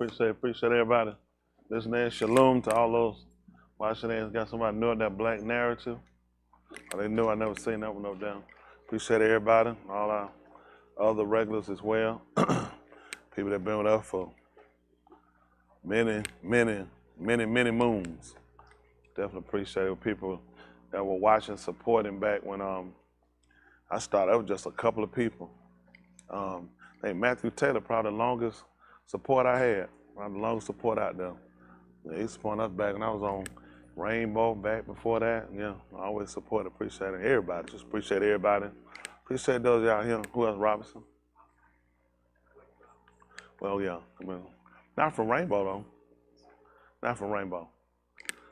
Appreciate everybody listening. Shalom to all those watching there. Got somebody new at that black narrative. They knew I never seen that one up down. Appreciate everybody, all our other regulars as well. People that been with us for many moons. Definitely appreciate it. People that were watching, supporting back when I started. It was just a couple of people. I think Matthew Taylor probably the longest support I had. Probably the longest support out there. Yeah, he supported us back when I was on Rainbow back before that. Yeah, I always support, appreciate everybody. Just appreciate everybody. Appreciate those out here. Who else, Robinson? Well, yeah. I mean, not from Rainbow though. Not from Rainbow.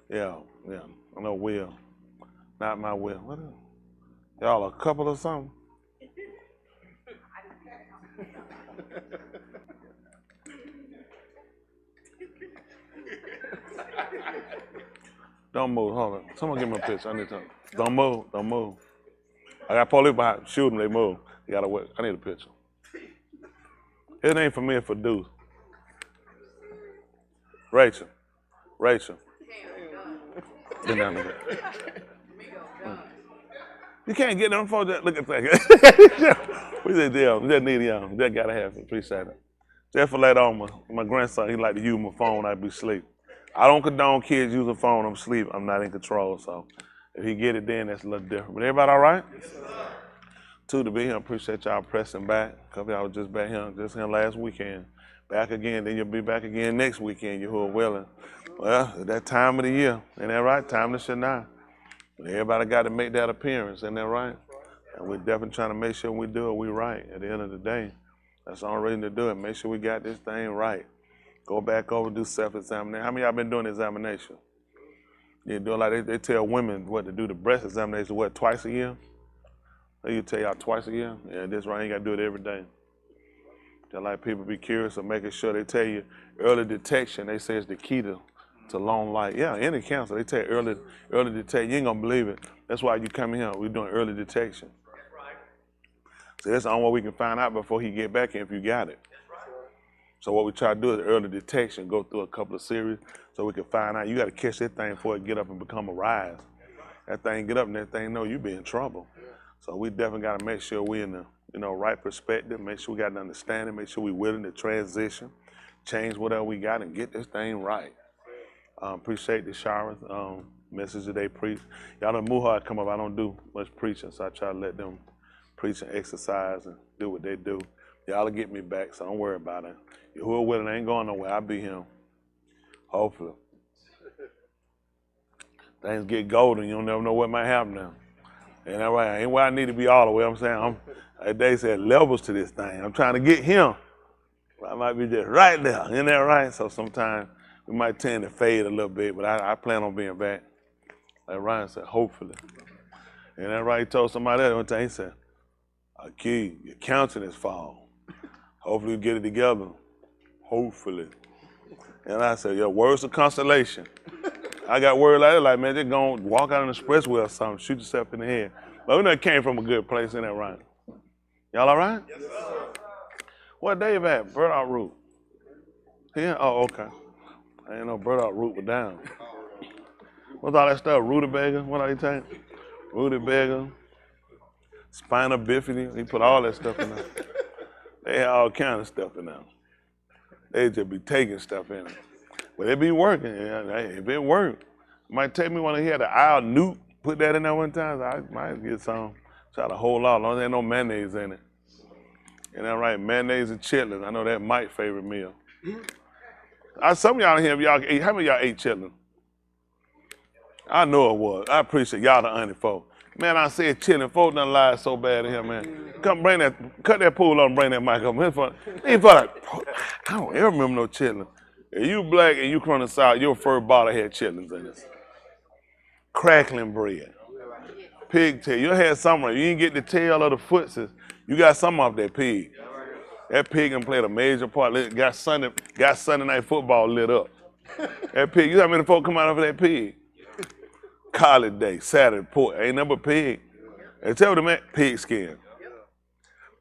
Yeah. I know Will. Not my Will. What is it? Y'all a couple or something? Don't move, hold on. Someone give me a picture, I need to. Don't move. I got police behind, shoot them, they move. You gotta wait, I need a picture. His name for me is for Deuce. Rachel. Get down there. You can't get them folks that look at that. We said, damn, that need y'all. That gotta have it. Appreciate it. Just for later on, my grandson, he like to use my phone, I'd be asleep. I don't condone kids using phone, I'm asleep, I'm not in control, so if he get it then, that's a little different. But everybody all right? Yes, Two to be here, appreciate y'all pressing back. A couple of y'all was just back here, last weekend. Back again, then you'll be back again next weekend, Yahuah willing. Well, at that time of the year, ain't that right? Time to Shana. Everybody got to make that appearance, ain't that right? And we're definitely trying to make sure we do it, we right at the end of the day. That's the only reason to do it, make sure we got this thing right. Go back over, do self-examination. How many of y'all been doing examination? You do like they tell women what to do the breast examination, what, twice a year? They tell y'all twice a year? Yeah, this right, you gotta do it every day. Just like people be curious of making sure they tell you early detection, they say it's the key to long life. Yeah, any cancer, they tell you early detection. You ain't gonna believe it. That's why you come in here, we're doing early detection. So that's the only way we can find out before he get back in if you got it. So what we try to do is early detection, go through a couple of series so we can find out. You got to catch that thing before it get up and become a rise. That thing get up and that thing know you be in trouble. So we definitely got to make sure we in the right perspective, make sure we got an understanding, make sure we willing to transition, change whatever we got and get this thing right. Appreciate the showers, message that they preach. Y'all know Muhar come up, I don't do much preaching, so I try to let them preach and exercise and do what they do. Y'all will get me back, so don't worry about it. Yahuah willing, ain't going nowhere. I'll be him. Hopefully. Things get golden, you don't never know what might happen now. Ain't that right? Ain't where I need to be all the way. I'm saying, like they said, levels to this thing. I'm trying to get him. I might be just right there. Isn't that right? So sometimes we might tend to fade a little bit, but I plan on being back. Like Ryan said, hopefully. And that right? He told somebody else one time, he said, Key, your countenance fall. Hopefully we get it together. Hopefully. And I said, yo, words of consolation. I got words like that, like, man, just go walk out on the expressway or something, shoot yourself in the head. But we know it came from a good place, ain't that right? Y'all all right? Yes, sir. Where Dave at? Burdock Root. Yeah? Oh, okay. I didn't know Burdock Root was down. What's all that stuff? Rutabaga? What are you saying? Rutabaga, spina bifida. He put all that stuff in there. They had all kind of stuff in there. They just be taking stuff in it. But it be working. If it worked, it might take me when he had an owl newt, put that in there one time. So I might get some, try to hold out. As long as there's no mayonnaise in it. Ain't that right? Mayonnaise and chitlins. I know that's Mike's favorite meal. Some of y'all in here, y'all ate, how many of y'all ate chitlins? I know it was. I appreciate y'all the honest folk. Man, I said chitlin, folk done lied so bad in here, man. Come bring that, cut that pool up and bring that mic up. He felt like, I don't ever remember no chitlin. If you black and you from the South, your first bottle had chitlins in it. Crackling bread. Pigtail. You had something. You didn't get the tail or the footses. You got something off that pig. That pig done played a major part. Got Sunday night football lit up. That pig, you know how many folk come out of that pig? College day, Saturday, pork. Ain't nothing but pig. And tell them that pig skin.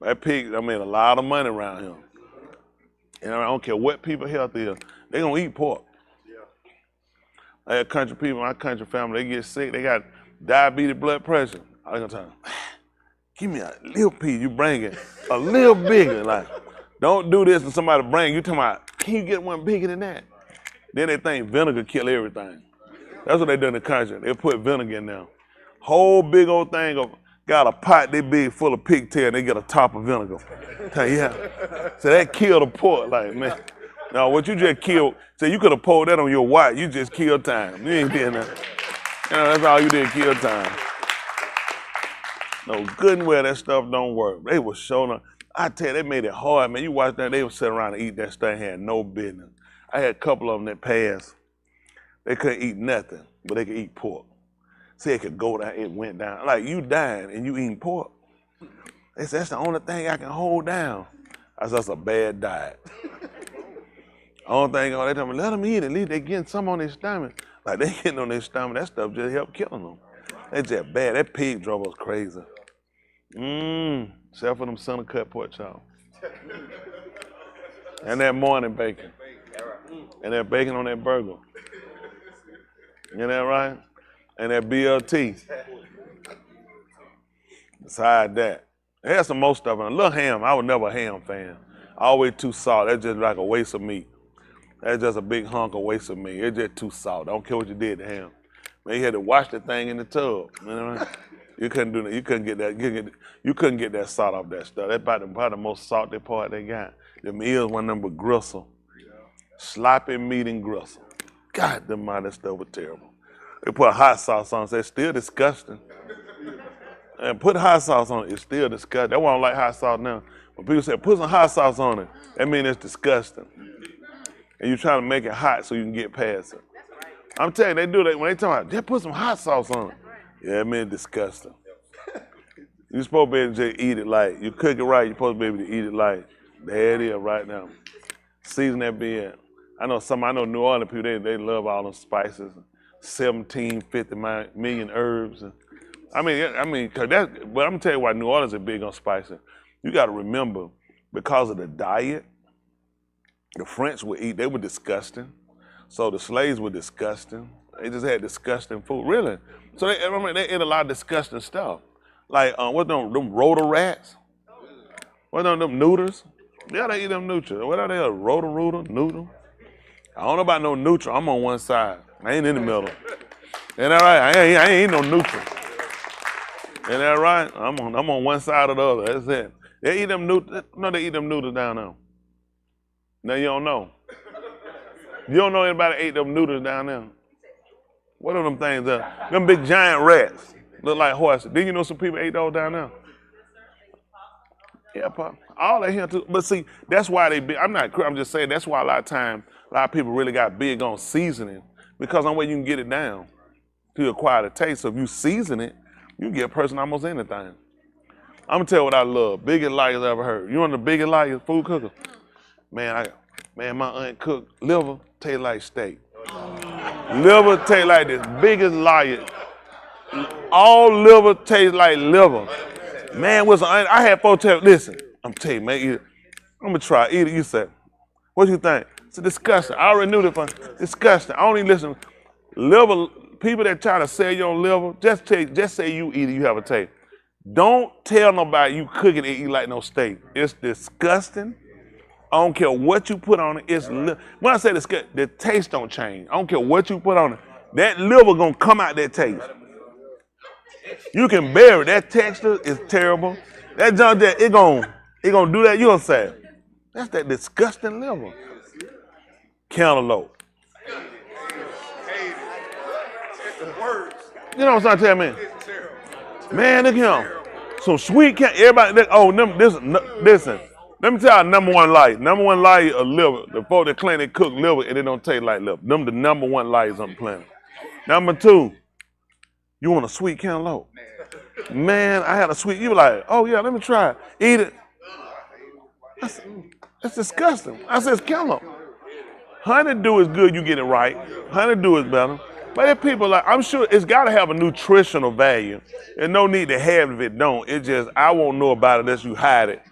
That pig, I made a lot of money around him. And I don't care what people health is, they gonna eat pork. I had country people, my country family, they get sick, they got diabetes, blood pressure. I gonna tell them, give me a little piece, you bring it a little bigger. Like, don't do this and somebody bring you talking about, can you get one bigger than that? Then they think vinegar kill everything. That's what they do in the country. They put vinegar in there. Whole big old thing of, got a pot they big full of pigtail and they get a top of vinegar. Yeah. So that killed the pork, like, man. Now what you just killed, so you could have pulled that on your wife, you just killed time. You ain't did nothing. You know, that's all you did, kill time. No, good and well, that stuff don't work. They was showing up. I tell you, they made it hard, man. You watch that, they would sit around and eat that stuff, had no business. I had a couple of them that passed. They couldn't eat nothing, but they could eat pork. See, it could go down, it went down. Like, you dying and you eating pork. They said, that's the only thing I can hold down. I said, that's a bad diet. Only thing, they tell me, let them eat it. At least they getting some on their stomach. Like, they getting on their stomach, that stuff just helped killing them. That's just bad. That pig drove us crazy. Except for them center cut pork chop. And that morning bacon. And that bacon on that burger. You know that right? And that BLT. Besides that, they had some more stuff. And a little ham, I was never a ham fan. Always too salt. That's just like a waste of meat. That's just a big hunk of waste of meat. It's just too salt. I don't care what you did to ham. Man, you had to wash the thing in the tub. You know what I mean? You couldn't do that. You couldn't get that. You couldn't get that salt off that stuff. That's probably the most salty part they got. The meals, one of them with gristle. Sloppy meat and gristle. God, them that stuff was terrible. They put hot sauce on it. It's still disgusting. And put hot sauce on it. It's still disgusting. That's why I don't like hot sauce now. When people say, put some hot sauce on it, that means it's disgusting. And you're trying to make it hot so you can get past it. I'm telling you, they do that when they talk about, just put some hot sauce on it. Yeah, it means disgusting. You're supposed to be able to just eat it light. You cook it right, you're supposed to be able to eat it light. There it is right now. Season that beer. I know New Orleans people, they love all them spices. 50 million herbs. I mean, cause but I'm gonna tell you why New Orleans is big on spices. You gotta remember, because of the diet, the French would eat, they were disgusting. So the slaves were disgusting. They just had disgusting food, really. So they ate a lot of disgusting stuff. Like, what them rotor rats? What them noodles? Yeah, they eat them noodles. What are they, a rotor noodle? I don't know about no neutral. I'm on one side. I ain't in the middle. Ain't that right? I ain't no neutral. Ain't that right? I'm on one side or the other. That's it. They eat them noodles. No, they eat them noodles down there. Now you don't know. You don't know anybody ate them noodles down there. What are them things? Them big giant rats. Look like horses. Didn't you know some people ate those down there? Yeah, Pop. All they here too. But see, that's why they big. I'm just saying that's why a lot of people really got big on seasoning, because on way you can get it down to acquire the taste. So if you season it, you can get a person almost anything. I'm gonna tell you what I love. Biggest liars I ever heard. You want the biggest liars, food cooker? Man, my aunt cooked liver, taste like steak. Liver taste like this. Biggest liar. All liver tastes like liver. Man, I had folks tell, listen, I'm telling you, man, eat it. I'm gonna try, eat it. You said, what do you think? It's disgusting. I already knew this one. Disgusting. I don't even listen. Liver, people that try to sell you on liver, just say you eat it, you have a taste. Don't tell nobody you cook it and eat like no steak. It's disgusting. I don't care what you put on it. When I say disgusting, the taste don't change. I don't care what you put on it. That liver gonna come out that taste. You can bear it. That texture is terrible. That junk that it gonna do that. You gonna say, that's that disgusting liver. Cantaloupe. You know what I'm trying to tell me? Man, look at him. Some sweet cantaloupe. Everybody. Listen. Let me tell you number one lie. Number one lie is liver. The folk that claim they cook liver and it don't taste like liver. Them the number one lies on the planet. Number two, you want a sweet cantaloupe? Man, I had a sweet. You were like, oh yeah, let me try it. Eat it. That's disgusting. I said, it's cantaloupe. Honeydew is good, you get it right. Honeydew is better. But if people like, I'm sure it's got to have a nutritional value. There's no need to have it if it don't. It's just, I won't know about it unless you hide it.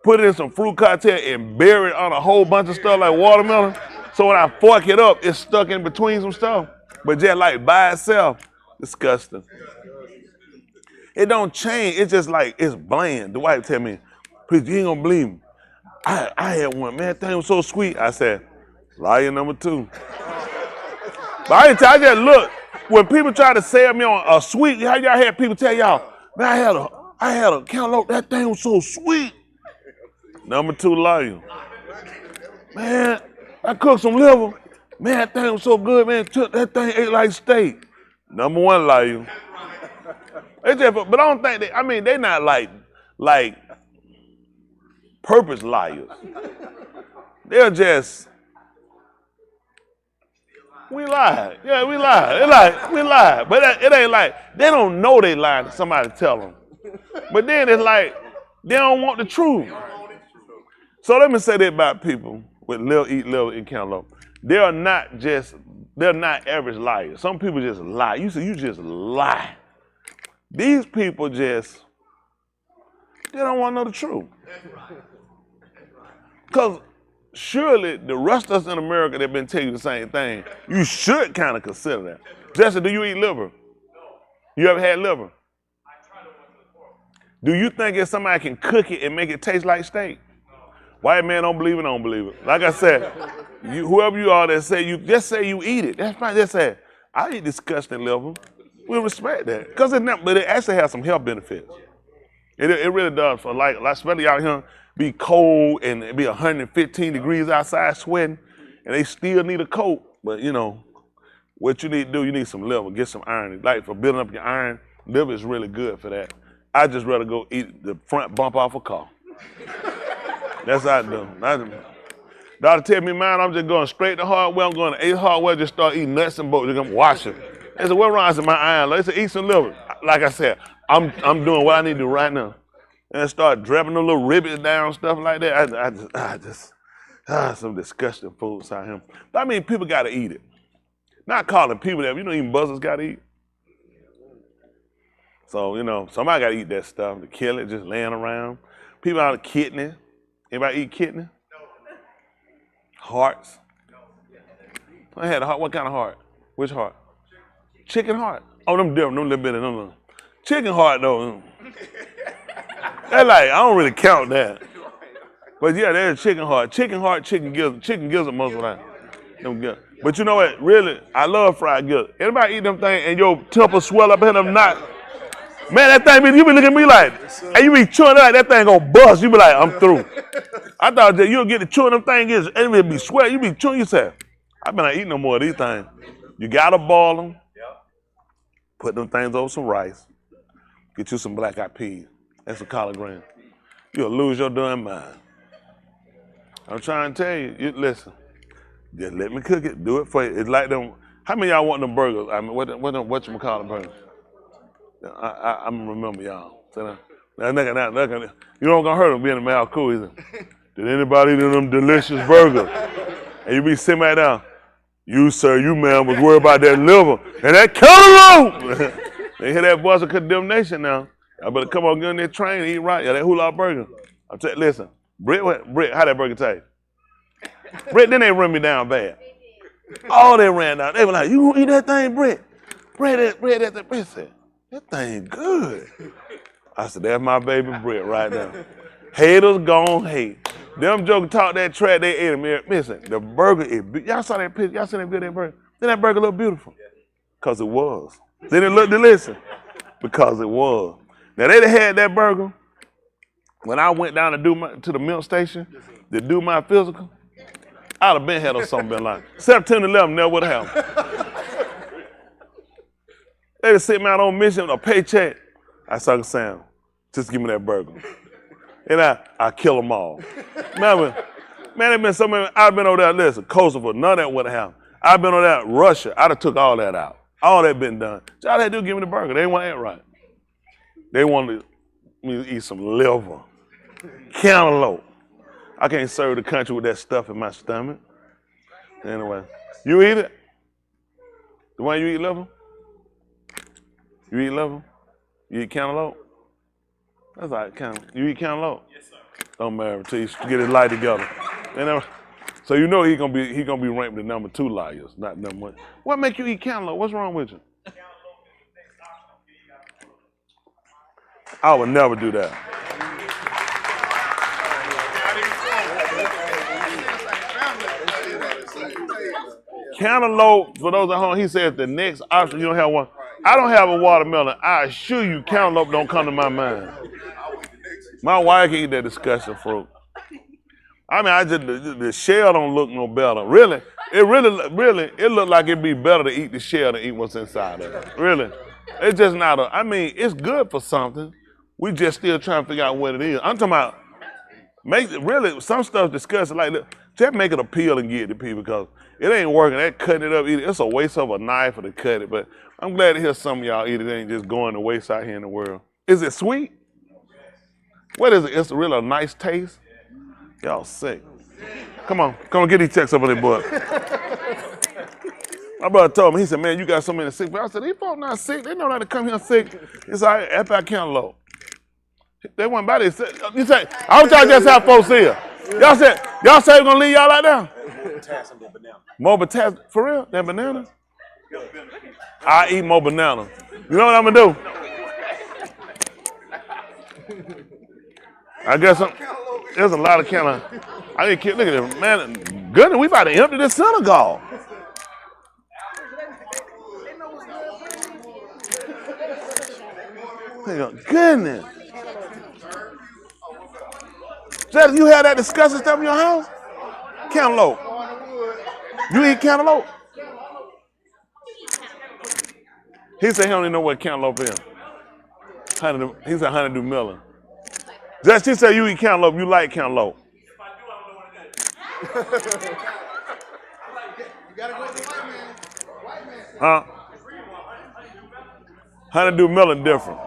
put it in some fruit cocktail and bury it on a whole bunch of stuff like watermelon. So when I fork it up, it's stuck in between some stuff. But just like by itself, disgusting. It don't change. It's just like, it's bland. The wife tell me, "Preacher, you ain't gonna believe me. I had one, man, that thing was so sweet." I said, "Liar number 2. But I just look, when people try to sell me on a sweet, how y'all had people tell y'all, "Man, I had a cantaloupe, that thing was so sweet." Number 2 liar. "Man, I cooked some liver. Man, that thing was so good, man. That thing ate like steak." Number 1 liar. But I don't think they not like purpose liars. They're just, we lied. Yeah, we lied. We lied. But it ain't like, they don't know they lied. Somebody tell them. But then it's like, they don't want the truth. So let me say that about people with eat liver and cantaloupe. They're not average liars. Some people just lie. You say you just lie. These people they don't want to know the truth. Because surely the rest of us in America that been telling you the same thing, you should kind of consider that. Jesse, do you eat liver? You ever had liver? Do you think if somebody can cook it and make it taste like steak? White man don't believe it. Like I said, whoever you are that say just say you eat it. That's fine. Just say, "I eat disgusting liver." We respect that. But it actually has some health benefits. It really does. For like especially out here, be cold and it be 115 degrees outside sweating, and they still need a coat. But what you need to do, you need some liver, get some iron. Like for building up your iron, liver is really good for that. I just rather go eat the front bump off a car. That's how I do. Doctor tell me, "Man, I'm just going straight to Hardware. I'm going to Ace Hardware, just start eating nuts and bolts. Just gonna wash it." They said, "What wrong?" I said, "My iron." They said, "Eat some liver." Like I said, I'm doing what I need to do right now. And I start dropping the little ribs down, stuff like that. I just some disgusting foods out here. But I mean, people got to eat it. Not calling people that, even buzzards got to eat. So, somebody got to eat that stuff to kill it, just laying around. People out of kidney. Anybody eat kidney? Hearts. I had a heart. What kind of heart? Which heart? Chicken heart. Oh, them different. Them little bit of them. Chicken heart though. That I don't really count that. But yeah, there's chicken heart. Chicken heart, chicken gizzard most of the time. But you know what? Really, I love fried gizzard. Anybody eat them things and your temple swell up in them knots? Man, that thing, you be looking at me like, and you be chewing that thing gonna bust. You be like, "I'm through." I thought that you'll get to chewing them things, and it be sweat. You be chewing yourself. I better not eat no more of these things. You gotta boil them. Put them things over some rice. Get you some black-eyed peas and some collard greens. You'll lose your damn mind. I'm trying to tell you, listen, just let me cook it. Do it for you. It's like them. How many of y'all want them burgers? I mean, what you call them burgers? I'm gonna remember y'all. So now, you don't gonna hurt them being a mouth cool either. Did anybody eat them delicious burgers? And you be sitting right down. "You, sir, you, man, was worried about that liver and that cantaloupe." They hear that voice of condemnation now. I better come on, get on that train and eat right. Yeah, that hula burger. I'm telling you, listen, Britt, how that burger taste? Britt, then they run me down bad. Oh, they ran down. They were like, "You gonna eat that thing, Britt?" Britt said, "That thing good." I said, "That's my baby Britt right now." Haters gon' hate. Them jokers talk that trash, they ate them. Listen, the burger is, y'all saw that picture, y'all seen that video of that burger? Then that burger look beautiful? Because it was. Then it looked delicious? Because it was. Now they had that burger when I went down to the milk station to do my physical. I'd have been had on something been like September 11th never would have happened. They just sit me out on mission, a paycheck. I said, "Sam, just give me that burger." And I kill them all. Man, it been so many, I've been over there, listen, Kosovo, none of that would have happened. I've been over there, Russia, I'd have took all that out. All that been done. So all they had to do, give me the burger. They didn't want to act right. They wanted me to eat some liver, cantaloupe. I can't serve the country with that stuff in my stomach. Anyway, you eat it? The one you eat liver? You eat liver? You eat cantaloupe? That's all right, you eat cantaloupe? Yes, sir. Don't matter until you get his life together. You know? So you know he gonna be ranked the number 2 liars, not number 1. What make you eat cantaloupe? What's wrong with you? I would never do that. Cantaloupe, for those at home, he says the next option, you don't have one. I don't have a watermelon. I assure you, cantaloupe don't come to my mind. My wife can eat that disgusting fruit. I mean, the shell don't look no better. Really, it look like it'd be better to eat the shell than eat what's inside of it. Really. It's just not I mean, it's good for something. We just still trying to figure out what it is. I'm talking about, really, some stuff disgusting. Like, just make it appeal and give it to people because it ain't working. That cutting it up, it's a waste of a knife to cut it. But I'm glad to hear some of y'all eat it. It ain't just going to waste out here in the world. Is it sweet? What is it? It's really a nice taste. Y'all sick. Come on, get these checks up on their butt. My brother told me, he said, man, you got so many sick people. I said, these folks not sick. They know not to come here sick. It's all right, after I cantaloupe. They wasn't by this. You say, I don't try to just have folks here. Y'all say we're gonna leave y'all like that? More potassium, for real? Than banana? I eat more banana. You know what I'm gonna do? I guess there's a lot of I didn't look at this, man. Goodness, we about to empty this synagogue. Goodness. Jess, you had that disgusting stuff in your house? Cantaloupe. You eat cantaloupe? He said he don't even know what cantaloupe is. He said honeydew melon. Jess, she said you eat cantaloupe, you like cantaloupe. You gotta go with the white man. Huh? Honeydew melon different.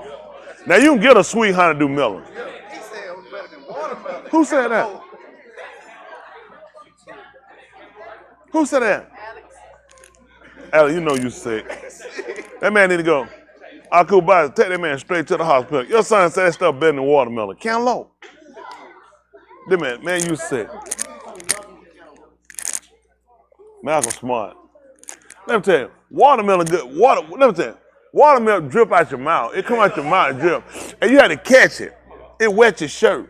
Now you can get a sweet honeydew melon. He said it was better than watermelon. Who said that? Who said that? Alex, you know you sick. That man need to go. Take that man straight to the hospital. Your son said that stuff better than watermelon. Cantaloupe. Man, you sick. Malcolm smart. Let me tell you, watermelon good. Let me tell you, watermelon drip out your mouth. It come out your mouth and drip. And you had to catch it. It wet your shirt.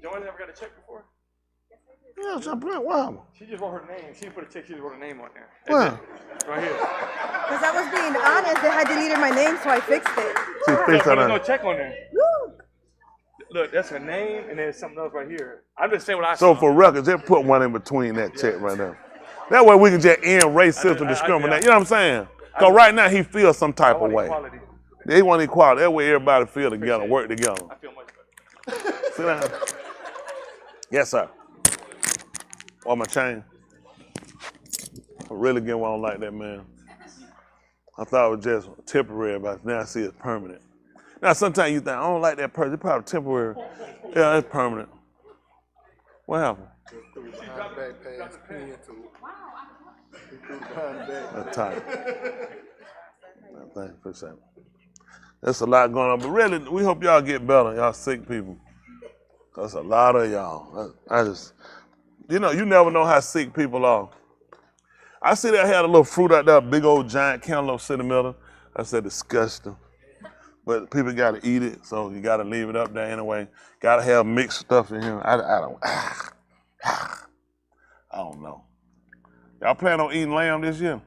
Joanne ever got a check before? Yeah, wow. She just wrote her name. She didn't put a check, she just wrote her name on there. Wow. Right here. Because I was being honest, they had deleted my name, so I fixed it. She fixed There's it. no check on there. Woo. Look, that's her name, and there's something else right here. I'm just saying what I So saw. for records, just put one in between that check right there. That way we can just end racism discrimination. You know what I'm saying? Because right now he feels some type of way. Equality. They want equality. That way everybody feel together, work together. I feel much better. Sit down. Yes, sir. On my chain. I really get one like that, man. I thought it was just temporary, but now I see it's permanent. Now sometimes you think, I don't like that person. It's probably temporary. Yeah, it's permanent. What happened? That's tight. Thanks. There's a lot going on, but really, we hope y'all get better, y'all sick people. That's a lot of y'all. You never know how sick people are. I see they had a little fruit out there, big old giant cantaloupe sitting in the middle. I said, disgusting. But people got to eat it, so you got to leave it up there anyway. Got to have mixed stuff in here. I don't know. Y'all plan on eating lamb this year?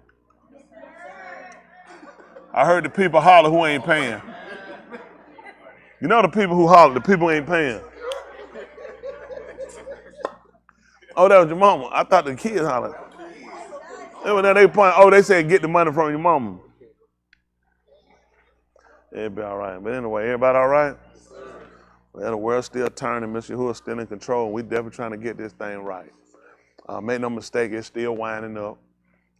I heard the people holler who ain't paying. You know the people who holler, the people who ain't paying. Oh, that was your mama. I thought the kids hollered. They said get the money from your mama. It'll be all right. But anyway, everybody all right? Well, the world's still turning. Mr. Yahuah still in control. We definitely trying to get this thing right. Make no mistake, it's still winding up.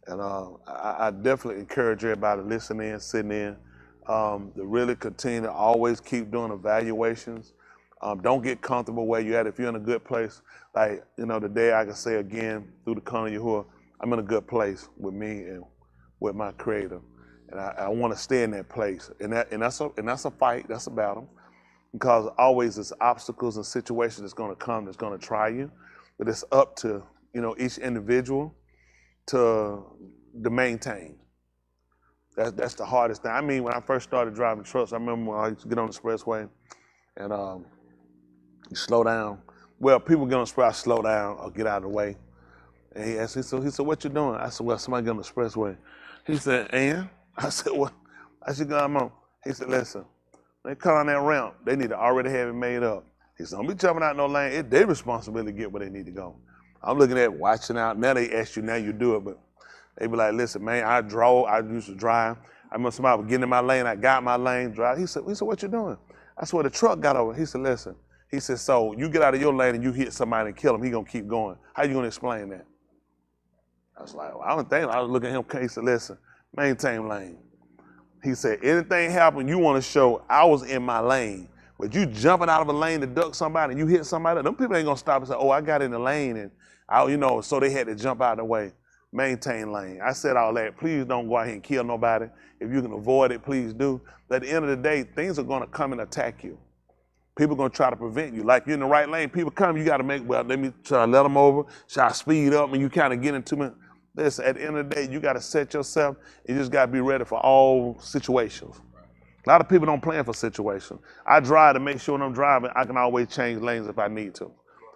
And I definitely encourage everybody to listen in, sitting in, to really continue to always keep doing evaluations. Don't get comfortable where you're at. If you're in a good place, like, today I can say again, through the Con of Yahuah, I'm in a good place with me and with my Creator. And I want to stay in that place. And that's a fight, that's a battle. because always there's obstacles and situations that's going to come that's going to try you. But it's up to, each individual to maintain. That's the hardest thing. I mean, when I first started driving trucks, I remember when I used to get on the expressway and you slow down. Well, people get on the expressway, I slow down or get out of the way. And he asked, he said, what you doing? I said, well, somebody get on the expressway. He said, and? I said, what? I said, I'm on. He said, listen, they cut on that ramp, they need to already have it made up. He said, don't be jumping out no lane. It's their responsibility to get where they need to go. I'm looking at watching out. Now they ask you, now you do it. But they be like, listen, man, I used to drive. I remember somebody was getting in my lane. I got my lane, drive. He said, what you doing? I said, well, the truck got over. He said, listen. He said, so you get out of your lane and you hit somebody and kill him, he gonna keep going. How you gonna explain that? I was like, well, I don't think. I was looking at him. He said, listen, maintain lane. He said, anything happen, you want to show I was in my lane. But you jumping out of a lane to duck somebody and you hit somebody, them people ain't going to stop and say, oh, I got in the lane. And, so they had to jump out of the way. Maintain lane. I said all that. Please don't go out here and kill nobody. If you can avoid it, please do. But at the end of the day, things are going to come and attack you. People are going to try to prevent you. Like you're in the right lane, people come, you got to let me try to let them over. Should I speed up? And you kind of get into it. Listen, at the end of the day, you got to set yourself. You just got to be ready for all situations. A lot of people don't plan for situations. I drive to make sure when I'm driving, I can always change lanes if I need to.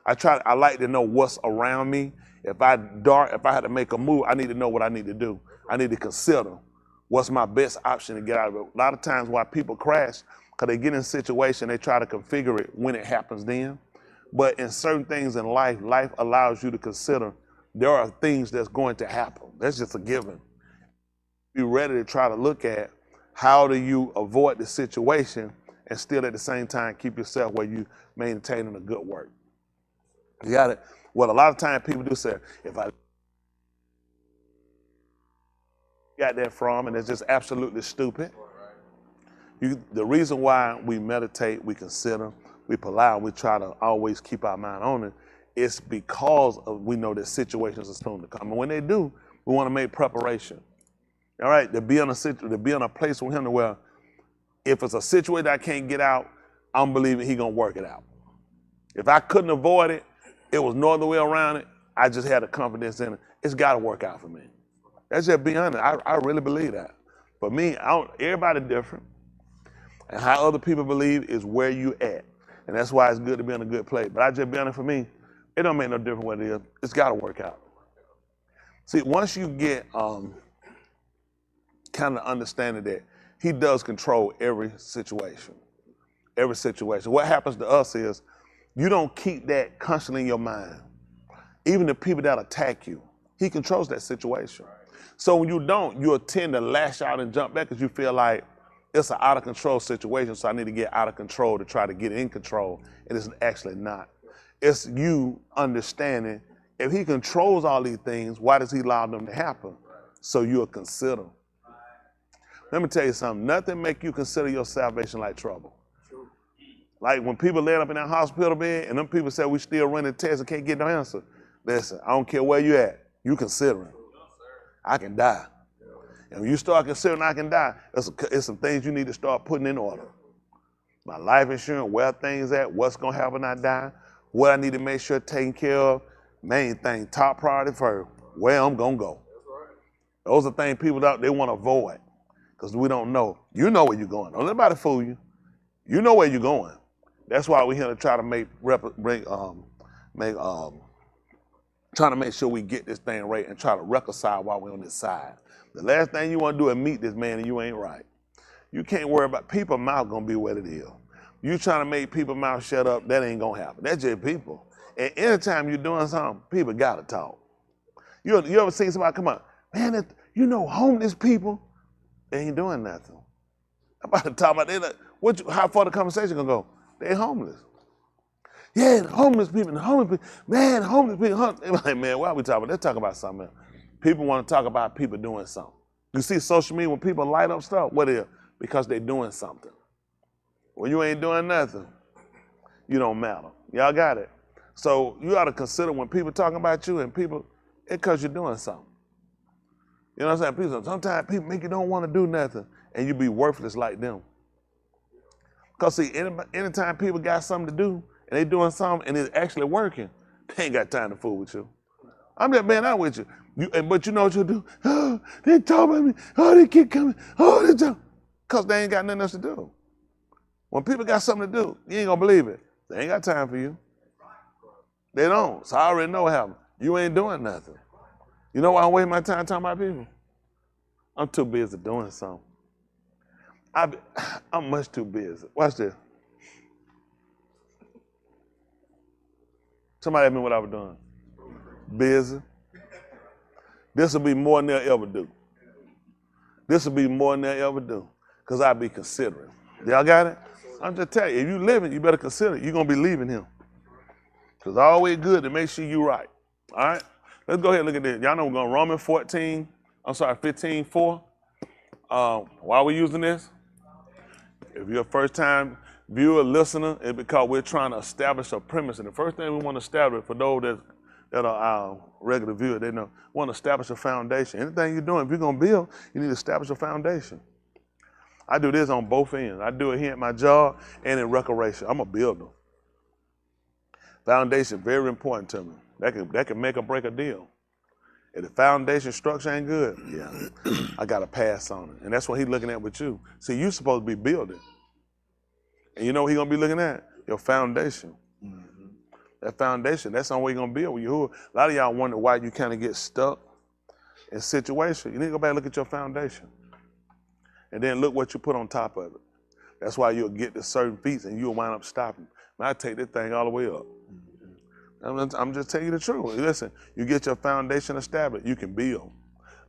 I like to know what's around me. If I had to make a move, I need to know what I need to do. I need to consider what's my best option to get out of it. A lot of times why people crash, because they get in a situation, they try to configure it when it happens then. But in certain things in life allows you to consider there are things that's going to happen. That's just a given. Be ready to try to look at how do you avoid the situation and still at the same time keep yourself where you maintaining a good work. You got it. What a lot of times people do say, if I got that from, and it's just absolutely stupid. The reason why we meditate, we consider, we pull we try to always keep our mind on it, it's because we know that situations are soon to come. And when they do, we want to make preparation. All right, to be in a place with him where if it's a situation I can't get out, I'm believing he's going to work it out. If I couldn't avoid it, it was no other way around it, I just had a confidence in it. It's got to work out for me. That's just being honest. I really believe that. For me, everybody different. And how other people believe is where you at. And that's why it's good to be in a good place. But I just be honest, for me, it don't make no difference what it is. It's got to work out. See, once you get kind of understanding that he does control every situation. Every situation. What happens to us is you don't keep that constantly in your mind. Even the people that attack you, he controls that situation. So when you don't, you'll tend to lash out and jump back because you feel like it's an out of control situation, so I need to get out of control to try to get in control. And it's actually not. It's you understanding if he controls all these things, why does he allow them to happen? So you'll consider. Let me tell you something. Nothing make you consider your salvation like trouble. Like when people lay up in that hospital bed and them people say we still running tests and can't get no answer. Listen, I don't care where you at. You considering. I can die. And when you start considering I can die, it's some things you need to start putting in order. My life insurance, where things at, what's going to happen when I die, what I need to make sure taken care of, main thing, top priority first, where I'm going to go. Those are things people they want to avoid because we don't know. You know where you're going. Don't let anybody fool you. You know where you're going. That's why we're here to try to trying to make sure we get this thing right and try to reconcile while we're on this side. The last thing you want to do is meet this man and you ain't right. You can't worry about people's mouth gonna be what it is. You trying to make people's mouth shut up, that ain't gonna happen. That's just people. And anytime you're doing something, people gotta talk. You ever seen somebody come up, man, homeless people, they ain't doing nothing. I'm about to talk about that. How far the conversation gonna go? They homeless. Yeah, the homeless people, man, homeless people. They're like, man, why are we talking about? They're talking about something else. People want to talk about people doing something. You see social media when people light up stuff, what is it? Because they're doing something. When you ain't doing nothing, you don't matter. Y'all got it? So you ought to consider when people talking about you and people, it's because you're doing something. You know what I'm saying? Sometimes people make you don't want to do nothing and you be worthless like them. Because see, anytime people got something to do and they doing something and it's actually working, they ain't got time to fool with you. I'm just being honest with you. But you know what you do? Oh, they talk about me. Oh, they keep coming. Oh, they talk. Because they ain't got nothing else to do. When people got something to do, you ain't going to believe it. They ain't got time for you. They don't. So I already know what happened. You ain't doing nothing. You know why I'm wasting my time talking about people? I'm too busy doing something. I'm much too busy. Watch this. Somebody asked me what I was doing. Busy. This will be more than they'll ever do. This will be more than they'll ever do. Because I'll be considering. Y'all got it? I'm just telling you, if you living, you better consider it. You're going to be leaving him. Because it's always good to make sure you're right. All right? Let's go ahead and look at this. Y'all know we're going to Romans 15:4. Why are we using this? If you're a first-time viewer, listener, it's because we're trying to establish a premise. And the first thing we want to establish, for those that are our regular viewers, they know, we want to establish a foundation. Anything you're doing, if you're going to build, you need to establish a foundation. I do this on both ends. I do it here at my job and in recreation. I'm a builder. Foundation, very important to me. That can make or break a deal. If the foundation structure ain't good, yeah, I got to pass on it. And that's what he's looking at with you. See, you're supposed to be building. And you know what he's going to be looking at? Your foundation. Mm-hmm. That foundation, that's the only way you're going to build with Yahuah. A lot of y'all wonder why you kind of get stuck in situations. You need to go back and look at your foundation. And then look what you put on top of it. That's why you'll get to certain feats and you'll wind up stopping. And I take this thing all the way up. I'm just telling you the truth. Listen, you get your foundation established, you can build.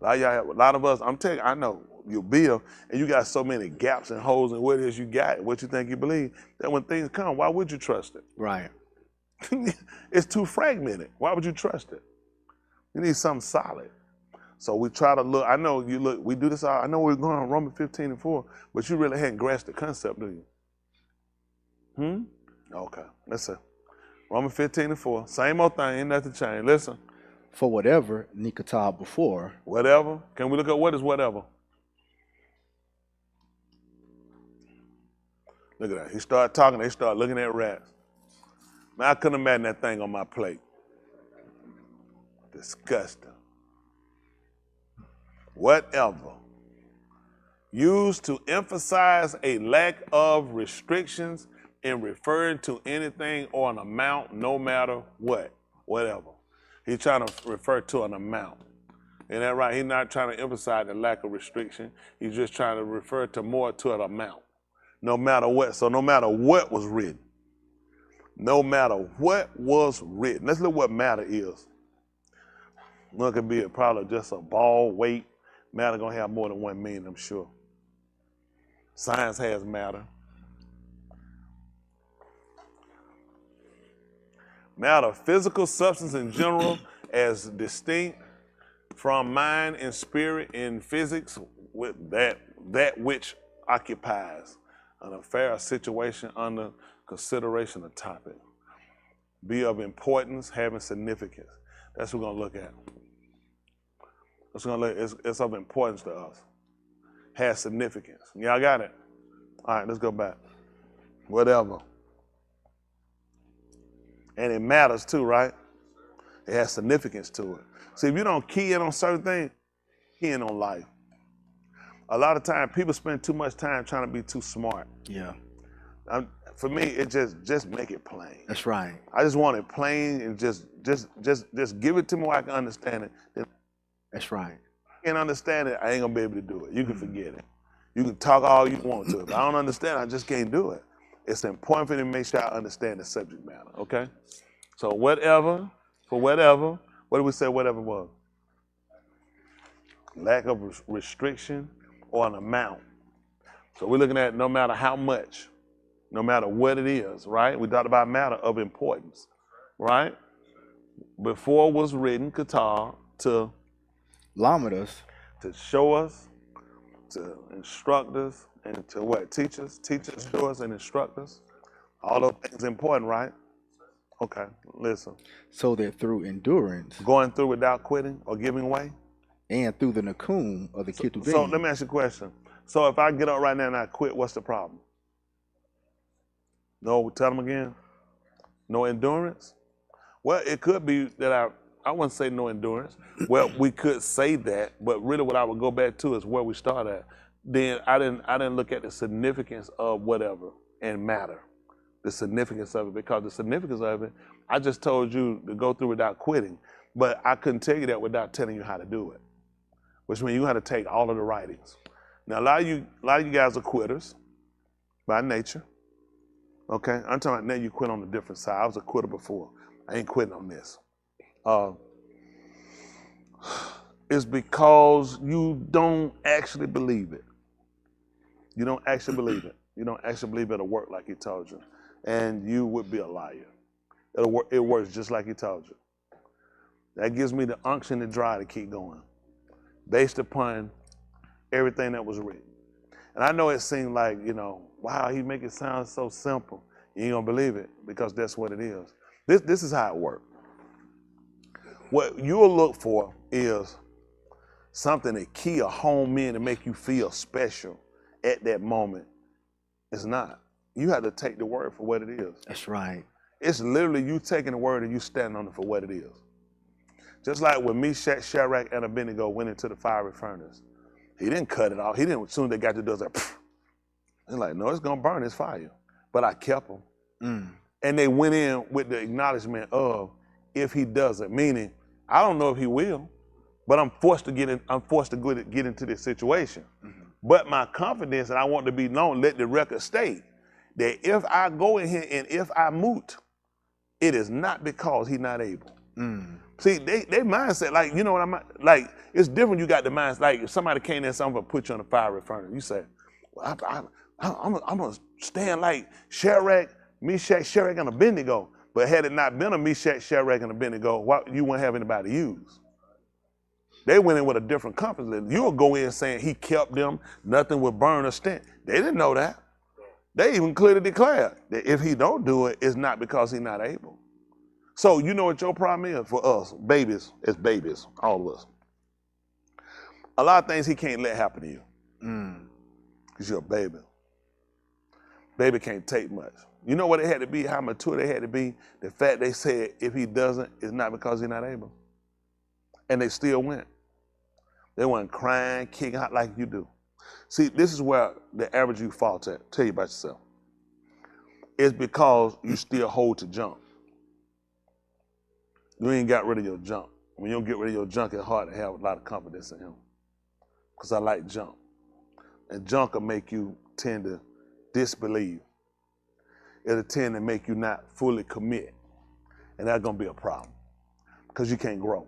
A lot of us, I'm telling you, I know you build, and you got so many gaps and holes in what it is you got, what you think you believe, that when things come, why would you trust it? Right. It's too fragmented. Why would you trust it? You need something solid. So we try to look. I know you look. We do this. I know we're going on Romans 15:4, but you really hadn't grasped the concept, do you? Okay. Listen. Romans 15:4. Same old thing. Ain't nothing changed. Listen. For whatever Nikatab before. Whatever. Can we look at what is whatever? Look at that. He started talking. They started looking at rats. Man, I couldn't imagine that thing on my plate. Disgusting. Whatever. Used to emphasize a lack of restrictions in referring to anything or an amount, no matter what, whatever. He's trying to refer to an amount. Isn't that right? He's not trying to emphasize the lack of restriction. He's just trying to refer to more to an amount, no matter what. So no matter what was written, no matter what was written. Let's look what matter is. Well, it could be probably just a ball, weight. Matter gonna have more than one meaning, I'm sure. Science has matter. Matter, physical substance in general, as distinct from mind and spirit in physics, with that which occupies an affair or situation under consideration or topic. Be of importance, having significance. That's what we're gonna look at. It's of importance to us. Has significance. Y'all got it? All right, let's go back. Whatever. And it matters too, right? It has significance to it. See, if you don't key in on certain things, key in on life. A lot of times, people spend too much time trying to be too smart. Yeah. For me, it just make it plain. That's right. I just want it plain and just give it to me where I can understand it. That's right. I can't understand it, I ain't gonna be able to do it. You can forget it. You can talk all you want to. If I don't understand, I just can't do it. It's important for me to make sure I understand the subject matter, okay? So whatever, for whatever, what did we say whatever was? Lack of restriction or an amount. So we're looking at no matter how much, no matter what it is, right? We talked about matter of importance, right? Before was written, Qatar, to Lamidas. To show us, to instruct us, and to what? Teach us, show us, and instruct us. All those things are important, right? Okay, listen. So that through endurance. Going through without quitting or giving way. And through the nakum of the Ketuvim. So let me ask you a question. So if I get up right now and I quit, what's the problem? No, tell them again. No endurance? Well, it could be that I wouldn't say no endurance. Well, we could say that, but really what I would go back to is where we start at. Then I didn't look at the significance of whatever and matter. The significance of it, because the significance of it, I just told you to go through without quitting, but I couldn't tell you that without telling you how to do it, which means you had to take all of the writings. Now, a lot of you guys are quitters by nature, okay? I'm talking about now you quit on a different side. I was a quitter before. I ain't quitting on this. It's because you don't actually believe it. You don't actually believe it. You don't actually believe it'll work like he told you. And you would be a liar. It works just like he told you. That gives me the unction and drive to keep going, based upon everything that was written. And I know it seemed like, wow, he make it sound so simple. You ain't gonna believe it, because that's what it is. This is how it works. What you'll look for is something to key or home in to make you feel special at that moment. It's not. You have to take the word for what it is. That's right. It's literally you taking the word and you standing on it for what it is. Just like when Meshach, Shadrach, and Abednego went into the fiery furnace. He didn't cut it off. He didn't, as soon as they got to the door, it's like, pfft. They're like, no, it's going to burn, it's fire. But I kept them. And they went in with the acknowledgement of, if he doesn't, meaning, I don't know if he will, but I'm forced to get into this situation. But my confidence, and I want to be known, let the record state, that if I go in here and if I moot, it is not because he's not able. See, they mindset, like, you know what I'm like, it's different. You got the mindset, like if somebody came in and something to put you on the fiery furnace, you say, well, I'm gonna stand like Shadrach, Meshach, Shadrach, and Abednego. But had it not been a Meshach, Shadrach, and Abednego, you wouldn't have anybody to use. They went in with a different confidence. You'll go in saying he kept them, nothing would burn or stink. They didn't know that. They even clearly declared that if he don't do it, it's not because he's not able. So you know what your problem is for us, babies, as babies, all of us. A lot of things he can't let happen to you. Because you're a baby. Baby can't take much. You know what it had to be, how mature they had to be? The fact they said if he doesn't, it's not because he's not able. And they still went. They weren't crying, kicking out like you do. See, this is where the average you falls at. Tell you about yourself. It's because you still hold to junk. You ain't got rid of your junk. When you don't get rid of your junk, it's hard to have a lot of confidence in him. Because I like junk. And junk will make you tend to disbelieve. It'll tend to make you not fully commit. And that's going to be a problem. Because you can't grow.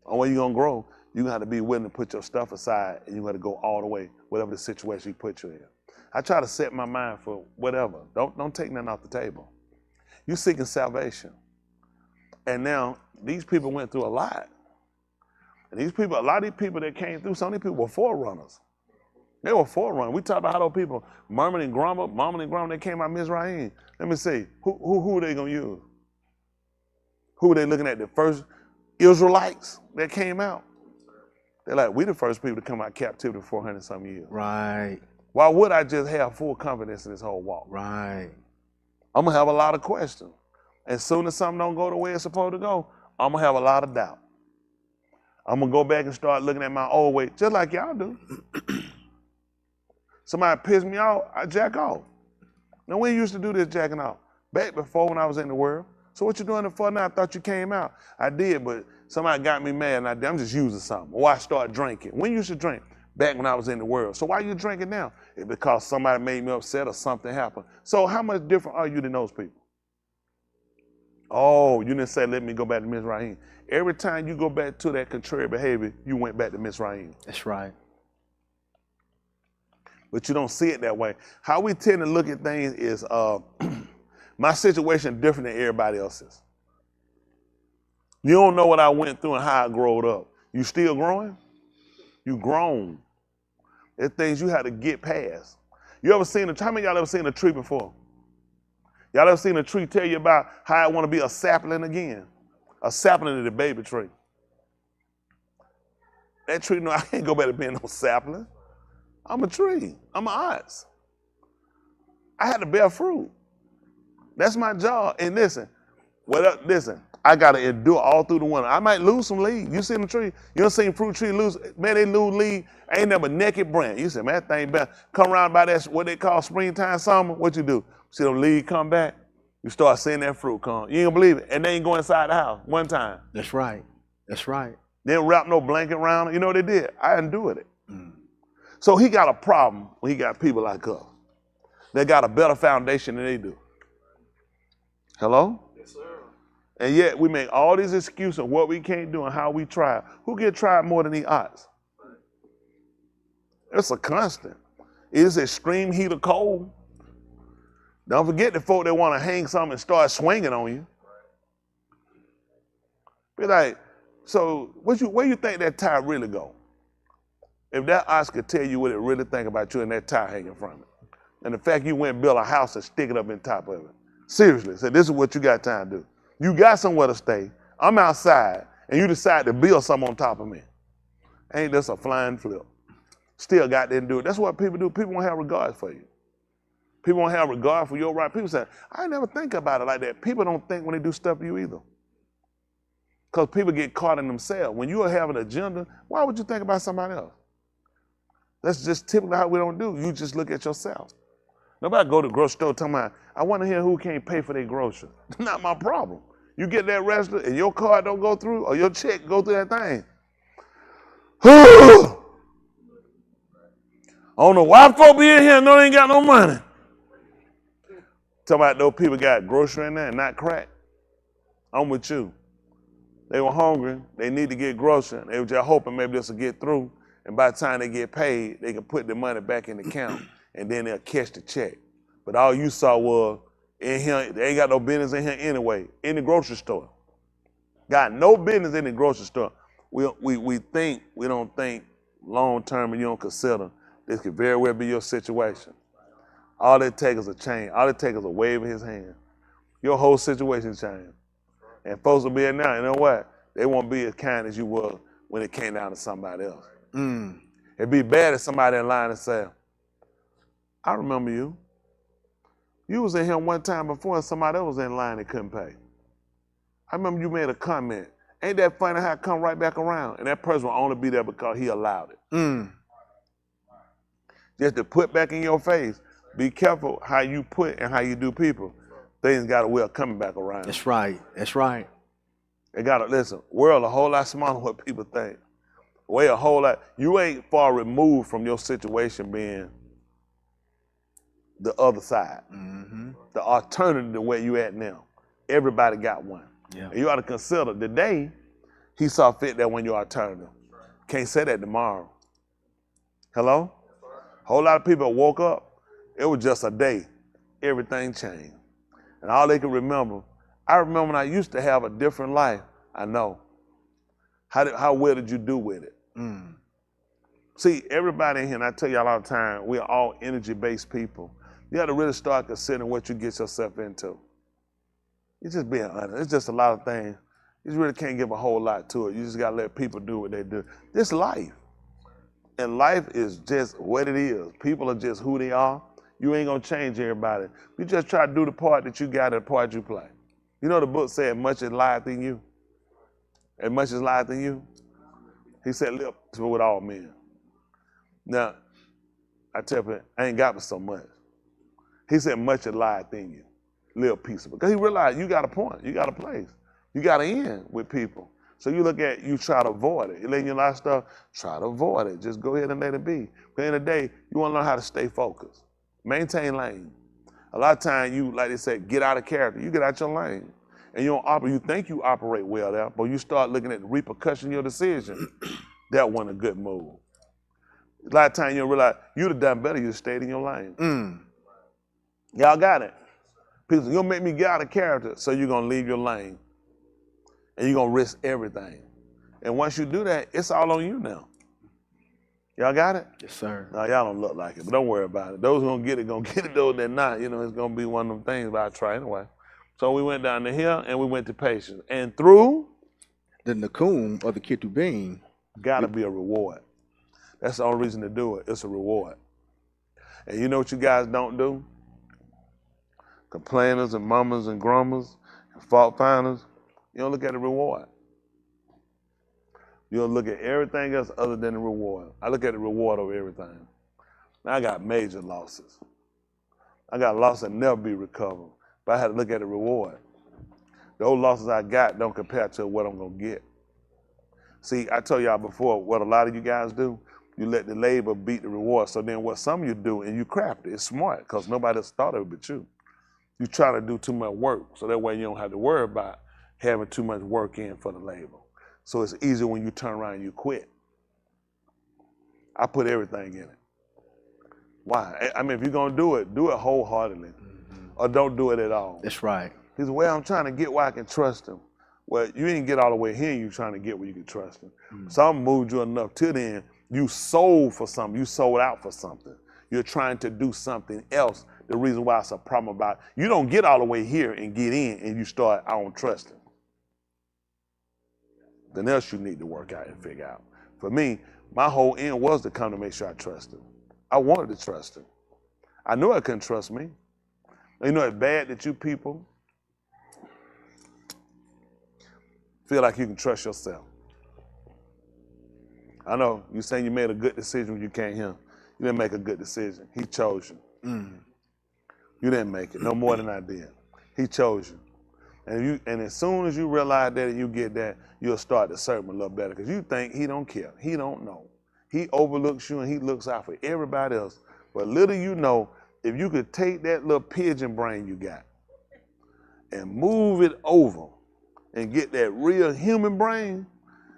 The only way you're going to grow, you're going to have to be willing to put your stuff aside and you're going to go all the way, whatever the situation he put you in. I try to set my mind for whatever. Don't take nothing off the table. You're seeking salvation. And now, these people went through a lot. And these people, a lot of these people that came through, some of these people were forerunners. They were forerunners. We talk about how those people murmured and grumbled, they came out of Mizraim. Let me see, who are they going to use? Who are they looking at? The first Israelites that came out? They're like, we the first people to come out of captivity for 400-some years. Right. Why would I just have full confidence in this whole walk? Right. I'm going to have a lot of questions. As soon as something don't go the way it's supposed to go, I'm going to have a lot of doubt. I'm going to go back and start looking at my old way, just like y'all do. Somebody piss me off, I jack off. Now, when you used to do this jacking off? Back before when I was in the world. So what you doing it for now? I thought you came out. I did, but somebody got me mad and I'm just using something. Or I started drinking. When you used to drink? Back when I was in the world. So why are you drinking now? It's because somebody made me upset or something happened. So how much different are you than those people? Oh, you didn't say, let me go back to Mizraim. Every time you go back to that contrary behavior, you went back to Mizraim. That's right. But you don't see it that way. How we tend to look at things is, my situation is different than everybody else's. You don't know what I went through and how I growed up. You still growing? You grown. There's things you had to get past. You ever seen how many of y'all ever seen a tree before? Y'all ever seen a tree tell you about how I want to be a sapling again? A sapling is a baby tree. That tree, no, I can't go back to being no sapling. I'm a tree. I'm an ox. I had to bear fruit. That's my job. And listen, listen, I gotta endure all through the winter. I might lose some leaves. You see the tree? You don't see fruit tree lose, man, they lose leaves. Ain't never naked branch. You say, man, that thing better. Come around by that, what they call springtime, summer, what you do? See them leaves come back? You start seeing that fruit come. You ain't gonna believe it. And they ain't go inside the house one time. That's right. That's right. They didn't wrap no blanket around it. You know what they did? I endured it. So he got a problem when he got people like us. They got a better foundation than they do. Hello? Yes, sir. And yet we make all these excuses of what we can't do and how we try. Who get tried more than the odds? It's a constant. It's extreme heat or cold. Don't forget the folk that want to hang something and start swinging on you. Be like, so where you think that tie really go? If that ox could tell you what it really think about you and that tie hanging from it. And the fact you went and built a house and stick it up in top of it. Seriously, so this is what you got time to do. You got somewhere to stay. I'm outside, and you decide to build something on top of me. Ain't this a flying flip? Still got there and do it. That's what people do. People don't have regard for you. People don't have regard for your right. People say, I never think about it like that. People don't think when they do stuff to you either. Because people get caught in themselves. When you have an agenda, why would you think about somebody else? That's just typically how we don't do. You just look at yourself. Nobody go to the grocery store talking about, I want to hear who can't pay for their groceries. Not my problem. You get that register and your card don't go through or your check go through that thing. I don't know why folk be in here and know they ain't got no money. Talking about those people got grocery in there and not crack. I'm with you. They were hungry. They need to get grocery. They were just hoping maybe this will get through. And by the time they get paid, they can put the money back in the account and then they'll catch the check. But all you saw was in here, they ain't got no business in here anyway, in the grocery store. Got no business in the grocery store. We don't think long term and you don't consider this could very well be your situation. All it takes is a change. All it takes is a wave of his hand. Your whole situation changed. And folks will be in now, you know what? They won't be as kind as you were when it came down to somebody else. It'd be bad if somebody in line and say, I remember you. You was in here one time before and somebody else was in line and couldn't pay. I remember you made a comment. Ain't that funny how it come right back around? And that person will only be there because he allowed it. Just to put back in your face, be careful how you put and how you do people. Things got a way of coming back around. That's right. That's right. They got to, listen, world a whole lot smaller than what people think. Way a whole lot. You ain't far removed from your situation being the other side. The alternative to where you at now. Everybody got one. Yeah. And you ought to consider today, he saw fit that when your alternative. Can't say that tomorrow. Hello? Whole lot of people woke up. It was just a day. Everything changed. And all they could remember, I remember when I used to have a different life. I know. How well did you do with it? See, everybody in here, and I tell y'all all the time, we're all energy-based people. You have to really start considering what you get yourself into. It's just being honest. It's just a lot of things. You really can't give a whole lot to it. You just got to let people do what they do. This life. And life is just what it is. People are just who they are. You ain't going to change everybody. You just try to do the part that you got and the part you play. You know the book said, much is lieth in you. And much is lieth in you. He said, live with all men. Now, I tell you, I ain't got but so much. He said, much is lieth in you. Live peaceable. Because he realized you got a point. You got a place. You got to end with people. So you look at, you try to avoid it. You let your life stuff, try to avoid it. Just go ahead and let it be. But in the day, you want to learn how to stay focused. Maintain lane. A lot of times you, like they say, get out of character. You get out your lane. And you don't operate, you think you operate well there, but you start looking at the repercussion of your decision. That wasn't a good move. A lot of times you don't realize you'd have done better, you'd have stayed in your lane. Y'all got it. People say, you're gonna make me get out of character, so you're gonna leave your lane. And you're gonna risk everything. And once you do that, it's all on you now. Y'all got it? Yes, sir. No, y'all don't look like it, but don't worry about it. Those who gonna get it. Those that not, it's gonna be one of them things, but I'll try anyway. So we went down the hill and we went to patience. And through the Nakum or the Ketubim gotta be a reward. That's the only reason to do it. It's a reward. And you know what you guys don't do? complainers and mummers and grumblers and fault finders, you don't look at the reward. You don't look at everything else other than the reward. I look at the reward over everything. Now I got major losses. I got losses that never be recovered, but I had to look at the reward. Those losses I got don't compare to what I'm going to get. See, I told y'all before, what a lot of you guys do, you let the labor beat the reward. So then what some of you do, and you craft it, it's smart, because nobody else thought of it but you. You try to do too much work, so that way you don't have to worry about having too much work in for the labor. So it's easier when you turn around and you quit. I put everything in it. Why? I mean, if you're going to do it wholeheartedly, or don't do it at all. That's right. He said, well, I'm trying to get where I can trust him. Well, you didn't get all the way here, you're trying to get where you can trust him. Something moved you enough to then, you sold for something, you sold out for something. You're trying to do something else. The reason why it's a problem about, you don't get all the way here and get in and you start, I don't trust him. Then else you need to work out and figure out. For me, my whole end was to come to make sure I trust him. I wanted to trust him. I knew I couldn't trust me. You know, it's bad that you people feel like you can trust yourself. I know you're saying you made a good decision when you came here. You didn't make a good decision. He chose you. You didn't make it, no more than I did. He chose you. And as soon as you realize that and you get that, you'll start to serve him a little better, because you think he don't care. He don't know. He overlooks you and he looks out for everybody else. But little you know, if you could take that little pigeon brain you got and move it over and get that real human brain,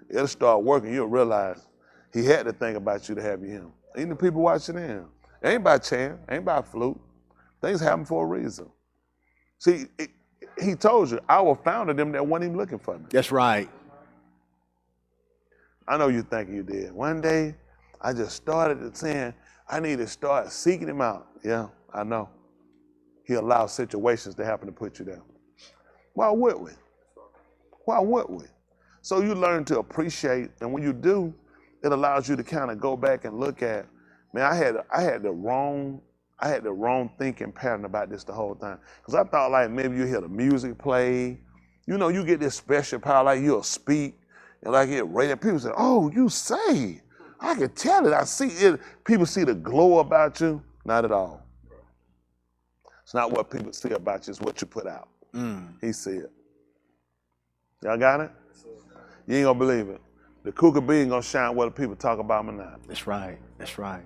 it'll start working. You'll realize he had to think about you to have you him. Even the people watching in. It ain't by chance, ain't by fluke. Things happen for a reason. See, he told you, I will founder them that wasn't even looking for me. That's right. I know you think you did. One day, I just started saying, I need to start seeking him out. Yeah, I know. He allows situations to happen to put you there. Why would we? Why would we? So you learn to appreciate, and when you do, it allows you to kind of go back and look at, man, I had the wrong thinking pattern about this the whole time. Because I thought like maybe you hear the music play, you know, you get this special power, like you'll speak, and like it radio. People say, oh, you say, I can tell it, I see it. People see the glow about you. Not at all. It's not what people see about you, it's what you put out. He see it. Y'all got it? You ain't gonna believe it. The cougar bee ain't gonna shine whether people talk about him or not. That's right. That's right.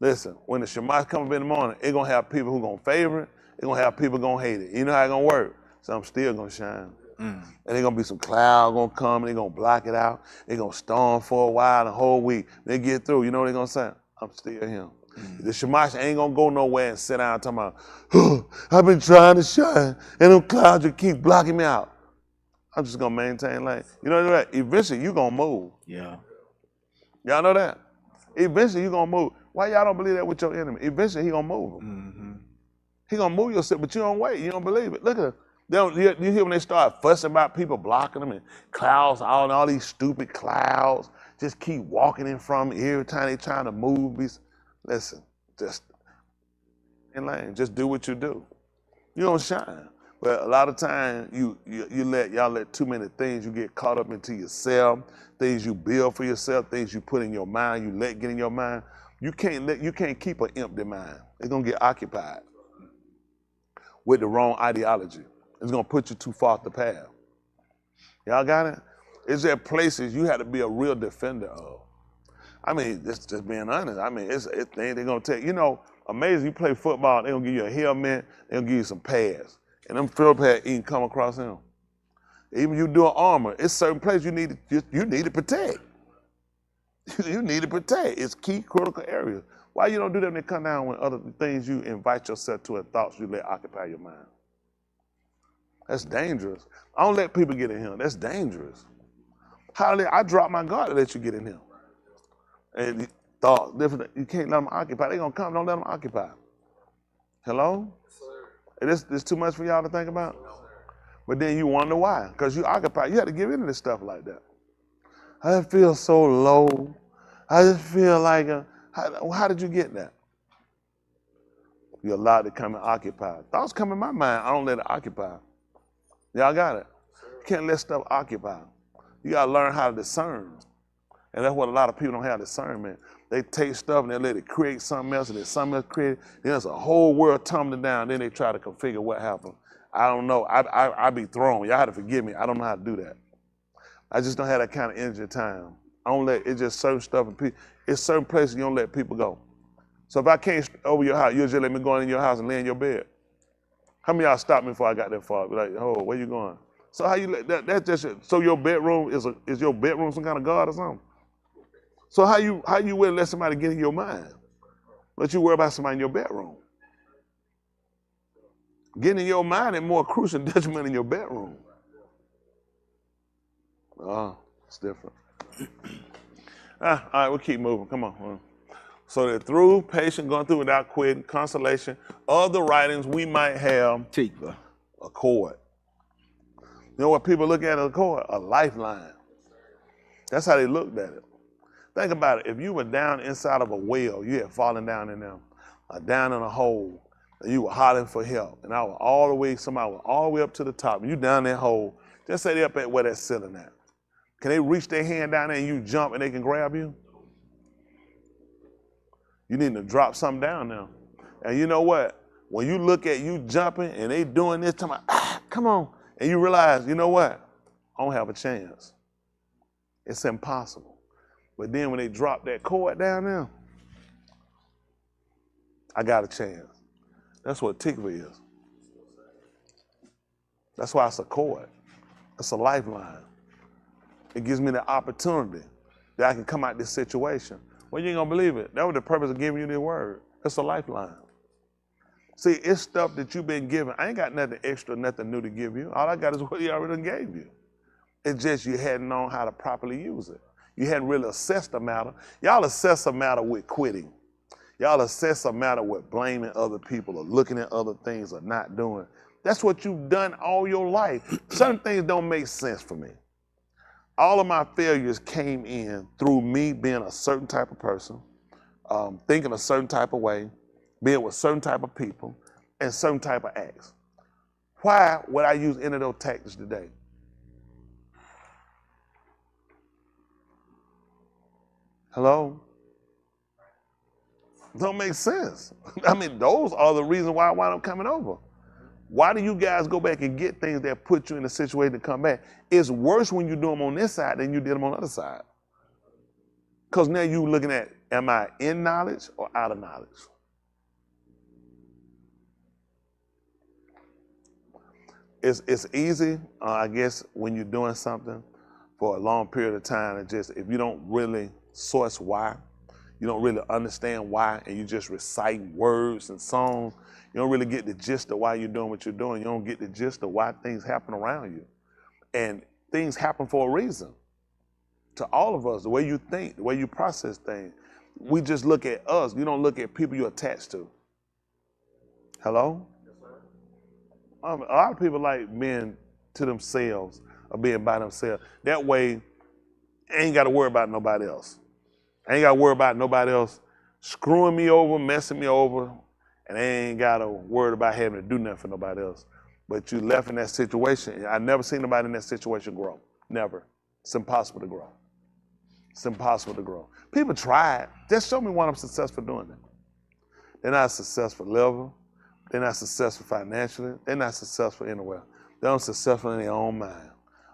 Listen, when the Shemach come up in the morning, it's gonna have people who gonna favor it, it's gonna have people gonna hate it. You know how it's gonna work? So I'm still gonna shine. And there's gonna be some cloud gonna come and they're gonna block it out. They're gonna storm for a while, the whole week. They get through, you know what they're gonna say? I'm still him. The Shemach ain't gonna go nowhere and sit down talking about, oh, I've been trying to shine and them clouds just keep blocking me out. I'm just gonna maintain lane. You know that? Eventually you gonna move. Yeah. Y'all know that? Eventually you gonna move. Why y'all don't believe that with your enemy? Eventually he gonna move him. He gonna move yourself, but you don't wait. You don't believe it. Look at them. You hear when they start fussing about people blocking them and clouds, all these stupid clouds just keep walking in front of them every time they trying to move. Listen, just in lane. Just do what you do. You don't shine. But a lot of times y'all let too many things, you get caught up into yourself, things you build for yourself, things you put in your mind, you let get in your mind. You can't keep an empty mind. It's gonna get occupied with the wrong ideology. It's gonna put you too far off the path. Y'all got it? It's there places you have to be a real defender of. I mean, just being honest. I mean, it's things they're gonna take. You know, amazing. You play football, they're gonna give you a helmet, they're gonna give you some pads. And them field pads you can come across them. Even you do an armor, it's certain places you need to protect. You need to protect. It's key critical areas. Why you don't do that when they come down when other things you invite yourself to and thoughts you let occupy your mind? That's dangerous. I don't let people get in here. That's dangerous. I drop my guard to let you get in here. And thoughts, different. You can't let them occupy. They're gonna come. Don't let them occupy. Hello? This too much for y'all to think about? But then you wonder why. Because you occupy. You have to give into this stuff like that. I just feel so low. I just feel like, how did you get that? You're allowed to come and occupy. Thoughts come in my mind. I don't let it occupy. Y'all got it? You can't let stuff occupy. You got to learn how to discern. And that's what a lot of people don't have, discernment. They take stuff and they let it create something else, and then something else created. Then there's a whole world tumbling down. Then they try to configure what happened. I don't know. I be thrown. Y'all have to forgive me. I don't know how to do that. I just don't have that kind of energy or time. I don't let, it's just certain stuff and people. It's certain places you don't let people go. So if I can't over your house, you'll just let me go in your house and lay in your bed. How many of y'all stopped me before I got that far? Be like, oh, where you going? So how you let that's just so your bedroom is your bedroom some kind of God or something? So how you will let somebody get in your mind? Let you worry about somebody in your bedroom. Getting in your mind is more crucial and detriment in your bedroom. Oh, it's different. All right, we'll keep moving. Come on. So that through patience, going through without quitting, consolation of the writings, we might have Tikva. a cord. You know what people look at as a cord? A lifeline. That's how they looked at it. Think about it. If you were down inside of a well, you had fallen down in there, or down in a hole, and you were hollering for help, and somebody was all the way up to the top, and you down that hole, just say they up at where that ceiling at. Can they reach their hand down there and you jump and they can grab you? You need to drop something down now. And you know what? When you look at you jumping and they doing this, come on, and you realize, you know what? I don't have a chance. It's impossible. But then when they drop that cord down there, I got a chance. That's what tikva is. That's why it's a cord. It's a lifeline. It gives me the opportunity that I can come out this situation. Well, you ain't gonna believe it. That was the purpose of giving you the word. It's a lifeline. See, it's stuff that you've been given. I ain't got nothing extra, nothing new to give you. All I got is what he already gave you. It's just you hadn't known how to properly use it. You hadn't really assessed the matter. Y'all assess a matter with quitting. Y'all assess a matter with blaming other people or looking at other things or not doing. That's what you've done all your life. Certain things don't make sense for me. All of my failures came in through me being a certain type of person, thinking a certain type of way, being with certain type of people, and certain type of acts. Why would I use any of those tactics today? Hello? Don't make sense. I mean, those are the reasons why I wound up coming over. Why do you guys go back and get things that put you in a situation to come back? It's worse when you do them on this side than you did them on the other side. Because now you're looking at, am I in knowledge or out of knowledge? It's easy, I guess, when you're doing something for a long period of time, and just if you don't really source why, you don't really understand why, and you just recite words and songs, you don't really get the gist of why you're doing what you're doing. You don't get the gist of why things happen around you. And things happen for a reason. To all of us, the way you think, the way you process things, we just look at us. You don't look at people you're attached to. Hello? A lot of people like being to themselves or being by themselves. That way, I ain't got to worry about nobody else. I ain't got to worry about nobody else screwing me over, messing me over, and I ain't got to worry about having to do nothing for nobody else. But you left in that situation. I never seen nobody in that situation grow. Never. It's impossible to grow. It's impossible to grow. People try it. Just show me one I'm successful doing it. They're not successful level. They're not successful financially. They're not successful anywhere. They're not successful in their own mind.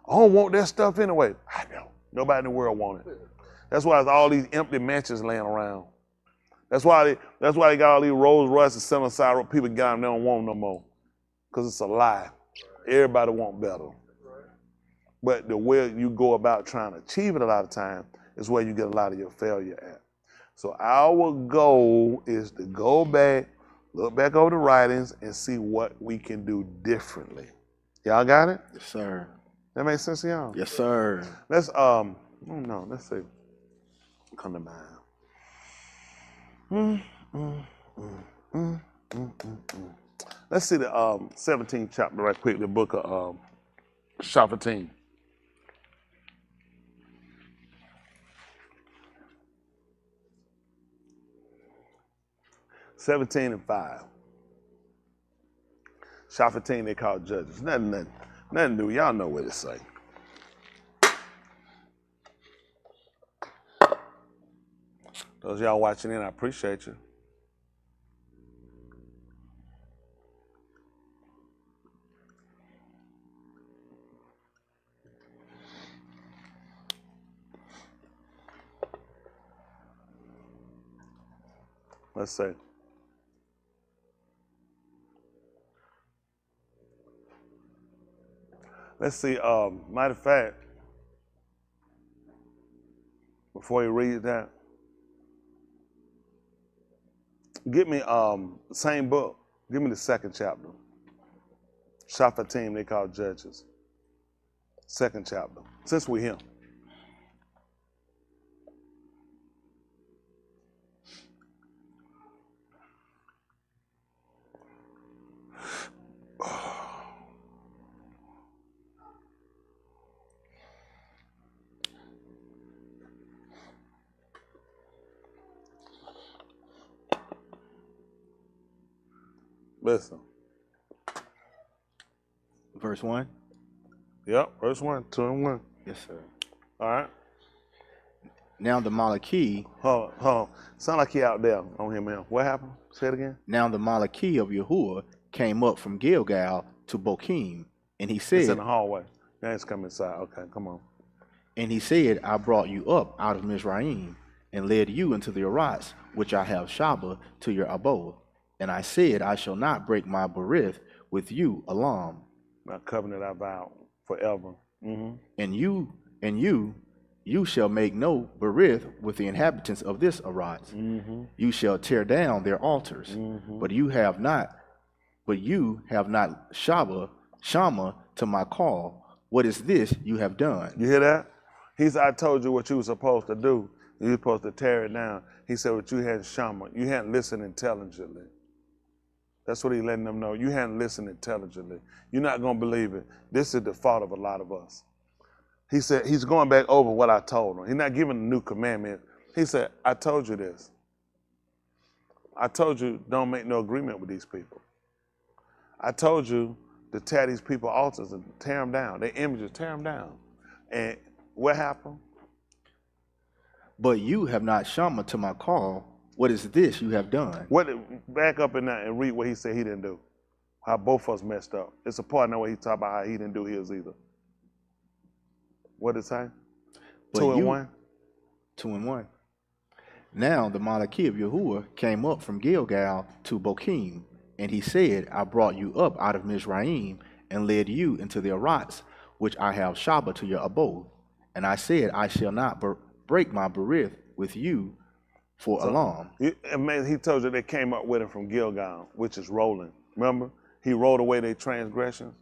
I don't want that stuff anyway. I know. Nobody in the world wants it. That's why there's all these empty mansions laying around. That's why they got all these Rolls Royces selling side. People got them, they don't want them no more. Because it's a lie. Everybody want better. But the way you go about trying to achieve it a lot of time is where you get a lot of your failure at. So our goal is to go back, look back over the writings, and see what we can do differently. Y'all got it? Yes, sir. That makes sense to y'all? Yes, sir. Let's let's see. Come to mind. Let's see the 17th chapter right quick, the book of Shaphatym. 17:5. Shaphatym, they call judges. Nothing new. Y'all know what it say. Those y'all watching in, I appreciate you. Let's see. Let's see. Matter of fact, before you read that, get me same book. Give me the second chapter. Shaphatym, they call judges. Second chapter. Since we're here. Listen. Verse 1? Yep, verse 1, 2 and 1. Yes, sir. All right. Now the Malachi, Hold on. Sound like he out there on him, man. What happened? Say it again. now the Malachi of Yahuah came up from Gilgal to Bochim, and he It's in said, the hallway. Now it's coming inside. Okay, come on. I brought you up out of Mizraim, and led you into the Arats, which I have Shaba to your abode. And I said, I shall not break my berith with you, Alam. My covenant I vowed forever. Mm-hmm. And you shall make no berith with the inhabitants of this Arats. Mm-hmm. You shall tear down their altars, Mm-hmm. but you have not Shama to my call. What is this you have done? You hear that? He said, I told you what you were supposed to do. You were supposed to tear it down. He said, what you hadn't shama. You hadn't listened intelligently. That's what he's letting them know. You hadn't listened intelligently. You're not going to believe it. This is the fault of a lot of us. He said, he's going back over what I told him. He's not giving a new commandment. He said, I told you this. I told you don't make no agreement with these people. I told you to tear these people altars and tear them down. Their images, tear them down. And what happened? But you have not Shama to my call. What is this you have done? Back up in that and read what he said he didn't do. How both of us messed up. It's a part in where he talked about how he didn't do his either. What did it say? But 2 and 1? 2 and 1. Now the Malachi of Yahuah came up from Gilgal to Bochim, and he said, I brought you up out of Mizraim, and led you into the Arats, which I have Shaba to your abode. And I said, I shall not break my berith with you for Alam. He told you they came up with him from Gilgal, which is rolling. Remember? He rolled away their transgressions.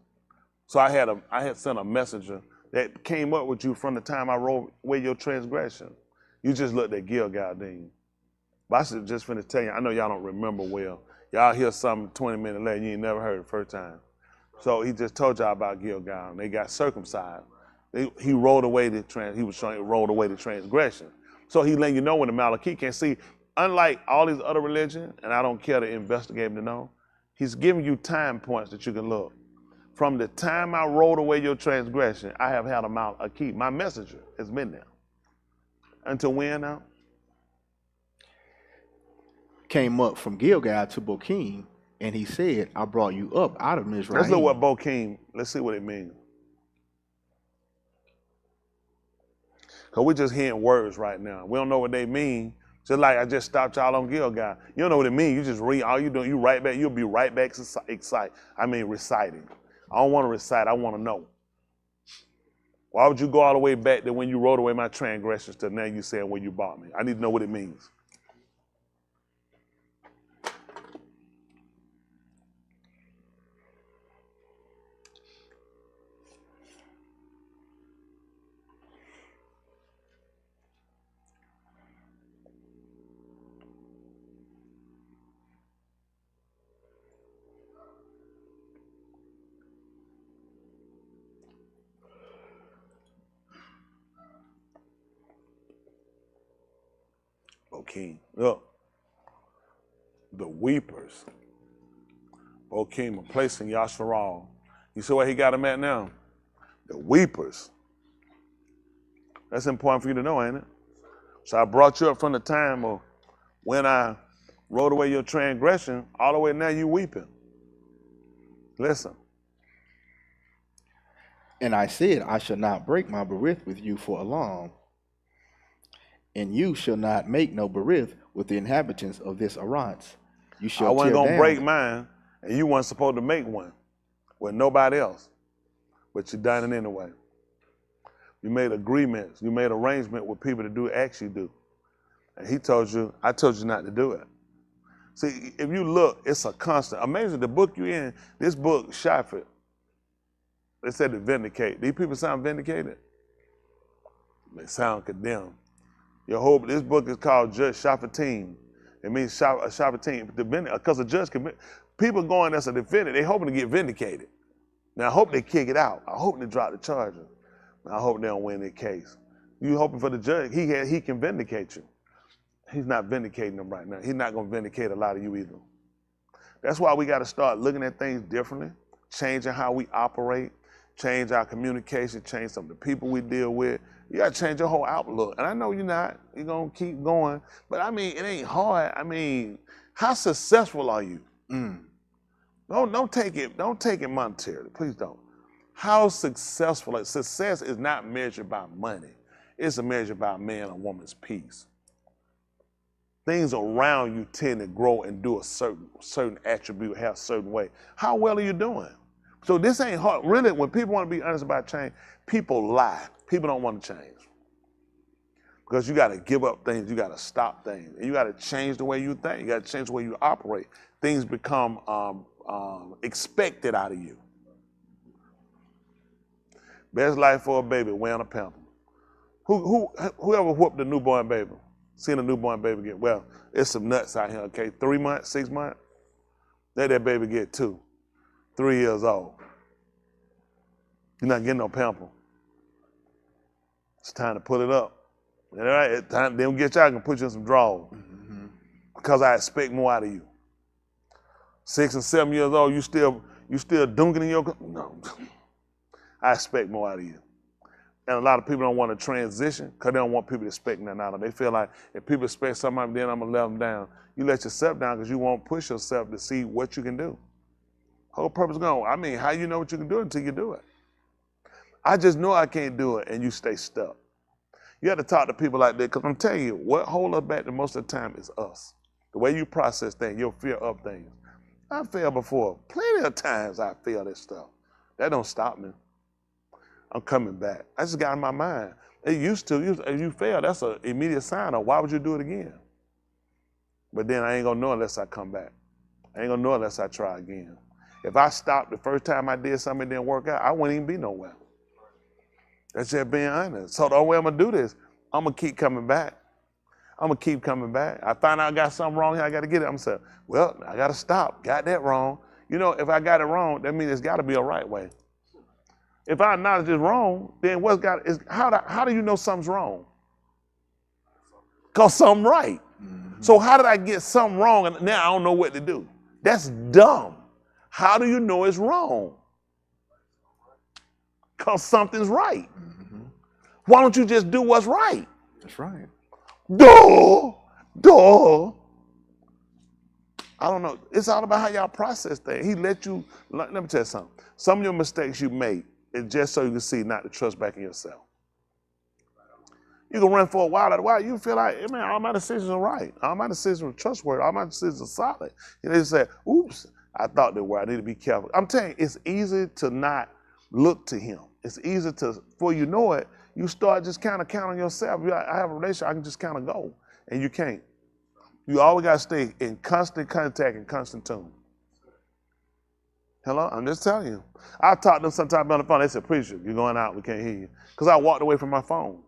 So I had sent a messenger that came up with you from the time I rolled away your transgression. You just looked at Gilgal, didn't you? But I should just finish telling you, I know y'all don't remember well. Y'all hear something 20 minutes later, you ain't never heard it the first time. So he just told y'all about Gilgal, and they got circumcised. He rolled away he was showing he rolled away the transgression. So he letting you know when the Malachi can see, unlike all these other religions, and I don't care to investigate him to know, he's giving you time points that you can look. From the time I rolled away your transgression, I have had a Malachi. My messenger has been there. Until when now? Came up from Gilgal to Bochim, and he said, I brought you up out of Mizraim. Let's look what Bochim, let's see what it means. Because we're just hearing words right now. We don't know what they mean. Just like I just stopped y'all on Gilgal. You don't know what it means. You just read, all you doing, you right back, you'll be right back reciting. I don't want to recite, I want to know. Why would you go all the way back to when you rolled away my transgressions to now you saying where you bought me? I need to know what it means. Bochim. Look, the weepers. Bochim, a place in Yasharal. You see where he got him at now? The weepers. That's important for you to know, ain't it? So I brought you up from the time of when I rolled away your transgression, all the way now you weeping. Listen. And I said, I shall not break my berith with you for a long, and you shall not make no berith with the inhabitants of this Arantz. You shall I wasn't tear gonna down. break mine, and you weren't supposed to make one with nobody else, but you done it anyway. You made agreements, you made arrangement with people to do actually do. And he told you, I told you not to do it. See, if you look, it's a constant. Amazing, the book you in, this book, Shaphatym, they said to vindicate. These people sound vindicated? They sound condemned. Yahuah, this book is called Judge Shaphatym. It means Shaphatym, because a judge can, people going as a defendant, they hoping to get vindicated. Now I hope they kick it out. I hope they drop the charges. I hope they don't win their case. You hoping for the judge, he can vindicate you. He's not vindicating them right now. He's not gonna vindicate a lot of you either. That's why we gotta start looking at things differently, changing how we operate, change our communication, change some of the people we deal with. You gotta change your whole outlook. And I know you're not, you're gonna keep going, but I mean, it ain't hard. I mean, how successful are you? Don't take it monetarily, please don't. How successful, success is not measured by money. It's measured by man or woman's peace. Things around you tend to grow and do a certain attribute, have a certain way. How well are you doing? So this ain't hard. Really, when people want to be honest about change, people lie. People don't want to change. Because you got to give up things, you got to stop things, and you got to change the way you think. You got to change the way you operate. Things become expected out of you. Best life for a baby, wearing a pamper. Whoever whooped a newborn baby? Seen a newborn baby get, well, it's some nuts out here, okay? 3 months, 6 months, let that baby get 2, 3 years old. You're not getting no pamper. It's time to put it up. All right, it's time, then we get y'all, I can put you in some drawers. Because I expect more out of you. 6 and 7 years old, you still dunking in your, no. I expect more out of you. And a lot of people don't want to transition because they don't want people to expect nothing out of them. They feel like if people expect something out of them, then I'm going to let them down. You let yourself down because you won't push yourself to see what you can do. Whole purpose going, I mean, how you know what you can do until you do it? I just know I can't do it, and you stay stuck. You have to talk to people like that because I'm telling you, what holds us back the most of the time is us. The way you process things, your fear of things. I failed before. Plenty of times I failed this stuff. That don't stop me. I'm coming back. I just got in my mind. It used to, if you fail, that's an immediate sign of why would you do it again? But then I ain't gonna know unless I come back. I ain't gonna know unless I try again. If I stopped the first time I did something that didn't work out, I wouldn't even be nowhere. That's just being honest. So the only way I'm gonna do this, I'm gonna keep coming back. I'm gonna keep coming back. I find out I got something wrong here, I gotta get it. I'm saying, well, I gotta stop. Got that wrong. You know, if I got it wrong, that means it's gotta be a right way. If I acknowledge it's wrong, then how do you know something's wrong? Because something right. So how did I get something wrong and now I don't know what to do? That's dumb. How do you know it's wrong? Because something's right. Why don't you just do what's right? That's right. Duh. I don't know. It's all about how y'all process things. He let you, let me tell you something. Some of your mistakes you make, it's just so you can see not to trust back in yourself. You can run for a while, you feel like, man, all my decisions are right. All my decisions are trustworthy. All my decisions are solid. And they say, oops, I thought they were. I need to be careful. I'm telling you, it's easy to not look to him. It's easy to, before you know it, you start just kind of counting yourself. You're like, I have a relationship, I can just kind of go. And you can't. You always got to stay in constant contact and constant tune. Hello? I'm just telling you. I talk to them sometimes on the phone. They said, preacher, you're going out, we can't hear you. Because I walked away from my phone.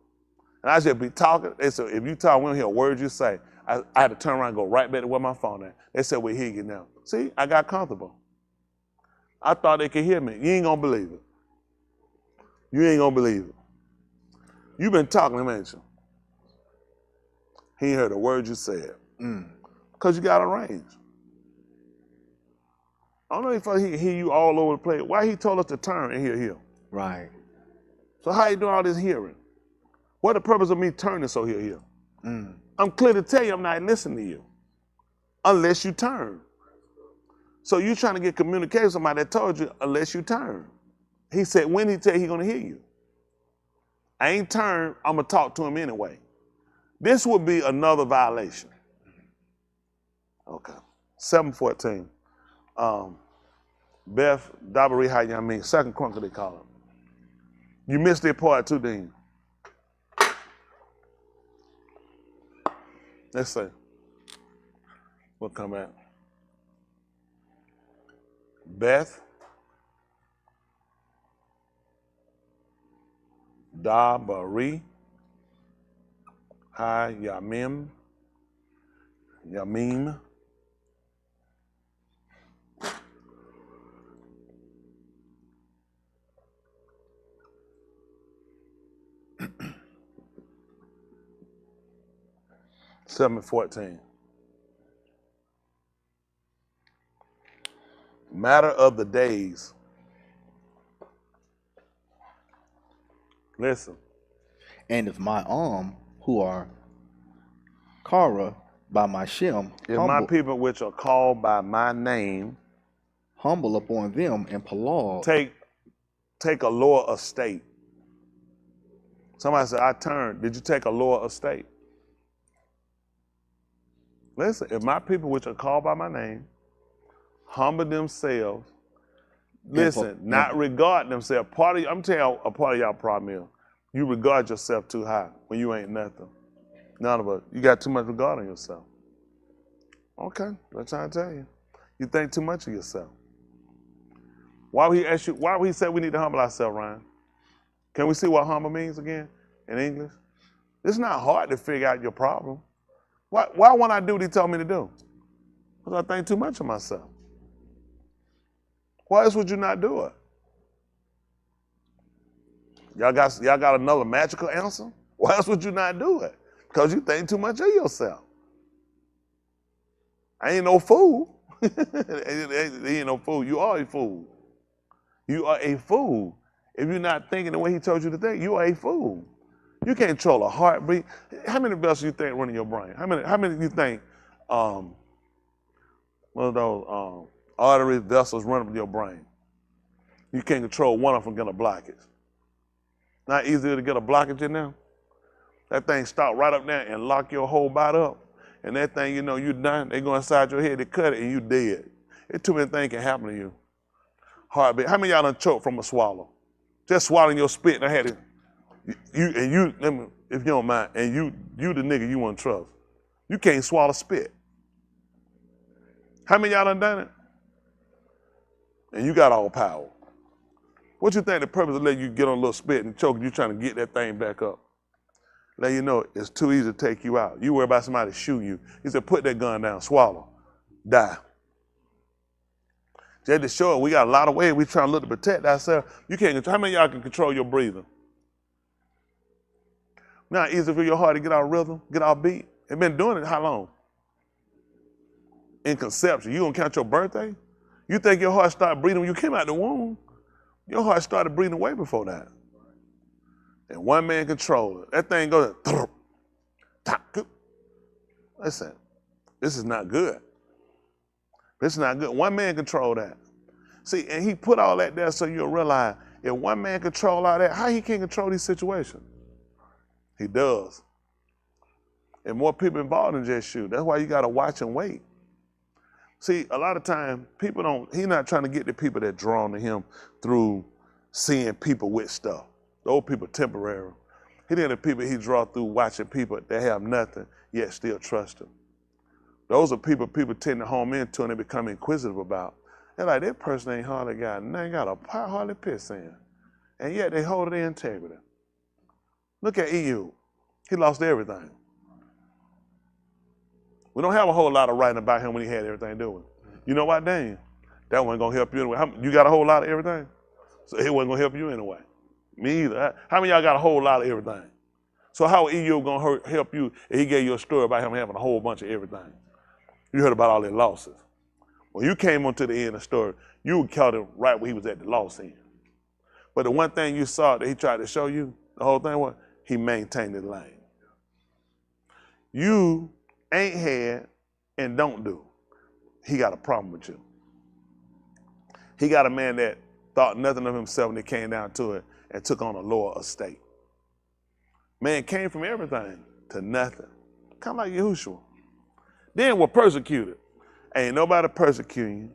And I just be talking. They said, if you talk, we don't hear a word you say. I had to turn around and go right back to where my phone at. They said, we hear you now. See, I got comfortable. I thought they could hear me. You ain't going to believe it. You ain't going to believe it. You've been talking to him, ain't you? He ain't heard a word you said. Because you got a range. I don't know if he can hear you all over the place. Why he told us to turn and hear him? Right. So how you doing all this hearing? What the purpose of me turning so he'll hear? Mm. I'm clear to tell you I'm not listening to you unless you turn. So you trying to get communication with somebody that told you unless you turn. He said when he tell you he gonna hear you. I ain't turned, I'm gonna talk to him anyway. This would be another violation. Okay, 7:14. Byth, Dabary, Yamym, second Chronicle they call him. You missed that part too, Dean. Let's see. We'll come back. Byth, Dabary, Yamym, Yamym. Seven 14. Matter of the days. Listen. And if my who are Kara by my Shem, If my people which are called by my name humble upon them and Palal. Take a lower estate. Somebody said, I turned. Did you take a lower estate? Listen, if my people which are called by my name humble themselves, listen, not regard themselves. I'm telling you, a part of y'all problem is you regard yourself too high when you ain't nothing. None of us. You got too much regard on yourself. Okay, I'm trying to tell you. You think too much of yourself. Why would he ask you? Why would he say we need to humble ourselves, Ryan? Can we see what humble means again in English? It's not hard to figure out your problem. Why won't I do what he told me to do? Because I think too much of myself. Why else would you not do it? Y'all got another magical answer? Why else would you not do it? Because you think too much of yourself. I ain't no fool. He ain't no fool. You are a fool. You are a fool. If you're not thinking the way he told you to think, you are a fool. You can't control a heartbeat. How many vessels you think run in your brain? How many you think one of those artery vessels run in your brain? You can't control one of them from getting a blockage. Not easier to get a blockage in there? That thing stop right up there and lock your whole body up. And that thing, you know, you done. They go inside your head, they cut it, and you dead. It's too many things can happen to you. Heartbeat. How many of y'all done choked from a swallow? Just swallowing your spit, and I had it. Let me, if you don't mind, and you the nigga you want to trust. You can't swallow spit. How many of y'all done it? And you got all power. What you think the purpose of letting you get on a little spit and choke, you trying to get that thing back up? Let you know it's too easy to take you out. You worry about somebody shooting you. He said, put that gun down, swallow, die. Just to show it, we got a lot of ways we trying to look to protect ourselves. You can't. How many of y'all can control your breathing? Not easy for your heart to get our rhythm, get our beat. It's been doing it how long? In conception. You gonna count your birthday? You think your heart started breathing when you came out the womb? Your heart started breathing way before that. And one man control it. That thing goes, listen, this is not good. This is not good. One man control that. See, and he put all that there so you'll realize if one man control all that, how he can control these situations? He does. And more people involved than just you. That's why you gotta watch and wait. See, a lot of times he's not trying to get the people that drawn to him through seeing people with stuff. Those people temporary. He did the people he draw through watching people that have nothing, yet still trust him. Those are people tend to home into and they become inquisitive about. They're like, that person ain't hardly got nothing, got a pot hardly piss in. And yet they hold their integrity. Look at EU. He lost everything. We don't have a whole lot of writing about him when he had everything doing. You know what, Daniel? That wasn't gonna help you anyway. You got a whole lot of everything? So it wasn't gonna help you anyway. Me either. How many of y'all got a whole lot of everything? So how EU gonna help you if he gave you a story about him having a whole bunch of everything? You heard about all their losses. When you came onto the end of the story, you caught him right where he was at the loss end. But the one thing you saw that he tried to show you, the whole thing was, he maintained his lane. You ain't had and don't do. He got a problem with you. He got a man that thought nothing of himself when it came down to it and took on a lower estate. Man came from everything to nothing. Kind of like Yahuah. Then was persecuted. Ain't nobody persecuting you.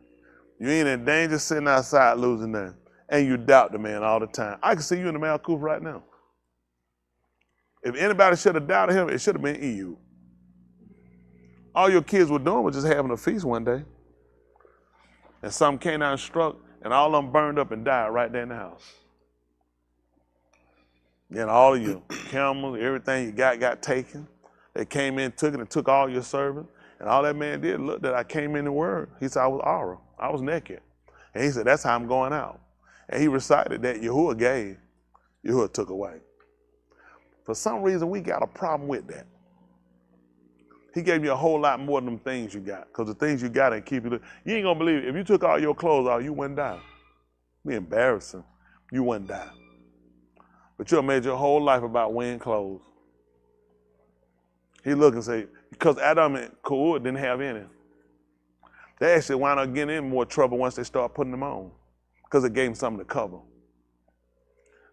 You ain't in danger sitting outside losing nothing. And you doubt the man all the time. I can see you in the Malkuth right now. If anybody should have doubted him, it should have been EU. All your kids were doing was just having a feast one day. And something came out and struck, and all of them burned up and died right there in the house. Then all of your camels, everything you got taken. They came in, took it, and took all your servants. And all that man did, look, that I came in the word. He said, I was aura. I was naked. And he said, that's how I'm going out. And he recited that Yahuah gave, Yahuah took away. For some reason, we got a problem with that. He gave you a whole lot more than them things you got. Because the things you got ain't keep you. You ain't going to believe it. If you took all your clothes off, you wouldn't die. It'd be embarrassing. You wouldn't die. But you have made your whole life about wearing clothes. He looked and said, because Adam and Turuah didn't have any. They actually wound up getting in more trouble once they start putting them on. Because it gave them something to cover.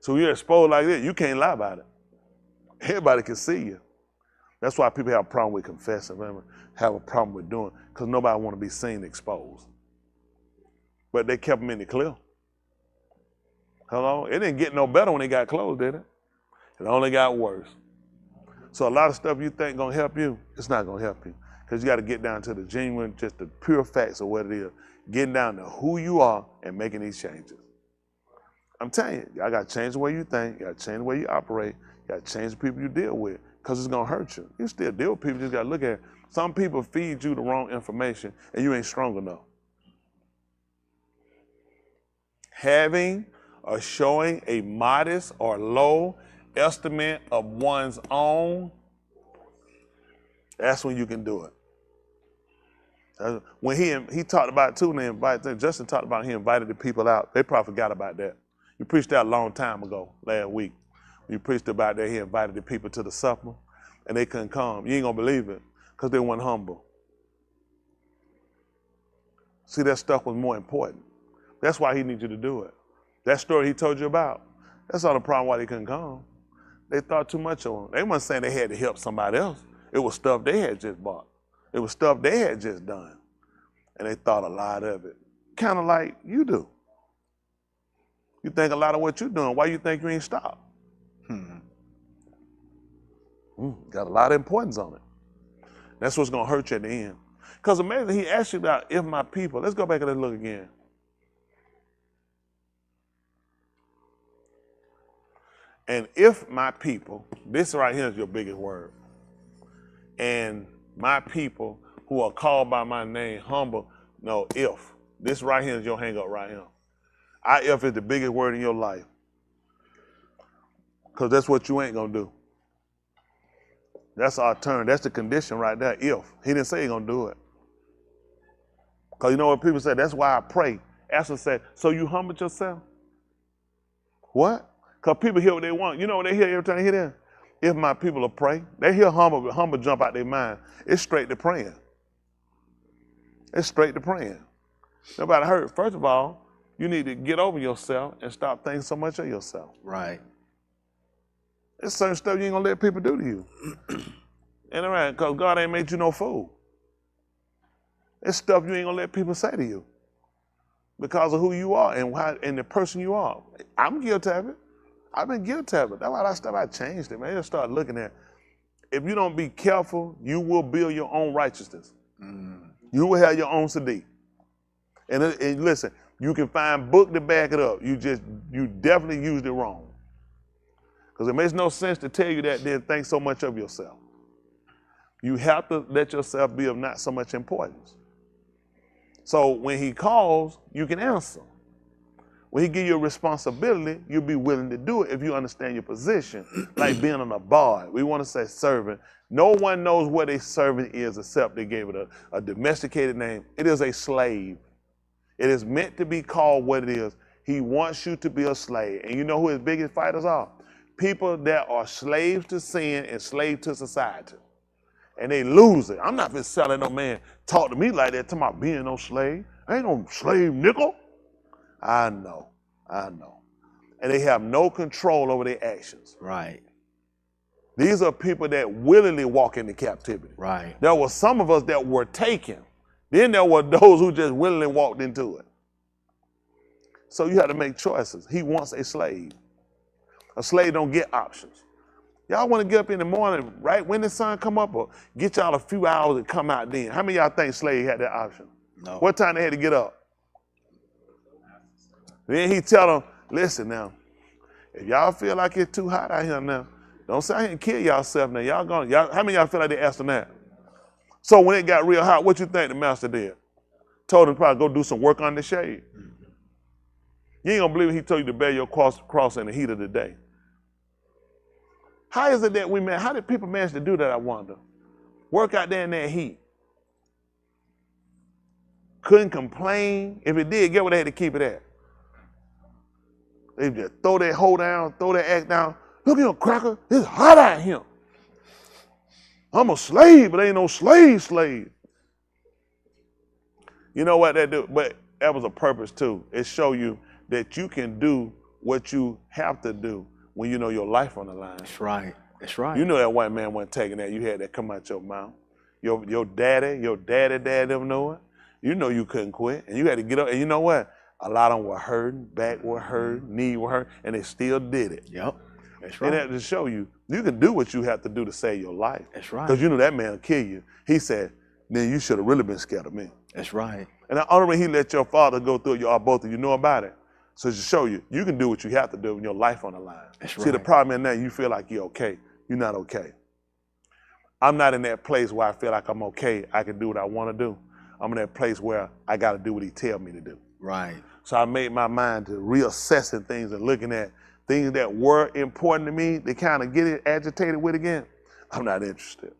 So when you're exposed like that, you can't lie about it. Everybody can see you. That's why people have a problem with confessing, have a problem with doing, because nobody want to be seen exposed. But they kept them in the clear. Hello? It didn't get no better when they got closed, did it? It only got worse. So a lot of stuff you think gonna help you, it's not gonna help you. Because you got to get down to the genuine, just the pure facts of what it is. Getting down to who you are and making these changes. I'm telling you, I got to change the way you think. You got to change the way you operate. You got to change the people you deal with because it's going to hurt you. You still deal with people. You just got to look at it. Some people feed you the wrong information and you ain't strong enough. Having or showing a modest or low estimate of one's own, that's when you can do it. When he talked about it too, and Justin talked about he invited the people out. They probably forgot about that. You preached that a long time ago, last week. You preached about that he invited the people to the supper, and they couldn't come. You ain't gonna believe it, because they weren't humble. See, that stuff was more important. That's why he needs you to do it. That story he told you about, that's not the problem why they couldn't come. They thought too much of them. They weren't saying they had to help somebody else. It was stuff they had just bought. It was stuff they had just done. And they thought a lot of it. Kind of like you do. You think a lot of what you're doing. Why you think you ain't stopped? Got a lot of importance on it. That's what's going to hurt you at the end. Because amazing, he asked you about if my people. Let's go back and let's look again. And if my people, this right here is your biggest word. And my people who are called by my name, humble, no, if. This right here is your hang up right here. If is the biggest word in your life. Because that's what you ain't going to do. That's our turn. That's the condition right there, if. He didn't say he's going to do it. Because you know what people say? That's why I pray. Esther said, so you humbled yourself? What? Because people hear what they want. You know what they hear every time they hear that? If my people will pray, they hear humble jump out their mind. It's straight to praying. It's straight to praying. Nobody hurt. First of all, you need to get over yourself and stop thinking so much of yourself. Right. There's certain stuff you ain't gonna let people do to you. And right, because God ain't made you no fool. It's stuff you ain't gonna let people say to you because of who you are and the person you are. I'm guilty of it. I've been guilty of it. That's why that stuff I changed it, man. Just start looking at it. If you don't be careful, you will build your own righteousness. You will have your own Sadiq. And listen, you can find book to back it up. You definitely used it wrong. Because it makes no sense to tell you that then think so much of yourself. You have to let yourself be of not so much importance. So when he calls, you can answer. When he give you a responsibility, you'll be willing to do it if you understand your position, like being on a bar. We want to say servant. No one knows what a servant is except they gave it a domesticated name. It is a slave. It is meant to be called what it is. He wants you to be a slave. And you know who his biggest fighters are? People that are slaves to sin and slaves to society. And they lose it. I'm not been selling no man talk to me like that, talking about being no slave. I ain't no slave nickel. I know. And they have no control over their actions. Right. These are people that willingly walk into captivity. Right. There were some of us that were taken. Then there were those who just willingly walked into it. So you have to make choices. He wants a slave. A slave don't get options. Y'all want to get up in the morning right when the sun come up, or get y'all a few hours and come out then? How many of y'all think slave had that option? No. What time they had to get up? Then he tell them, listen now, if y'all feel like it's too hot out here now, don't sit here and kill yourself now. How many of y'all feel like they asked them that? So when it got real hot, what you think the master did? Told him to probably go do some work on the shade. You ain't gonna believe it, he told you to bear your cross in the heat of the day. How is it that how did people manage to do that, I wonder? Work out there in that heat. Couldn't complain. If it did, get where they had to keep it at. They just throw that hoe down, throw that act down. Look at him, cracker. It's hot out here. I'm a slave, but ain't no slave. You know what that do? But that was a purpose too. It show you that you can do what you have to do when you know your life on the line. That's right. That's right. You know that white man wasn't taking that. You had that come out your mouth. Your daddy them know it. You know you couldn't quit. And you had to get up. And you know what? A lot of them were hurting, back were hurting, knee were hurting, and they still did it. Yep. That's right. And that to show you, you can do what you have to do to save your life. That's right. Because you know that man will kill you. He said, then you should have really been scared of me. That's right. And the only way he let your father go through it, you all both of you know about it. So to show you, you can do what you have to do when your life on the line. That's See, right. the problem is now you feel like you're okay. You're not okay. I'm not in that place where I feel like I'm okay. I can do what I want to do. I'm in that place where I got to do what he tell me to do. Right. So I made my mind to reassessing things and looking at things that were important to me, they kind of get it agitated with again. I'm not interested.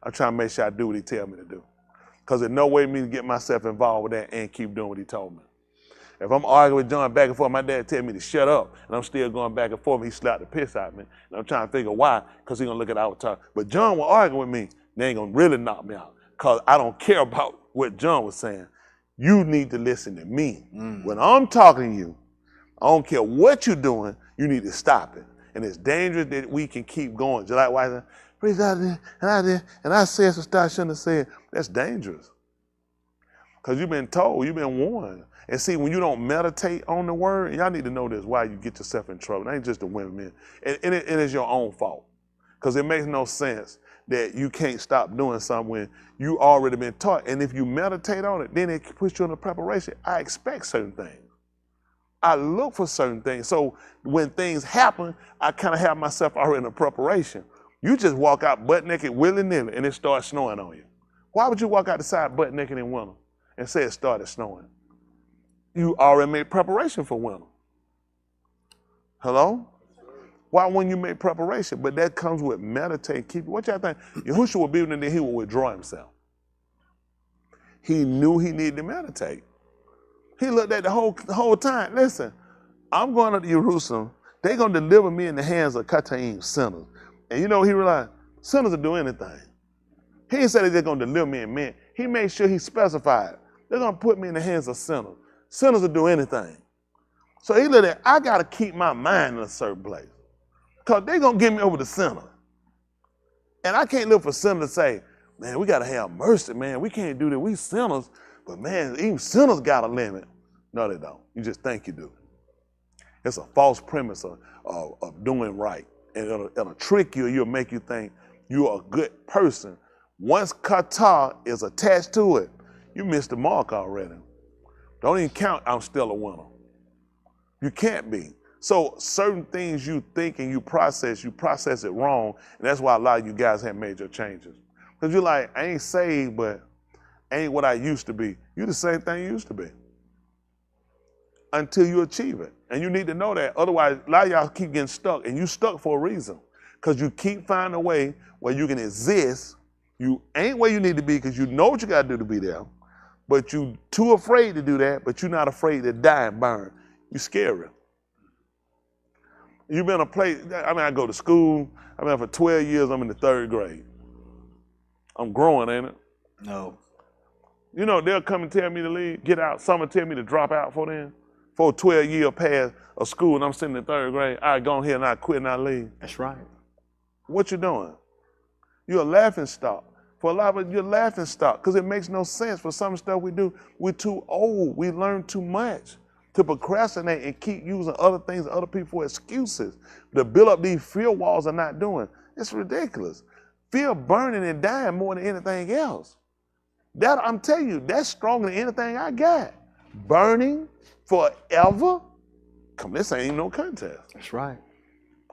I'm trying to make sure I do what he tell me to do. Because there's no way me to get myself involved with that and keep doing what he told me. If I'm arguing with John back and forth, my dad tell me to shut up, and I'm still going back and forth, he slapped the piss out of me. And I'm trying to figure why, because he's going to look at our time. But John will argue with me, they ain't going to really knock me out, because I don't care about what John was saying. You need to listen to me. When I'm talking to you, I don't care what you're doing, you need to stop it. And it's dangerous that we can keep going. Just like why I said, preach out there, and I said some stuff I shouldn't have said. That's dangerous. Because you've been told, you've been warned. And see, when you don't meditate on the word, and y'all need to know this, why you get yourself in trouble. It ain't just the women. It is your own fault. Because it makes no sense that you can't stop doing something when you already been taught. And if you meditate on it, then it puts you in a preparation. I expect certain things. I look for certain things. So when things happen, I kind of have myself already in a preparation. You just walk out butt naked willy-nilly and it starts snowing on you. Why would you walk out the side butt naked in winter and say it started snowing? You already made preparation for winter. Hello? Why wouldn't you make preparation? But that comes with meditate. Keep what y'all think? Yahushua would be and then he would withdraw himself. He knew he needed to meditate. He looked at the whole time. Listen, I'm going up to Jerusalem. They're going to deliver me in the hands of Cantaloupe sinners. And you know what he realized? Sinners will do anything. He didn't say they're going to deliver me in men. He made sure he specified. They're going to put me in the hands of sinners. Sinners will do anything. So he looked at, I got to keep my mind in a certain place. Because they're going to give me over to sinners. And I can't look for sinners to say, man, we got to have mercy, man. We can't do that. We sinners. But man, even sinners got a limit. No, they don't. You just think you do. It's a false premise of doing right. And it'll trick you. It'll make you think you're a good person. Once kata is attached to it, you missed the mark already. Don't even count, I'm still a winner. You can't be. So certain things you think and you process it wrong. And that's why a lot of you guys have major changes. Because you're like, I ain't saved, but ain't what I used to be. You the same thing you used to be. until you achieve it. And you need to know that. Otherwise, a lot of y'all keep getting stuck, and you stuck for a reason. Because you keep finding a way where you can exist. You ain't where you need to be because you know what you got to do to be there. But you too afraid to do that, but you're not afraid to die and burn. You scary. You've been a place, I go to school. For 12 years, I'm in the 3rd grade. I'm growing, ain't it? No. You know, they'll come and tell me to leave, get out. Some will tell me to drop out for them. For a 12-year pass of school and I'm sitting in 3rd grade, I go ahead and I quit and I leave. That's right. What you doing? You're a laughing stock. For a lot of us, you're a laughing stock because it makes no sense for some stuff we do. We're too old. We learn too much to procrastinate and keep using other things, other people for excuses to build up these fear walls and not doing. It's ridiculous. Fear burning and dying more than anything else. That, I'm telling you, that's stronger than anything I got. Burning forever? Come, this ain't no contest. That's right.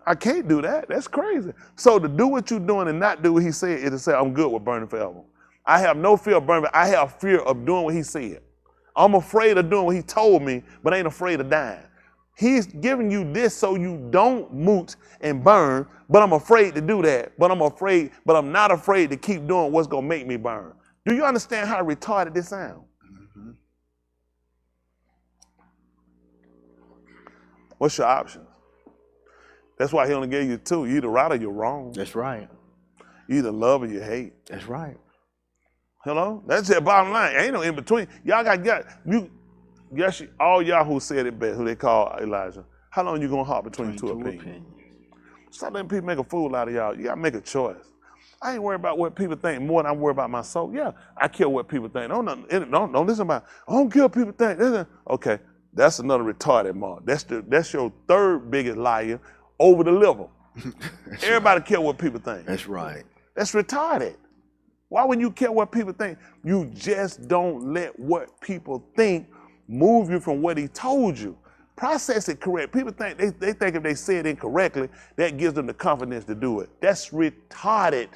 I can't do that. That's crazy. So to do what you're doing and not do what he said is to say, I'm good with burning forever. I have no fear of burning. I have fear of doing what he said. I'm afraid of doing what he told me, but ain't afraid of dying. He's giving you this so you don't moot and burn, but I'm afraid to do that. But I'm not afraid to keep doing what's going to make me burn. Do you understand how retarded this sounds? Mm-hmm. What's your options? That's why he only gave you 2. You either right or you're wrong. That's right. You either love or you hate. That's right. Hello? That's the bottom line. Ain't no in between. Y'all all y'all who said it best, who they call Elijah, how long you gonna hop between two opinions? Stop letting people make a fool out of y'all. You gotta make a choice. I ain't worried about what people think more than I'm worried about my soul. Yeah, I care what people think. Don't listen about, I don't care what people think. Okay, that's another retarded mark. That's your 3rd biggest liar over the liver. Everybody care what people think. That's right. That's retarded. Why would you care what people think? You just don't let what people think move you from what he told you. Process it correct. People think they think if they say it incorrectly, that gives them the confidence to do it. That's retarded.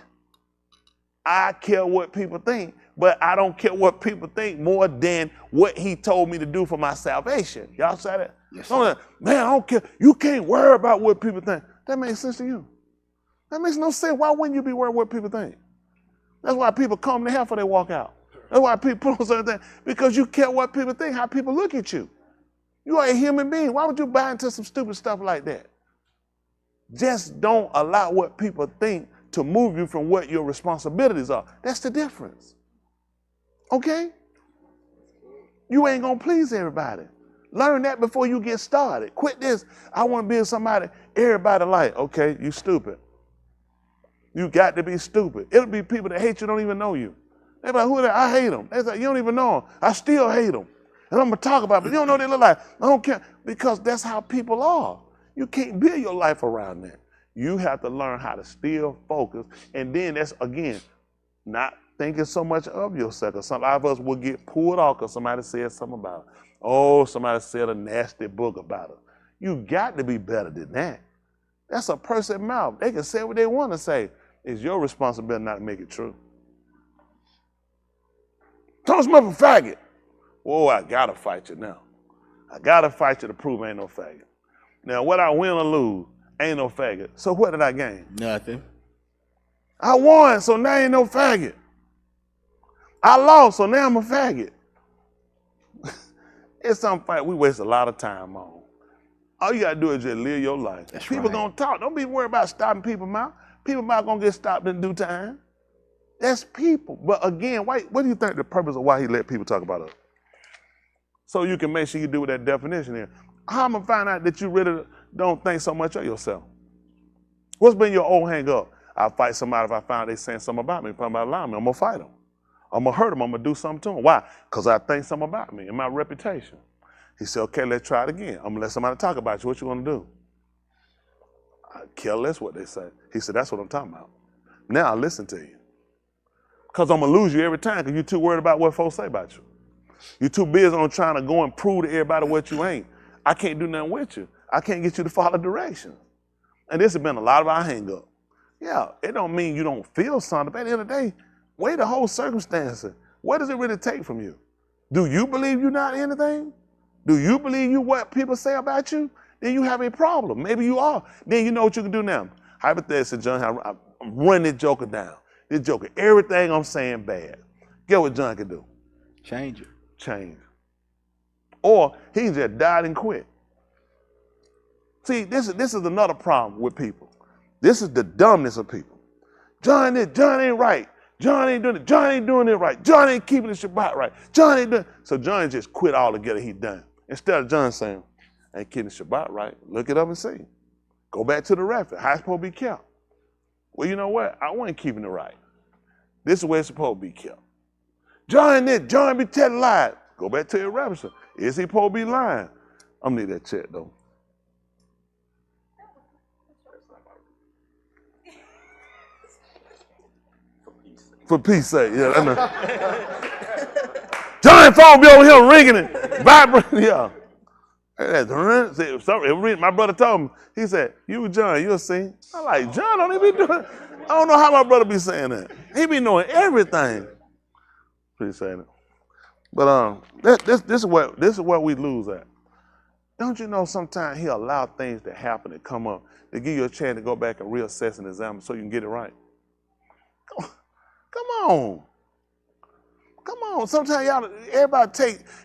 I care what people think, but I don't care what people think more than what he told me to do for my salvation. Y'all say that? Yes, Man, I don't care. You can't worry about what people think. That makes sense to you. That makes no sense. Why wouldn't you be worried what people think? That's why people come to hell before they walk out. That's why people put on certain things. Because you care what people think, how people look at you. You are a human being. Why would you buy into some stupid stuff like that? Just don't allow what people think to move you from what your responsibilities are. That's the difference. Okay? You ain't gonna please everybody. Learn that before you get started. Quit this. I want to be somebody everybody like. Okay, you stupid. You got to be stupid. It'll be people that hate you don't even know you. They're like, who are they? I hate them. They're like, you don't even know them. I still hate them. And I'm going to talk about it, but you don't know what they look like. I don't care. Because that's how people are. You can't build your life around that. You have to learn how to still focus. And then that's, again, not thinking so much of yourself. Because some of us will get pulled off because somebody said something about it. Oh, somebody said a nasty book about it. You got to be better than that. That's a person's mouth. They can say what they want to say. It's your responsibility not to make it true. Toss him up a faggot. Whoa, I got to fight you now. I got to fight you to prove I ain't no faggot. Now, whether I win or lose, ain't no faggot. So what did I gain? Nothing. I won, so now ain't no faggot. I lost, so now I'm a faggot. It's some fight we waste a lot of time on. All you got to do is just live your life. That's people right. going to talk. Don't be worried about stopping people's mouth. People's mouth going to get stopped in due time. That's people. But again, what do you think the purpose of why he let people talk about us? So you can make sure you do with that definition here. How am I find out that you really don't think so much of yourself? What's been your old hang up? I'll fight somebody if I find they saying something about me, something about me. I'm going to fight them. I'm going to hurt them. I'm going to do something to them. Why? Because I think something about me and my reputation. He said, okay, let's try it again. I'm going to let somebody talk about you. What you want to do? I care less what they say. He said, that's what I'm talking about. Now I listen to you. Because I'm going to lose you every time because you're too worried about what folks say about you. You're too busy on trying to go and prove to everybody what you ain't. I can't do nothing with you. I can't get you to follow directions. And this has been a lot of our hang up. Yeah, it don't mean you don't feel something. But at the end of the day, weigh the whole circumstances. What does it really take from you? Do you believe you're not anything? Do you believe you what people say about you? Then you have a problem. Maybe you are. Then you know what you can do now. Hypothetically, John, I'm running this joker down. This joker, everything I'm saying bad. Get what John can do. Change it. Change. Or he can just die and quit. See, this is another problem with people. This is the dumbness of people. John ain't right. John ain't doing it. John ain't doing it right. John ain't keeping the Shabbat right. John ain't doing it. So John just quit altogether. He done. Instead of John saying, I ain't keeping the Shabbat right, look it up and see. Go back to the reference. How it's supposed to be kept? Well, you know what? I wasn't keeping it right. This is where it's supposed to be kept. John be telling lies. Go back to your reference. Is he supposed to be lying? I'm gonna need that check though. For peace sake, yeah. I know. John phone be over here ringing and vibrating, yeah. My brother told me, he said, you John, you'll see. I'm like, John don't even be doing it. I don't know how my brother be saying that. He be knowing everything. Please saying it. But this is what we lose at. Don't you know sometimes he allow things to happen and come up to give you a chance to go back and reassess and examine so you can get it right? Come on. Come on. Sometimes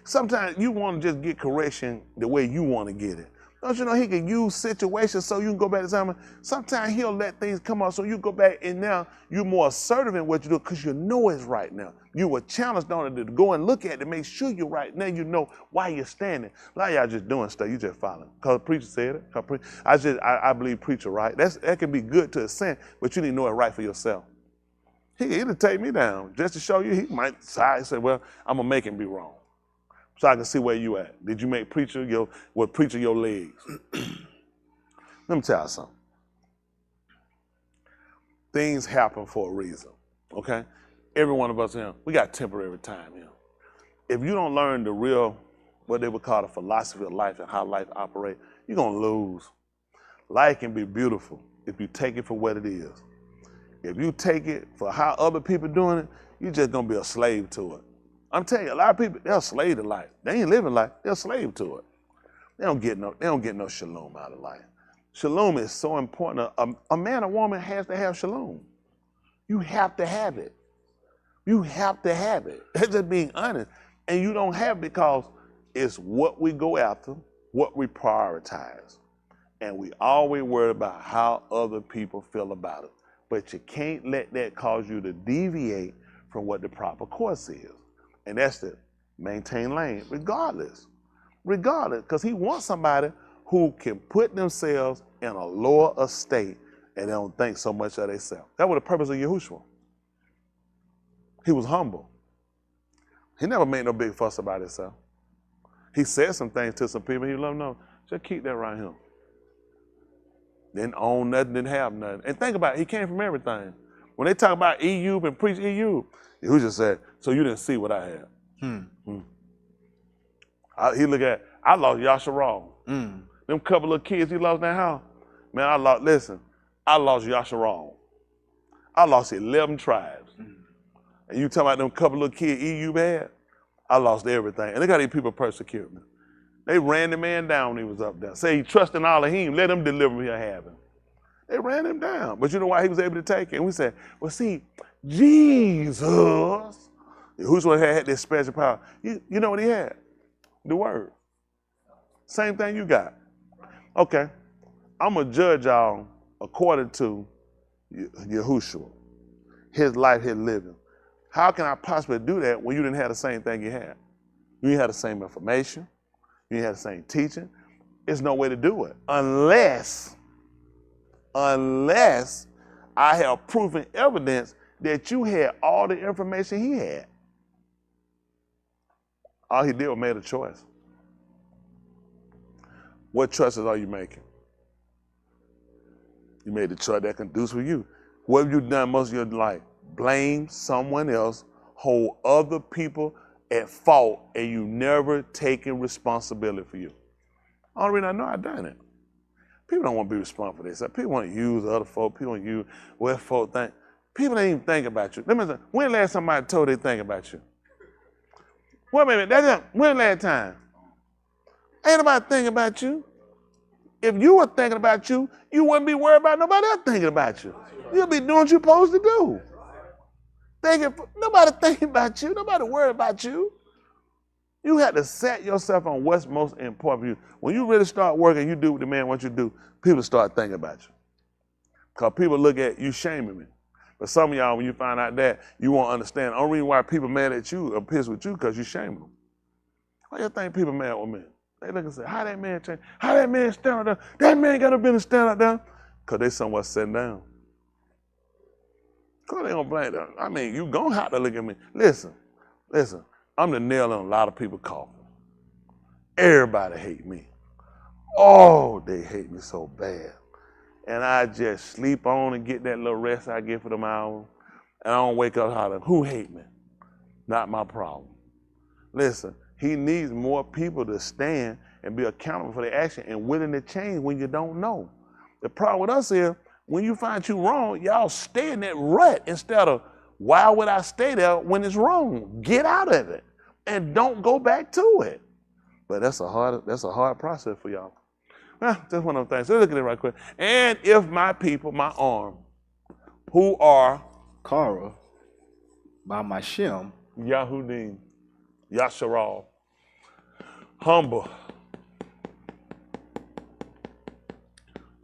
sometimes you want to just get correction the way you want to get it. Don't you know he can use situations so you can go back to examine? Sometimes he'll let things come up so you go back and now you're more assertive in what you do because you know it's right now. You were challenged on it to go and look at it to make sure you're right. Now you know why you're standing. A lot of y'all just doing stuff, you just following. Because the preacher said it. I believe preacher right. That can be good to a sense, but you need to know it right for yourself. He'll take me down just to show you. He might decide, say, well, I'm going to make him be wrong. So I can see where you at. Did you make preacher your legs? Let me tell you something. Things happen for a reason, okay? Every one of us here, we got temporary time here. If you don't learn the real, what they would call the philosophy of life and how life operates, you're going to lose. Life can be beautiful if you take it for what it is. If you take it for how other people doing it, you're just going to be a slave to it. I'm telling you, a lot of people, they're a slave to life. They ain't living life, they're a slave to it. They don't get no shalom out of life. Shalom is so important. A man or woman has to have shalom. You have to have it. You have to have it. That's just being honest. And you don't have it because it's what we go after, what we prioritize. And we always worry about how other people feel about it. But you can't let that cause you to deviate from what the proper course is. And that's to maintain lane, regardless, because he wants somebody who can put themselves in a lower estate and they don't think so much of themselves. That was the purpose of Yahushua. He was humble. He never made no big fuss about himself. He said some things to some people, he let them know, just keep that right here. Didn't own nothing, didn't have nothing. And think about it, he came from everything. When they talk about EU and preach EU, he just said, so you didn't see what I had. He look at, I lost Yasharal. Them couple of kids he lost in that house. Man, I lost Yasharal. I lost 11 tribes. And you talking about them couple of kids EU had? I lost everything. And look how these people persecute me. They ran the man down when he was up there. Say he trusted Elohim, let him deliver me a heaven. They ran him down. But you know why he was able to take it? And we said, well, see, Jesus, who's what had this special power? You know what he had? The word. Same thing you got. Okay, I'm going to judge y'all according to Yahushua, his life, his living. How can I possibly do that when you didn't have the same thing you had? You didn't have the same information. You didn't have the same teaching. There's no way to do it unless I have proven evidence that you had all the information he had. All he did was made a choice. What choices are you making? You made the choice that conduces with you. What have you done most of your life? Blame someone else, hold other people at fault, and you never taken responsibility for you. Only reason I know I've done it. People don't want to be responsible for this. People want to use other folk. People want to use what folk think. People don't even think about you. Let me say, when last somebody told they think about you? Wait a minute, when last time? Ain't nobody thinking about you. If you were thinking about you, you wouldn't be worried about nobody else thinking about you. You'll be doing what you're supposed to do. Nobody thinking about you. Nobody worried about you. You have to set yourself on what's most important for you. When you really start working, you do what the man wants you to do, people start thinking about you. Because people look at you shaming me. But some of y'all, when you find out that, you won't understand. The only reason why people mad at you or pissed with you because you shame them. Why you think people mad with me? They look and say, how that man change? How that man stand up there? That man got to be to stand up there. Because they somewhat sitting down. Because they don't blame them. I mean, you going to have to look at me. Listen. I'm the nail in a lot of people's coffin. Everybody hate me. Oh, they hate me so bad. And I just sleep on and get that little rest I get for them hours. And I don't wake up hollering, who hate me? Not my problem. Listen, he needs more people to stand and be accountable for their action and willing to change when you don't know. The problem with us is, when you find you wrong, y'all stay in that rut instead of, why would I stay there when it's wrong? Get out of it and don't go back to it. But that's a hard process for y'all. Well, that's one of those things. Let's look at it right quick. And if my people, my arm, who are Kara, by my Shem, Yahudim, Yasharal, humble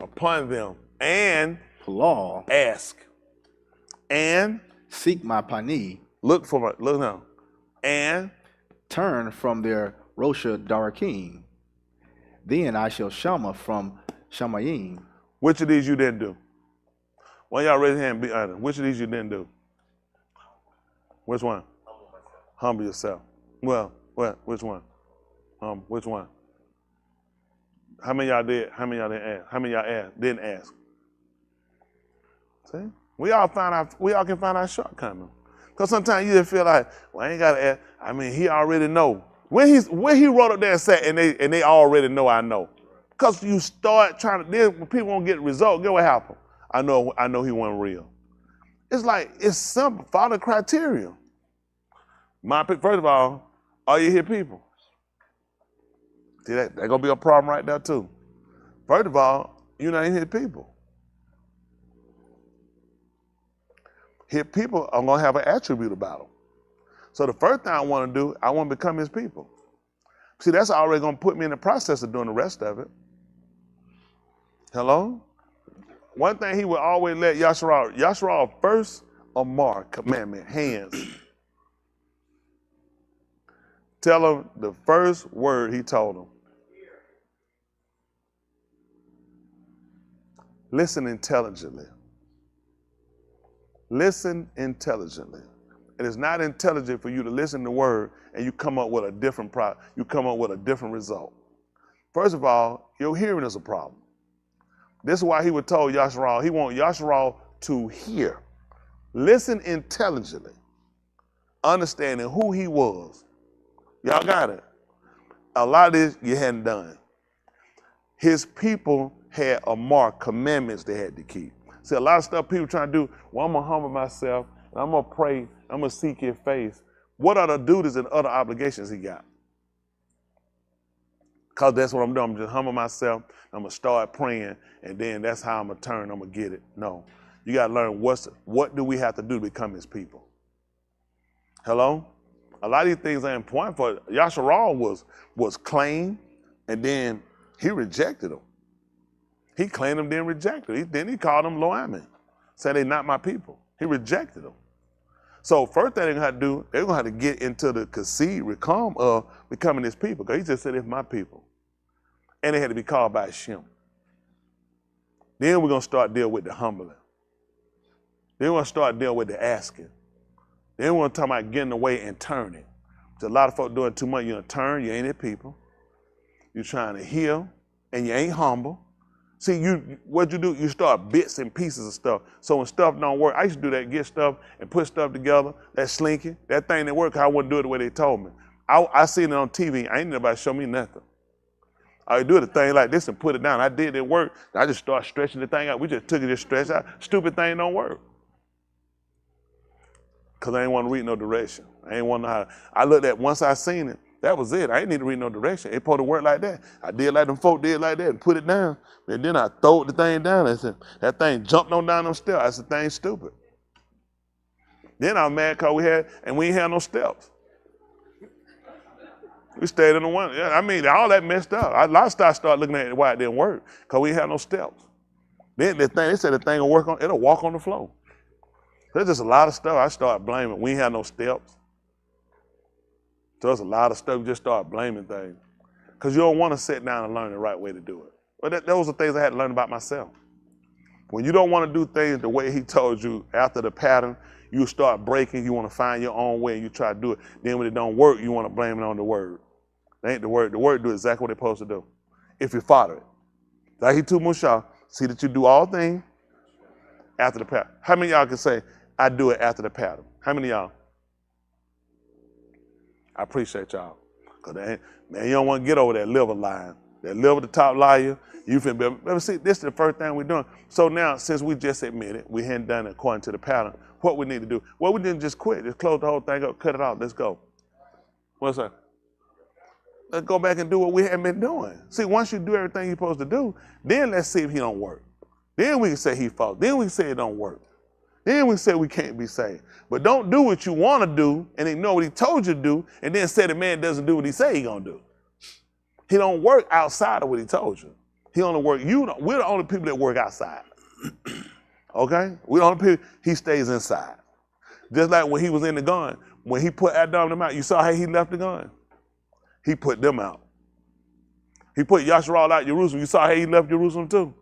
upon them, and Halal, ask, and seek my pani, look now, and turn from their Rosha Darakim. Then I shall shama from Shamayim. which of these you didn't do? Why y'all raise your hand and be honest? Which of these you didn't do? Which one? Humble yourself. Well, which one? Which one? How many y'all did? How many y'all didn't ask? How many y'all didn't ask? See? We all can find our shortcomings. Because sometimes you just feel like, well, I ain't gotta ask. I mean, he already know. When he wrote up there and said, and they already know I know. Because you start trying to, then when people won't get the result, guess what happened? I know he wasn't real. It's like, it's simple, follow the criteria. First of all, are you here people? See, that's gonna be a problem right there too. First of all, you're not in here people. Here people are gonna have an attribute about them. So the first thing I want to do, I want to become his people. See, that's already going to put me in the process of doing the rest of it. Hello? One thing he would always let Yasharal first amar, commandment, hands. Tell him the first word he told him. Listen intelligently. Listen intelligently. It is not intelligent for you to listen to the word and you come up with a different result. First of all, your hearing is a problem. This is why he would tell Yasharal, he want Yasharal to hear. Listen intelligently, understanding who he was. Y'all got it? A lot of this you hadn't done. His people had a mark, commandments they had to keep. See, a lot of stuff people trying to do, well, I'm going to humble myself, and I'm going to pray, I'm going to seek his face. What are the duties and other obligations he got? Because that's what I'm doing. I'm just humble myself, I'm going to start praying, and then that's how I'm going to turn, I'm going to get it. No. You got to learn what do we have to do to become his people. Hello? A lot of these things are important for Yasharal was claimed, and then he rejected them. He claimed them, then rejected them. Then he called them Lo-Amin. Said they're not my people. He rejected them. So first thing they're going to have to do, they're going to have to get into the recom of becoming his people. Because he just said, it's my people. And they had to be called by Shem. Then we're going to start dealing with the humbling. Then we're going to start dealing with the asking. Then we're going to talk about getting away and turning. There's a lot of folks doing too much. You're going to turn, you ain't his people. You're trying to heal, and you ain't humble. See, what you do, you start bits and pieces of stuff. So when stuff don't work, I used to do that, get stuff and put stuff together, that slinky, that thing that worked, I wouldn't do it the way they told me. I seen it on TV, I ain't nobody show me nothing. I would do the thing like this and put it down. I did it work, I just started stretching the thing out. We just took it, just stretched out. Stupid thing don't work. Because I ain't want to read no direction. I ain't want to know how. I looked at, once I seen it, That was it. I ain't need to read no direction. It supposed to work like that. I did like them folk did like that and put it down. And then I throwed the thing down. I said, that thing jumped on down them steps. I said, thing stupid. Then I was mad because we ain't had no steps. We stayed in the one. Yeah, I mean, all that messed up. A lot of stuff started looking at why it didn't work because we ain't had no steps. Then they said the thing will work on, it'll walk on the floor. There's just a lot of stuff I started blaming. We ain't had no steps. So there's a lot of stuff you just start blaming things. Because you don't want to sit down and learn the right way to do it. But those are things I had to learn about myself. When you don't want to do things the way he told you after the pattern, you start breaking, you want to find your own way, and you try to do it. Then when it don't work, you want to blame it on the word. It ain't the word. The word do exactly what it's supposed to do. If you follow it. Like he told Musha, see that you do all things after the pattern. How many of y'all can say, I do it after the pattern? How many of y'all? I appreciate y'all. Because man, you don't want to get over that liver line. That liver, the top liar, you finna be, see, this is the first thing we're doing. So now, since we just admitted we hadn't done it according to the pattern, what we need to do? Well, we didn't just quit. Just close the whole thing up, cut it off. Let's go. What's that? Let's go back and do what we hadn't been doing. See, once you do everything you're supposed to do, then let's see if he don't work. Then we can say he false. Then we can say it don't work. Then we say we can't be saved. But don't do what you want to do and ignore what he told you to do and then say the man doesn't do what he say he gonna do. He don't work outside of what he told you. He only work, we're the only people that work outside. Okay? We're the only people, he stays inside. Just like when he was in the gun, when he put Adam them out, you saw how he left the gun? He put them out. He put Yasharal out Jerusalem. You saw how he left Jerusalem too?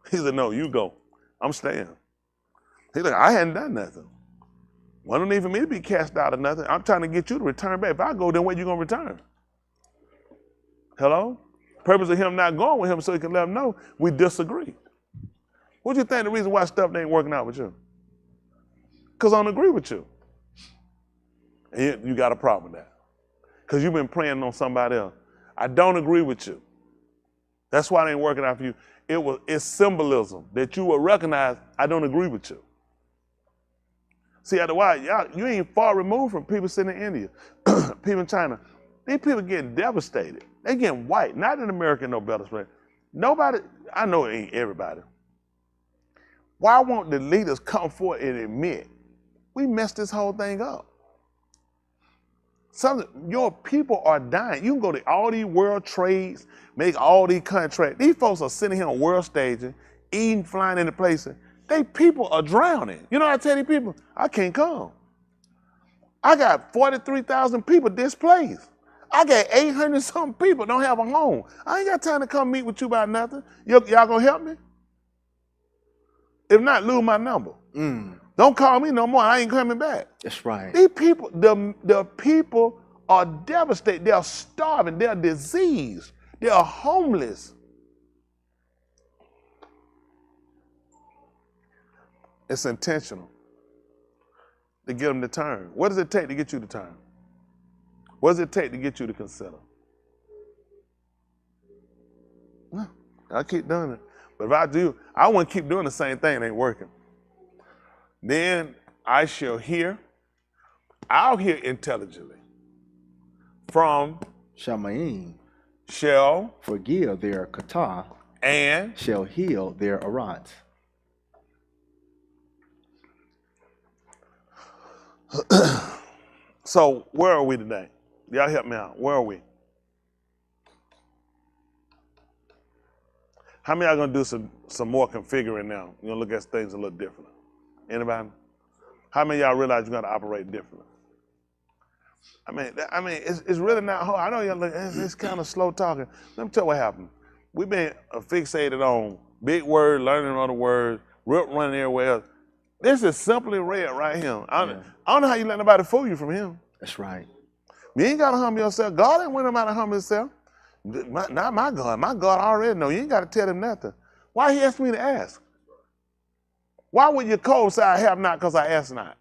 He said, no, you go. I'm staying. He's like, I hadn't done nothing. Well, don't need for me to be cast out of nothing. I'm trying to get you to return back. If I go, then where you going to return? Hello? Purpose of him not going with him so he can let him know we disagree. What do you think the reason why stuff ain't working out with you? Because I don't agree with you. And you got a problem with that. Because you've been praying on somebody else. I don't agree with you. That's why it ain't working out for you. It's symbolism that you will recognize I don't agree with you. See, otherwise, you ain't far removed from people sitting in India, people in China. These people getting devastated. They getting white. Not in America, no better place. Nobody, I know it ain't everybody. Why won't the leaders come forward and admit we messed this whole thing up? Your people are dying. You can go to all these world trades, make all these contracts. These folks are sitting here on world stages, eating, flying into places. They people are drowning. You know what I tell these people? I can't come. I got 43,000 people displaced. I got 800 something people don't have a home. I ain't got time to come meet with you about nothing. Y'all gonna help me? If not, lose my number. Don't call me no more. I ain't coming back. That's right. These people, the people are devastated. They're starving. They're diseased. They're homeless. It's intentional to get them to turn. What does it take to get you to turn? What does it take to get you to consider? Well, I keep doing it. But if I do, I want to keep doing the same thing. It ain't working. Then I shall hear. I'll hear intelligently from Shamayim shall forgive their kata and shall heal their arats. So where are we today? Y'all help me out. Where are we? How many of y'all gonna do some more configuring now? You're gonna look at things a little different. Anybody? How many of y'all realize you're gonna operate differently? I mean, it's really not hard. I know y'all look, it's kind of slow talking. Let me tell you what happened. We've been fixated on big words, learning other words, running everywhere else. This is simply read right here. I don't know how you let nobody fool you from him. That's right. You ain't gotta humble yourself. God ain't want nobody to humble himself. Not my God. My God already know. You ain't gotta tell him nothing. Why he asked me to ask? Why would your code say I have not because I ask not?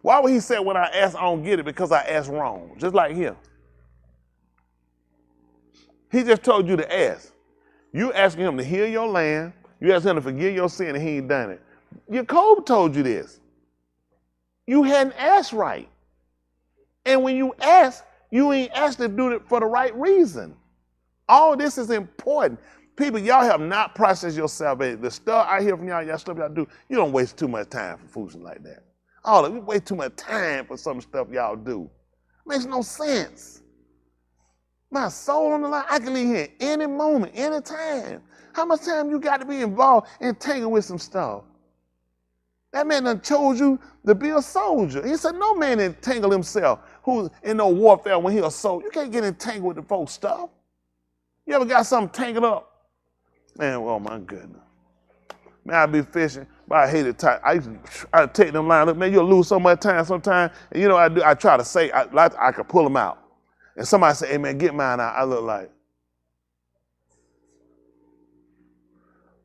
Why would he say when I ask I don't get it because I ask wrong? Just like him. He just told you to ask. You asking him to heal your land. You asking him to forgive your sin and he ain't done it. Your code told you this. You hadn't asked right. And when you ask, you ain't actually doing it for the right reason. All this is important. People, y'all have not processed your salvation. The stuff I hear from y'all stuff y'all do, you don't waste too much time for fools like that. All of you waste too much time for some stuff y'all do. Makes no sense. My soul on the line, I can leave here any moment, any time. How much time you got to be involved and tangled with some stuff? That man done chose you to be a soldier. He said, no man entangle himself who's in no warfare when he a soldier. You can't get entangled with the folks' stuff. You ever got something tangled up? Man, oh my goodness. Man, I be fishing, but I hate it tight. I take them lines up. Man, you'll lose so much time sometimes. And you know what I do? I try to say, I could pull them out. And somebody say, hey man, get mine out. I look like,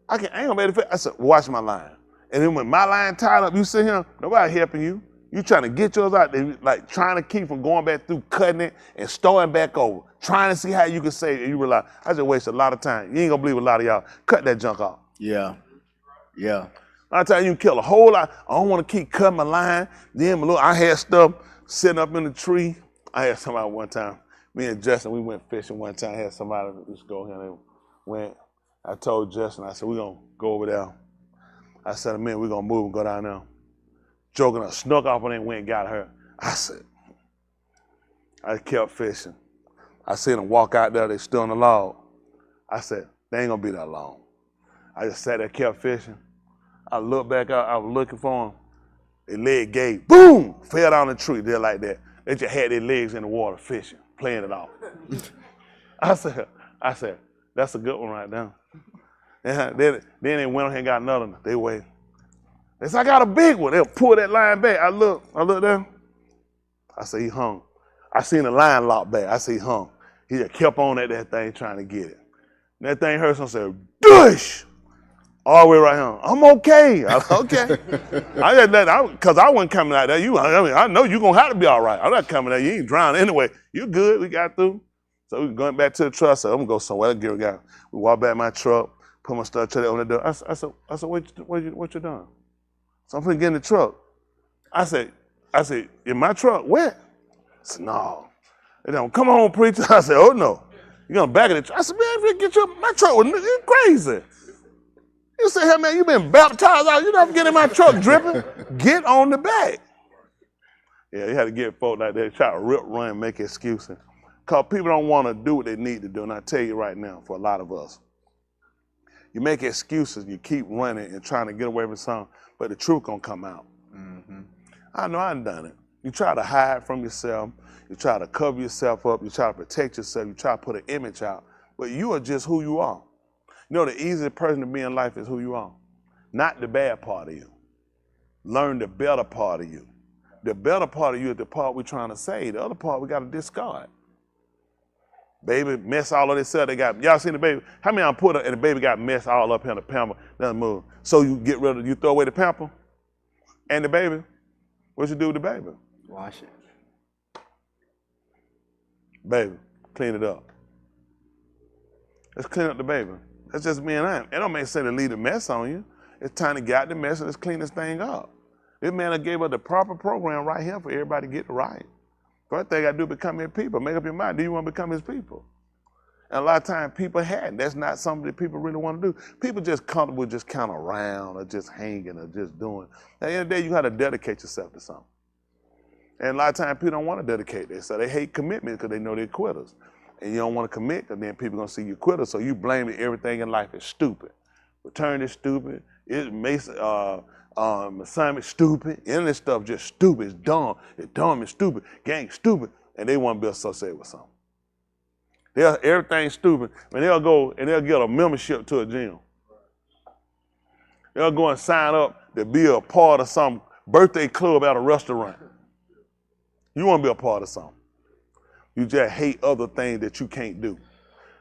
I ain't gonna be able to fish. I said, watch my line. And then when my line tied up, you sit here, nobody helping you. You trying to get yours out, they like trying to keep from going back through, cutting it and starting back over, trying to see how you can save it. And you realize, I just wasted a lot of time. You ain't gonna believe a lot of y'all. Cut that junk off. Yeah. Yeah. I tell you, you can kill a whole lot. I don't want to keep cutting my line. Then I had stuff sitting up in the tree. I had somebody one time, me and Justin, we went fishing one time. I had somebody just go here and they went. I told Justin, I said, we're gonna go over there. I said, man, we're gonna move and go down there. Joking, I snuck off on it and went and got her. I said, I kept fishing. I seen them walk out there, they stood on the log. I said, they ain't gonna be that long. I just sat there, kept fishing. I looked back out, I was looking for them. Their leg gave, boom, fell down the tree, just like that. They just had their legs in the water fishing, playing it off. I said, that's a good one right now. And then they went on here and got another one. They waited. They said, I got a big one. They'll pull that line back. I look there. I said, he hung. I seen the line lock back. I said, he hung. He just kept on at that thing trying to get it. And that thing hurt, so I said, dush! All the way right here. I'm okay. Okay. I just let it, because I wasn't coming out there. I know you're going to have to be all right. I'm not coming there. You ain't drowning anyway. You good. We got through. So we going back to the truck. I said, I'm going to go somewhere. We walked back in my truck, put my stuff on the door. I said, what you doing? So I'm finna get in the truck. I said, in my truck, wet? I said, no. They don't, come on, preacher. I said, oh no. You're gonna back of the truck. I said, man, if you get my truck, you crazy. You say, hey man, you been baptized out, you never get in my truck dripping. Get on the back. Yeah, you had to get folk like that, try to rip, run, make excuses. Because people don't want to do what they need to do. And I tell you right now, for a lot of us, you make excuses, you keep running and trying to get away from something, but the truth gonna come out. Mm-hmm. I know I done it. You try to hide from yourself, you try to cover yourself up, you try to protect yourself, you try to put an image out, but you are just who you are. You know, the easiest person to be in life is who you are, not the bad part of you. Learn the better part of you. The better part of you is the part we're trying to save. The other part we gotta discard. Baby mess all of this stuff they got. Y'all seen the baby? How many I put her and the baby got mess all up here in the pamper, doesn't move. So you get rid of, you throw away the pamper and the baby. What you do with the baby? Wash it. Baby, clean it up. Let's clean up the baby. That's just me and I. It don't make sense to leave the mess on you. It's time to get out the mess and let's clean this thing up. This man gave us the proper program right here for everybody to get it right. First thing I gotta do is become his people. Make up your mind. Do you want to become his people? And a lot of times people hadn't. That's not something that people really want to do. People just comfortable just kind of around or just hanging or just doing. At the end of the day, you got to dedicate yourself to something. And a lot of times people don't want to dedicate themselves. They hate commitment because they know they're quitters. And you don't want to commit because then people are going to see you quitter. So you blame everything in life is stupid. Return is stupid. It makes assignment stupid. Any of this stuff just stupid. It's dumb. It's dumb. It's stupid. Gang stupid. And they want to be associated with something. Everything's stupid. And they'll go and they'll get a membership to a gym. They'll go and sign up to be a part of some birthday club at a restaurant. You want to be a part of something. You just hate other things that you can't do.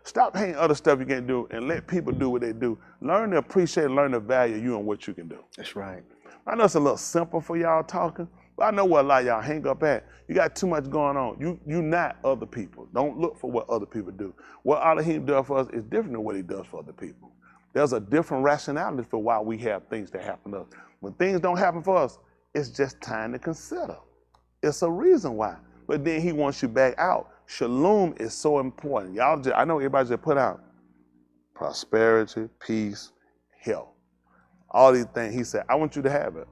Stop hating other stuff you can't do and let people do what they do. Learn to appreciate and learn to value you and what you can do. That's right. I know it's a little simple for y'all talking, but I know where a lot of y'all hang up at. You got too much going on. You not other people. Don't look for what other people do. What Elohim does for us is different than what he does for other people. There's a different rationality for why we have things that happen to us. When things don't happen for us, it's just time to consider. It's a reason why. but then he wants you back out. Shalom is so important. I know everybody just put out prosperity, peace, health. All these things. He said, I want you to have it.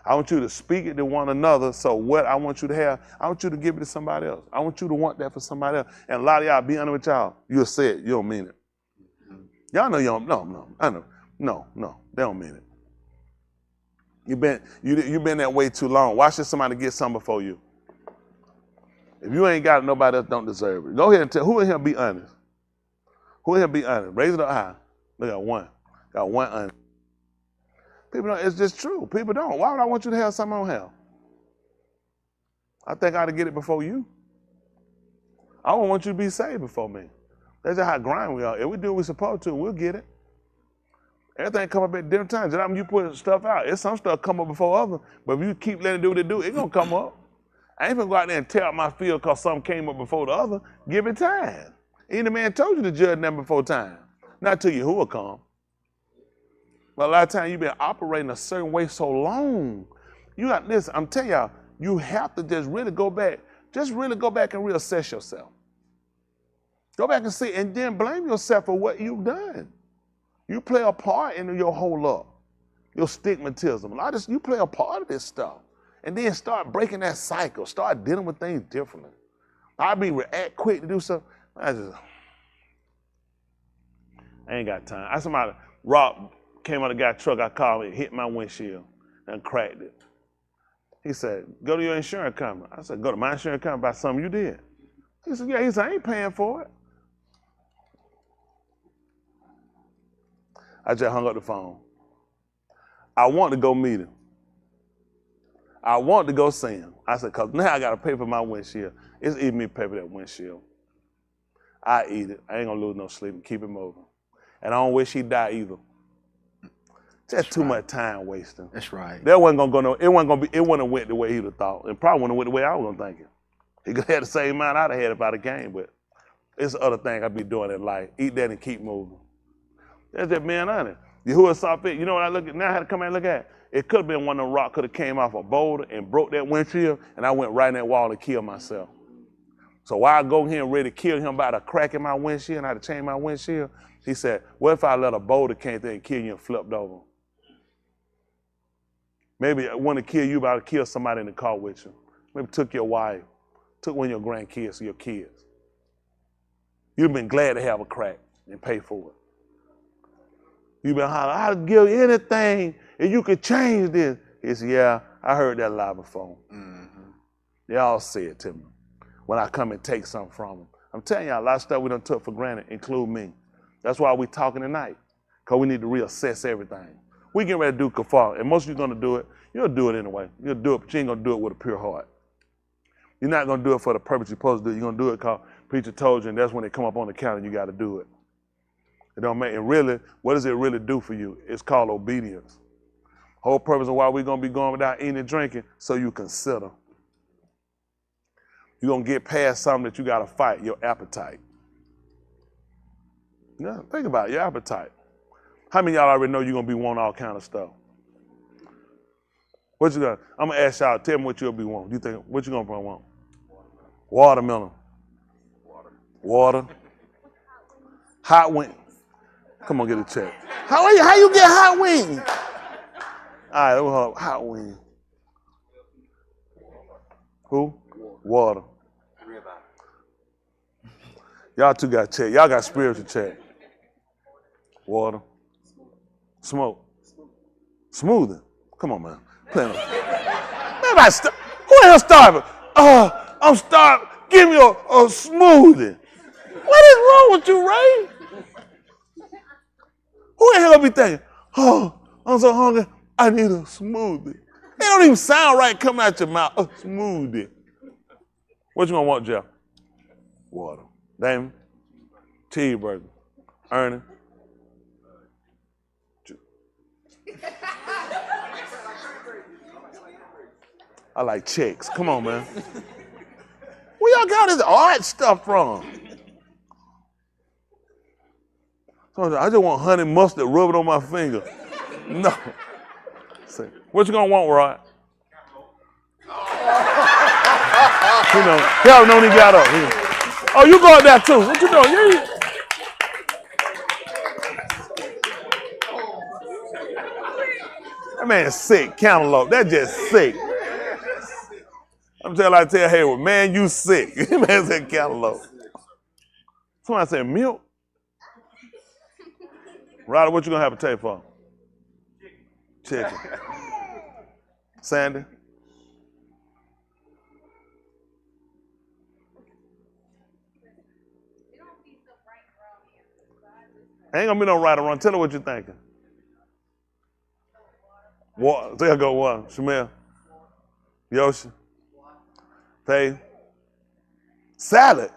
I want you to speak it to one another. So what I want you to have, I want you to give it to somebody else. I want you to want that for somebody else. And a lot of y'all be under with y'all. You'll say it. You don't mean it. Y'all know you don't. No, I know. No, they don't mean it. You've been that way too long. Why should somebody get something before you? If you ain't got it, nobody else don't deserve it. Go ahead and tell. Who in here be honest? Who in here be honest? Raise it up high. Look at one. Got one honest. People don't. It's just true. People don't. Why would I want you to have something I don't have? I think I ought to get it before you. I don't want you to be saved before me. That's just how grind we are. If we do what we're supposed to, we'll get it. Everything come up at different times. Just you put stuff out. It's some stuff come up before others, but if you keep letting it do what it do, it's going to come up. I ain't going to go out there and tear up my field because something came up before the other. Give it time. Any man told you to judge them before time. Not till Yahuah come. But a lot of times you've been operating a certain way so long. You got this. I'm telling y'all, you have to just really go back. Just really go back and reassess yourself. Go back and see, and then blame yourself for what you've done. You play a part in your whole up, your stigmatism. You play a part of this stuff. And then start breaking that cycle. Start dealing with things differently. I react quick to do something. I ain't got time. Somebody, Rob came out of the guy's truck, I called him, hit my windshield and cracked it. He said, go to your insurance company. I said, go to my insurance company about something you did. He said, yeah. He said, I ain't paying for it. I just hung up the phone. I want to go meet him. I want to go see him. I said, because now I got to pay for my windshield. It's eating me to pay for that windshield. I eat it. I ain't going to lose no sleep and keep him moving. And I don't wish he died either. Just too much time wasting. That's right. That wasn't going to go no, it wouldn't have went the way he would have thought. And probably wouldn't have went the way I was thinking. He could have had the same mind I'd have had if I'd have came, but it's the other thing I'd be doing in life. Eat that and keep moving. That's just being honest. Yahuah saw fit. You know what I look at now? I had to come and look at. It could have been one of them rocks could have came off a boulder and broke that windshield, and I went right in that wall and killed myself. So while I go here and ready to kill him by the crack in my windshield, and I had to change my windshield, he said, what if I let a boulder came there and kill you and flipped over? Maybe I want to kill you, but I kill somebody in the car with you. Maybe took your wife, took one of your grandkids or your kids. You've been glad to have a crack and pay for it. You've been hollering, I'd give you anything if you could change this. He said, yeah, I heard that lie before. Mm-hmm. They all say it to me when I come and take something from them. I'm telling y'all, a lot of stuff we done took for granted, include me. That's why we talking tonight, because we need to reassess everything. We getting ready to do kafar, and most of you going to do it. You'll do it anyway. You'll do it, but you ain't going to do it with a pure heart. You're not going to do it for the purpose you're supposed to do it. You're going to do it because preacher told you, and that's when they come up on the counter, you got to do it. It don't make it really, what does it really do for you? It's called obedience. Whole purpose of why we're going to be going without eating and drinking, so you consider. You're going to get past something that you got to fight, your appetite. Yeah, think about it, your appetite. How many of y'all already know you're going to be wanting all kind of stuff? What you got? I'm going to ask y'all, tell me what you'll be wanting. You think, what you going to want? Watermelon. Water. Hot wings. Come on, get a check. How you get hot wings? All right, hold up. Hot wings. Who? Water. Y'all two got check. Y'all got spiritual check. Water. Smoke. Smoothing. Come on, man. Who the hell starving? I'm starving. Give me a smoothie. What is wrong with you, Ray? Who the hell be thinking, oh, I'm so hungry, I need a smoothie. It don't even sound right coming out your mouth, a smoothie. What you gonna want, Jeff? Water. Damon? Cheeseburger. Ernie? I like chicks. Come on, man. Where y'all got this art stuff from? I just want honey mustard rubbed on my finger. No. What you gonna want, Rod? You know, Calvin only got up. Oh, you go up there too. What you doing? That man's sick, Cantaloupe. That's just sick. I'm telling I tell Hayward, man, you sick. Man said Cantaloupe. Somebody said milk. Ryder, what you gonna have a tape for? Chicken. Sandy? Ain't gonna be no right or wrong. Tell her what you're thinking. What? There go one. Shamil. Yoshi. Faye. Salad.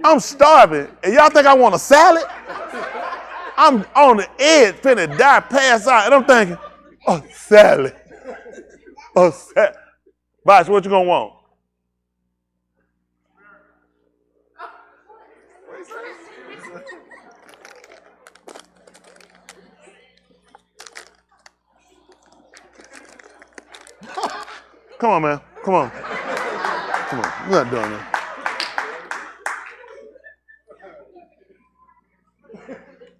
I'm starving, and y'all think I want a salad? I'm on the edge, finna die, pass out, and I'm thinking, oh, salad. Oh, salad. Bosh, what you gonna want? Come on, man. Come on. Come on. We're not doing that.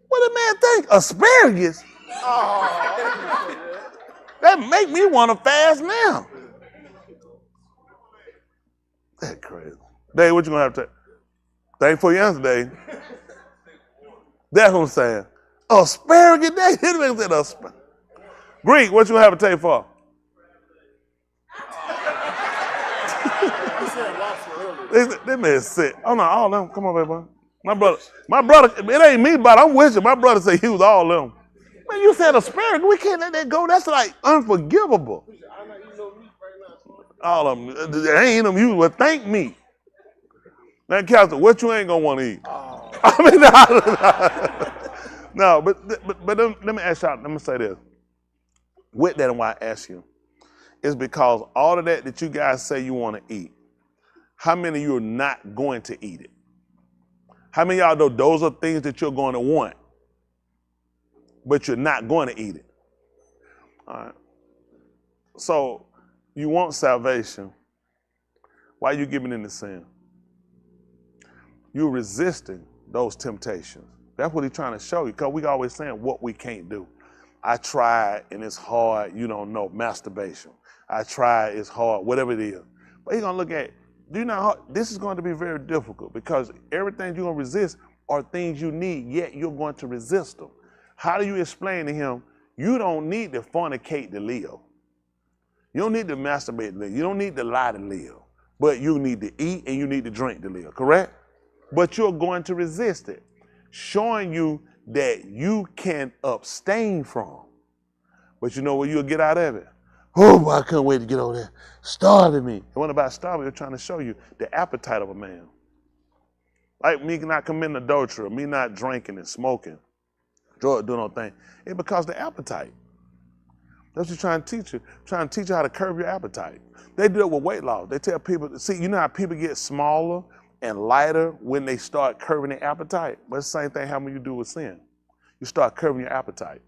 What did man think? Asparagus? Oh. That make me want to fast now. That's crazy. Dave, what you gonna have to take? Thanks for your answer, Dave. That's what I'm saying. Asparagus, Dave. Greek, what you gonna have to take for? That man's sick. Oh no, all of them. Come on, baby boy. My brother, it ain't me, but I'm with you. My brother said he was all of them. Man, you said asparagus. We can't let that go. That's like unforgivable. All of them. They ain't them. You would thank me. Now, Captain, what you ain't gonna want to eat? Oh. I mean, no, but let me ask y'all. Let me say this. With that, and why I ask you is because all of that you guys say you want to eat. How many of you are not going to eat it? How many of y'all know those are things that you're going to want, but you're not going to eat it? All right. So you want salvation. Why are you giving in to sin? You're resisting those temptations. That's what he's trying to show you, because we always saying what we can't do. I tried and it's hard, you don't know, masturbation. I tried, it's hard, whatever it is. But he's going to look at, do you know how this is going to be very difficult, because everything you're going to resist are things you need, yet you're going to resist them. How do you explain to him, you don't need to fornicate to live. You don't need to masturbate to live. You don't need to lie to live. But you need to eat and you need to drink to live, correct? But you're going to resist it, showing you that you can abstain from. But you know what you'll get out of it? Oh, I couldn't wait to get over there. Starving me. And what about starving? They're trying to show you the appetite of a man. Like me not committing adultery, me not drinking and smoking, doing no thing. It's because the appetite. That's what you're trying to teach you. Trying to teach you how to curb your appetite. They do it with weight loss. They tell people, see, you know how people get smaller and lighter when they start curbing their appetite? But it's the same thing how you do with sin. You start curbing your appetite.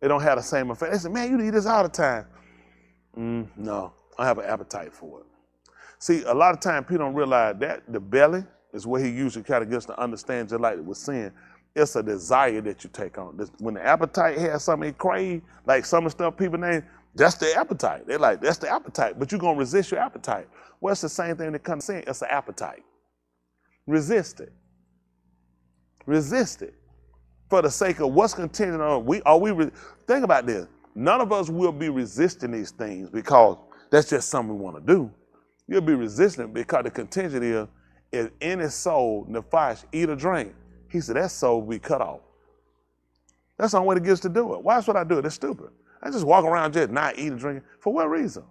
They don't have the same effect. They say, man, you eat this all the time. No, I have an appetite for it. See, a lot of times people don't realize that the belly is where he usually kind of gets to understand, just like with sin. It's a desire that you take on. When the appetite has something it crave, like some of the stuff people name, that's the appetite. They're like, that's the appetite, but you're going to resist your appetite. Well, it's the same thing that comes to sin. It's an appetite. Resist it. Resist it. For the sake of what's contingent on, think about this. None of us will be resisting these things because that's just something we want to do. You'll be resisting because the contingent is, if any soul, nefash, eat or drink, he said that soul will be cut off. That's the only way to get us to do it. Why else would I do it? It's stupid. I just walk around just not eating, drinking. For what reason?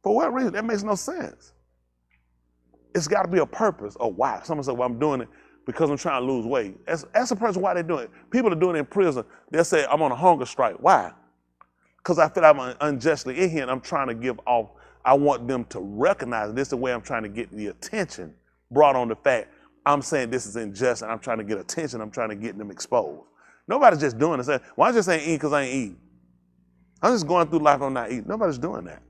For what reason? That makes no sense. It's got to be a purpose or why. Someone said, well, I'm doing it because I'm trying to lose weight. That's the person why they're doing it. People are doing it in prison. They'll say, I'm on a hunger strike. Why? Because I feel I'm unjustly in here and I'm trying to give off. I want them to recognize this is the way I'm trying to get the attention brought on the fact I'm saying this is unjust and I'm trying to get attention. I'm trying to get them exposed. Nobody's just doing it. Saying, well, I just ain't eating because I ain't eating. I'm just going through life, I'm not eating. Nobody's doing that.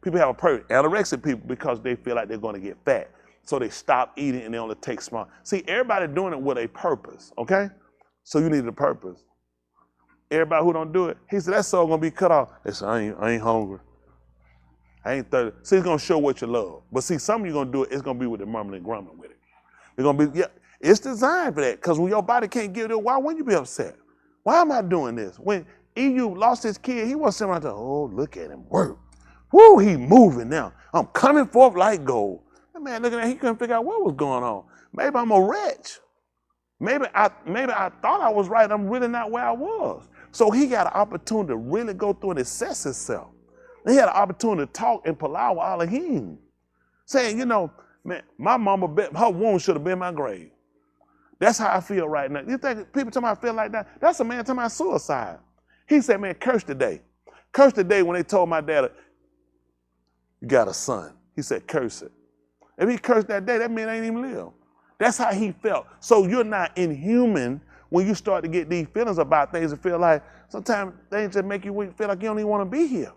People have a purpose. Anorexic people, because they feel like they're going to get fat. So they stop eating and they only take small. See, everybody doing it with a purpose, okay? So you need a purpose. Everybody who don't do it, he said, that soul going to be cut off. They said, I ain't hungry. I ain't thirsty. See, it's going to show what you love. But see, some of you going to do it, it's going to be with the murmuring and grumbling with it. It's going to be, yeah, it's designed for that. Because when your body can't give it, why wouldn't you be upset? Why am I doing this? When EU lost his kid, he wasn't sitting around there, oh, look at him work. Woo, he moving now. I'm coming forth like gold. That man looking at him, he couldn't figure out what was going on. Maybe I'm a wretch. Maybe I thought I was right. I'm really not where I was. So he got an opportunity to really go through and assess himself. And he had an opportunity to talk and palaver with Elohim, saying, you know, man, my mama, her womb should have been my grave. That's how I feel right now. You think people tell me I feel like that? That's a man talking about suicide. He said, man, curse the day. Curse the day when they told my dad, you got a son. He said, curse it. If he cursed that day, that man ain't even live. That's how he felt. So you're not inhuman when you start to get these feelings about things and feel like sometimes things just make you feel like you don't even want to be here.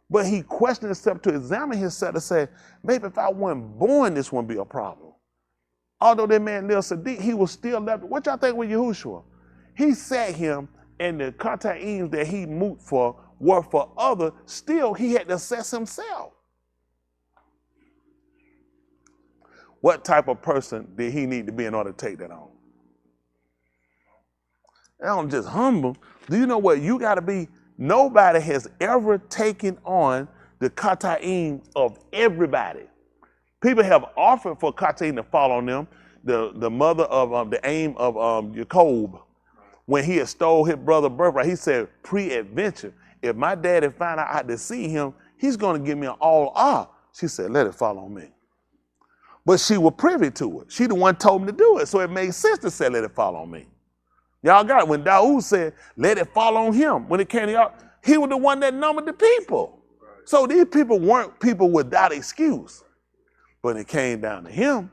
But he questioned himself to examine himself to say, maybe if I wasn't born, this wouldn't be a problem. Although that man lived so deep, he was still left. What y'all think with Yahushua? He sat him and the Cantaloupe that he moved for were for others. Still, he had to assess himself. What type of person did he need to be in order to take that on? That don't just humble. Do you know what you got to be? Nobody has ever taken on the Cantaloupe of everybody. People have offered for Cantaloupe to fall on them. The mother of the aim of Jacob, when he had stole his brother's birthright, he said, pre-adventure, if my daddy find out I deceive him, he's going to give me an all. She said, let it fall on me. But she was privy to it. She the one told him to do it. So it made sense to say, let it fall on me. Y'all got it. When Daoud said, let it fall on him, when it came to y'all, he was the one that numbered the people. So these people weren't people without excuse. But it came down to him.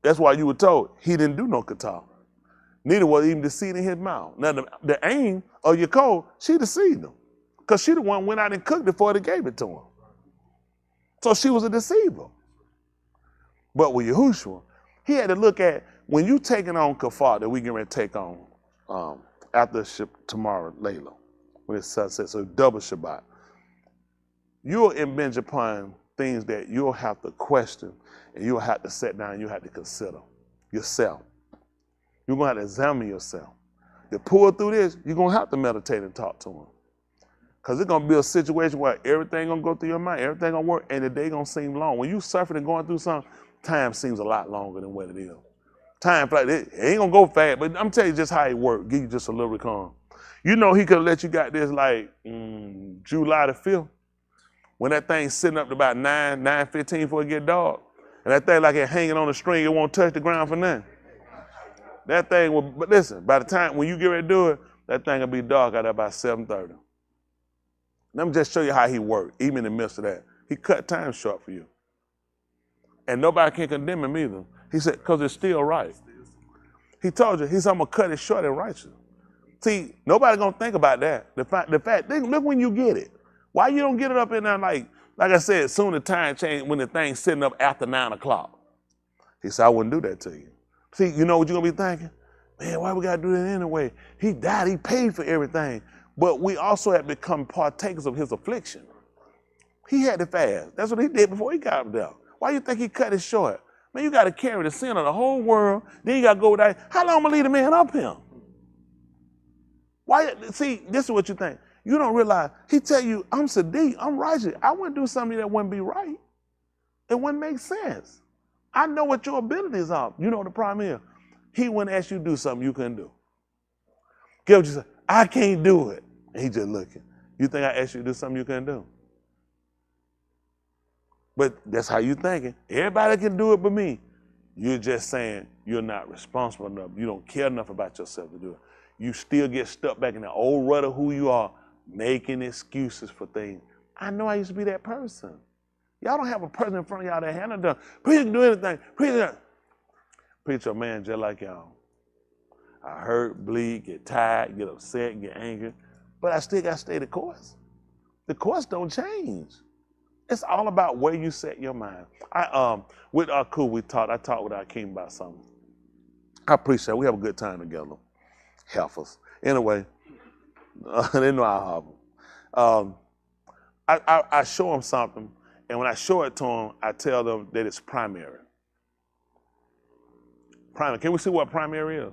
That's why you were told he didn't do no katal. Neither was even deceit in his mouth. Now the aim of Yaakov, she deceived him. Because she the one went out and cooked it before they gave it to him. So she was a deceiver. But with Yahushua, he had to look at, when you taking on kafar that we get ready to take on after tomorrow, Layla, when it's sunset, so double Shabbat, you'll impinge upon things that you'll have to question and you'll have to sit down and you'll have to consider yourself. You're going to have to examine yourself. To pull through this, you're going to have to meditate and talk to him. Because it's going to be a situation where everything going to go through your mind, everything going to work, and the day going to seem long. When you suffering and going through something, time seems a lot longer than what it is. Time, like, it ain't going to go fast, but I'm telling you just how it works. Give you just a little recon. You know he could have let you got this like July the 5th, when that thing's sitting up to about 9:15 before it get dark. And that thing like it hanging on the string, it won't touch the ground for nothing. That thing will, but listen, by the time when you get ready to do it, that thing will be dark out there about 7:30. Let me just show you how he worked, even in the midst of that. He cut time short for you. And nobody can condemn him either. He said, because it's still right. He told you, he said, I'm going to cut it short and righteous. See, nobody going to think about that. The fact, look when you get it. Why you don't get it up in there like I said, soon the time change when the thing's sitting up after 9 o'clock. He said, I wouldn't do that to you. See, you know what you're going to be thinking? Man, why we got to do that anyway? He died, he paid for everything. But we also have become partakers of his affliction. He had to fast. That's what he did before he got up there. Why you think he cut it short? Man, you got to carry the sin of the whole world. Then you got to go there. How long am I leave the man up here? Why? See, this is what you think. You don't realize, he tell you, I'm Sadiq, I'm righteous. I wouldn't do something that wouldn't be right. It wouldn't make sense. I know what your abilities are. You know what the problem is? He wouldn't ask you to do something you couldn't do. Get what you say? I can't do it. And he just looking. You think I asked you to do something you couldn't do? But that's how you thinking. Everybody can do it but me. You're just saying you're not responsible enough. You don't care enough about yourself to do it. You still get stuck back in the old rut of who you are, making excuses for things. I know I used to be that person. Y'all don't have a person in front of y'all that handle done. Preacher can do anything. Preacher a man just like y'all. I hurt, bleed, get tired, get upset, get angry. but I still got to stay the course. The course don't change. It's all about where you set your mind. With our crew, I talked with our king about something. I appreciate it. We have a good time together. Heifers. Anyway, they know I have them. I show them something, and when I show it to them, I tell them that it's primary. Primary. Can we see what primary is?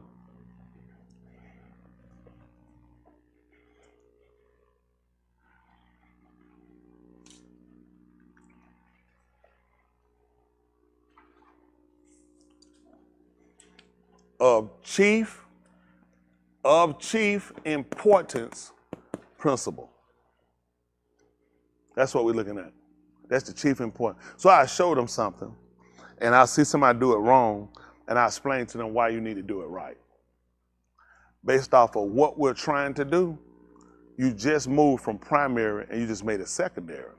Of chief importance principle. That's what we're looking at. That's the chief importance. So I show them something, and I see somebody do it wrong, and I explain to them why you need to do it right. Based off of what we're trying to do, you just moved from primary and you just made it secondary.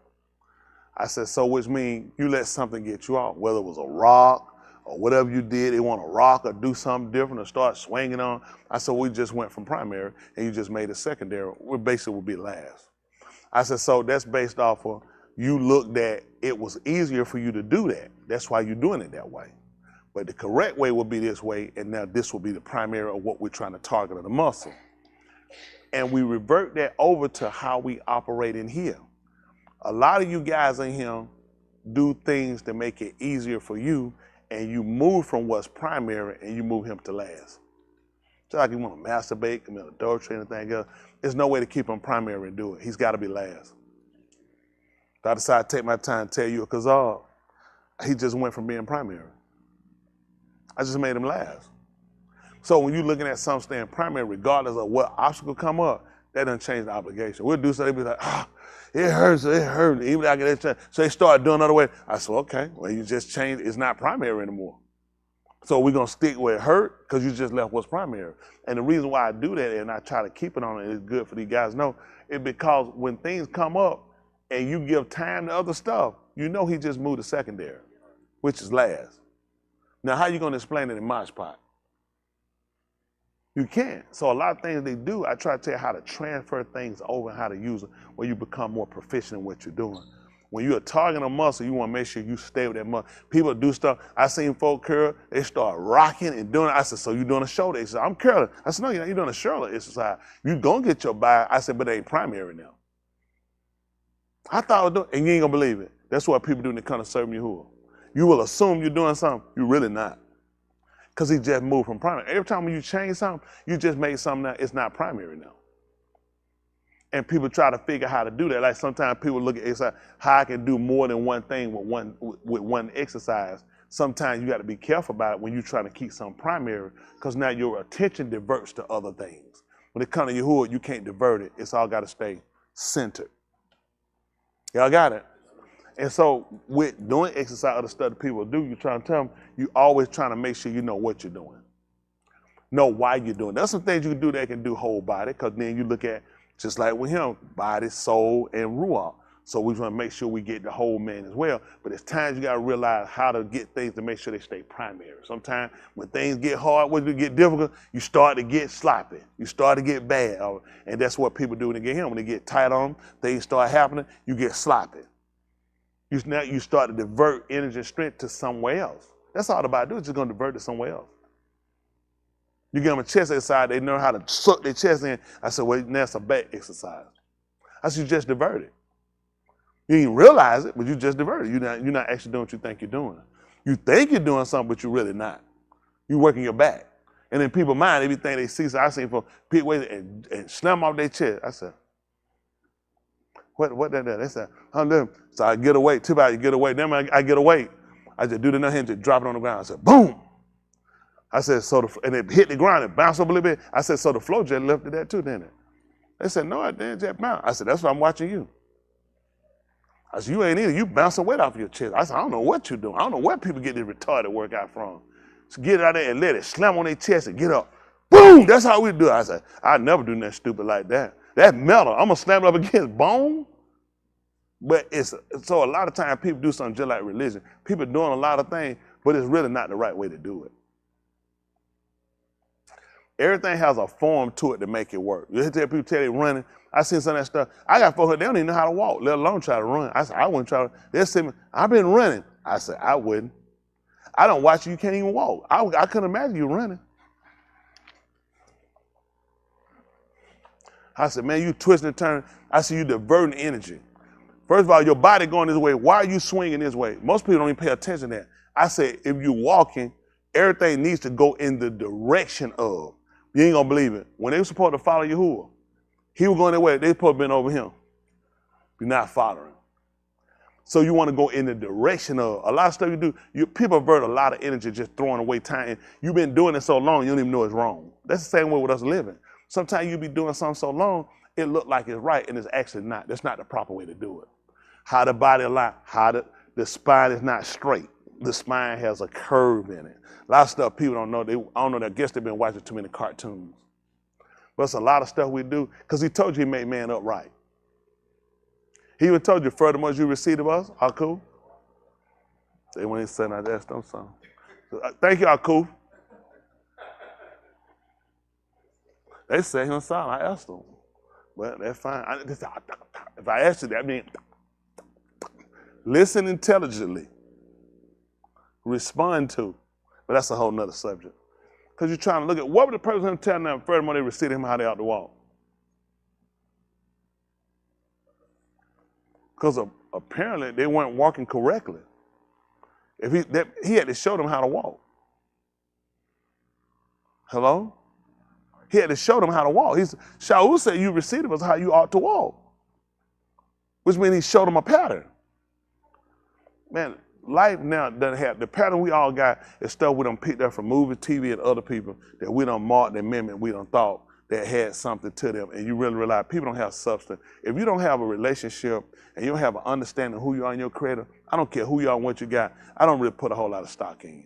I said, so which means you let something get you off, whether it was a rock, or whatever you did, they want to rock or do something different or start swinging on. I said, we just went from primary and you just made it secondary. We basically would be last. I said, so that's based off of you looked at it was easier for you to do that. That's why you're doing it that way. But the correct way would be this way, and now this will be the primary of what we're trying to target of the muscle. And we revert that over to how we operate in here. A lot of you guys in here do things to make it easier for you, and you move from what's primary and you move him to last. Just like you want to masturbate, commit adultery, anything else, there's no way to keep him primary and do it. He's got to be last. If I decide to take my time to tell you a kazal, he just went from being primary. I just made him last. So when you're looking at something staying primary, regardless of what obstacle come up, that doesn't change the obligation. We'll do something, they be like, it hurts, even I get that. So they start doing another way. I said, okay, well, you just changed, it's not primary anymore. So we're gonna stick where it hurt because you just left what's primary. And the reason why I do that and I try to keep it on it is good for these guys to know, is because when things come up and you give time to other stuff, you know he just moved to secondary, which is last. Now, how you gonna explain it in Mosh Pot? You can't. So a lot of things they do, I try to tell you how to transfer things over and how to use it where you become more proficient in what you're doing. When you're targeting a muscle, you want to make sure you stay with that muscle. People do stuff. I seen folk curl, they start rocking and doing it. I said, so you doing a shoulder exercise? I'm curling. I said, no, you're doing a shoulder exercise. You gonna get your buy. I said, but it ain't primary now. I thought I was doing, and you ain't gonna believe it. That's what people do when they come to serve Yahuah. You will assume you're doing something, you're really not. Because he just moved from primary. Every time when you change something, you just made something that it's not primary now. And people try to figure out how to do that. Like sometimes people look at exercise, how I can do more than one thing with one exercise. Sometimes you got to be careful about it when you're trying to keep something primary, because now your attention diverts to other things. When it comes to Yahuah, you can't divert it. It's all got to stay centered. Y'all got it? And so with doing exercise, other stuff that people do, you're trying to tell them, you always trying to make sure you know what you're doing. Know why you're doing it. There's some things you can do that can do whole body, because then you look at, just like with him, body, soul, and ruach. So we want to make sure we get the whole man as well. But there's times you got to realize how to get things to make sure they stay primary. Sometimes when things get hard, when they get difficult, you start to get sloppy. You start to get bad. And that's what people do when they get him. When they get tight on them, things start happening, you get sloppy. Now you start to divert energy and strength to somewhere else. That's all about doing, just going to divert it somewhere else. You give them a chest exercise, they know how to suck their chest in. I said, well, that's a back exercise. I said, you just divert it. You didn't realize it, but you just divert it. You're not actually doing what you think you're doing. You think you're doing something, but you're really not. You're working your back. And in people's mind, everything they see, so I seen people pick weights and slam off their chest. I said, what that? They said, I'm doing. So I get away, tip out, you get away. Then I get away. I just do the no hand, just drop it on the ground. I said, boom. I said, and it hit the ground, it bounced up a little bit. I said, so the flow jet lifted that too, didn't it? They said, no, it didn't jet bounce. I said, that's why I'm watching you. I said, you ain't either. You bouncing weight off your chest. I said, I don't know what you're doing. I don't know where people get this retarded workout from. So get it out there and let it slam on their chest and get up. Boom! That's how we do it. I said, I never do nothing stupid like that. That's metal. I'm going to slam it up against bone. But so a lot of times people do something just like religion. People doing a lot of things, but it's really not the right way to do it. Everything has a form to it to make it work. You hear people tell they running. I seen some of that stuff. I got folks, they don't even know how to walk, let alone try to run. I said, I wouldn't try to. They said, I've been running. I said, I wouldn't. I don't watch you can't even walk. I couldn't imagine you running. I said, man, you twisting and turning. I see you diverting energy. First of all, your body going this way. Why are you swinging this way? Most people don't even pay attention to that. I said, if you're walking, everything needs to go in the direction of. You ain't gonna believe it. When they were supposed to follow Yahuah, he was going that way. They supposed to been over him. You're not following. So you want to go in the direction of. A lot of stuff you do, people avert a lot of energy just throwing away time. You've been doing it so long, you don't even know it's wrong. That's the same way with us living. Sometimes you be doing something so long, it look like it's right, and it's actually not. That's not the proper way to do it. How the body align, how the spine is not straight. The spine has a curve in it. A lot of stuff people don't know. I don't know. I guess they've been watching too many cartoons. But it's a lot of stuff we do because he told you he made man upright. He even told you, furthermore, as you receive of us, Aku. They when he said, I asked them something. Thank you, Aku. They said him something. I asked them. Well, that's fine. If I asked you, that means listen intelligently. Respond to. But that's a whole nother subject. Because you're trying to look at what would the person of him telling them furthermore they received him how they ought to walk. Because apparently they weren't walking correctly. If he had to show them how to walk. Hello? He had to show them how to walk. Shaul said, you received of us how you ought to walk. Which means he showed them a pattern. Man, life now doesn't have, the pattern we all got is stuff we done picked up from movies, TV, and other people that we done marked and mimicked, we done thought that had something to them. And you really realize people don't have substance. If you don't have a relationship and you don't have an understanding of who you are in your creator, I don't care who you are and what you got, I don't really put a whole lot of stock in you.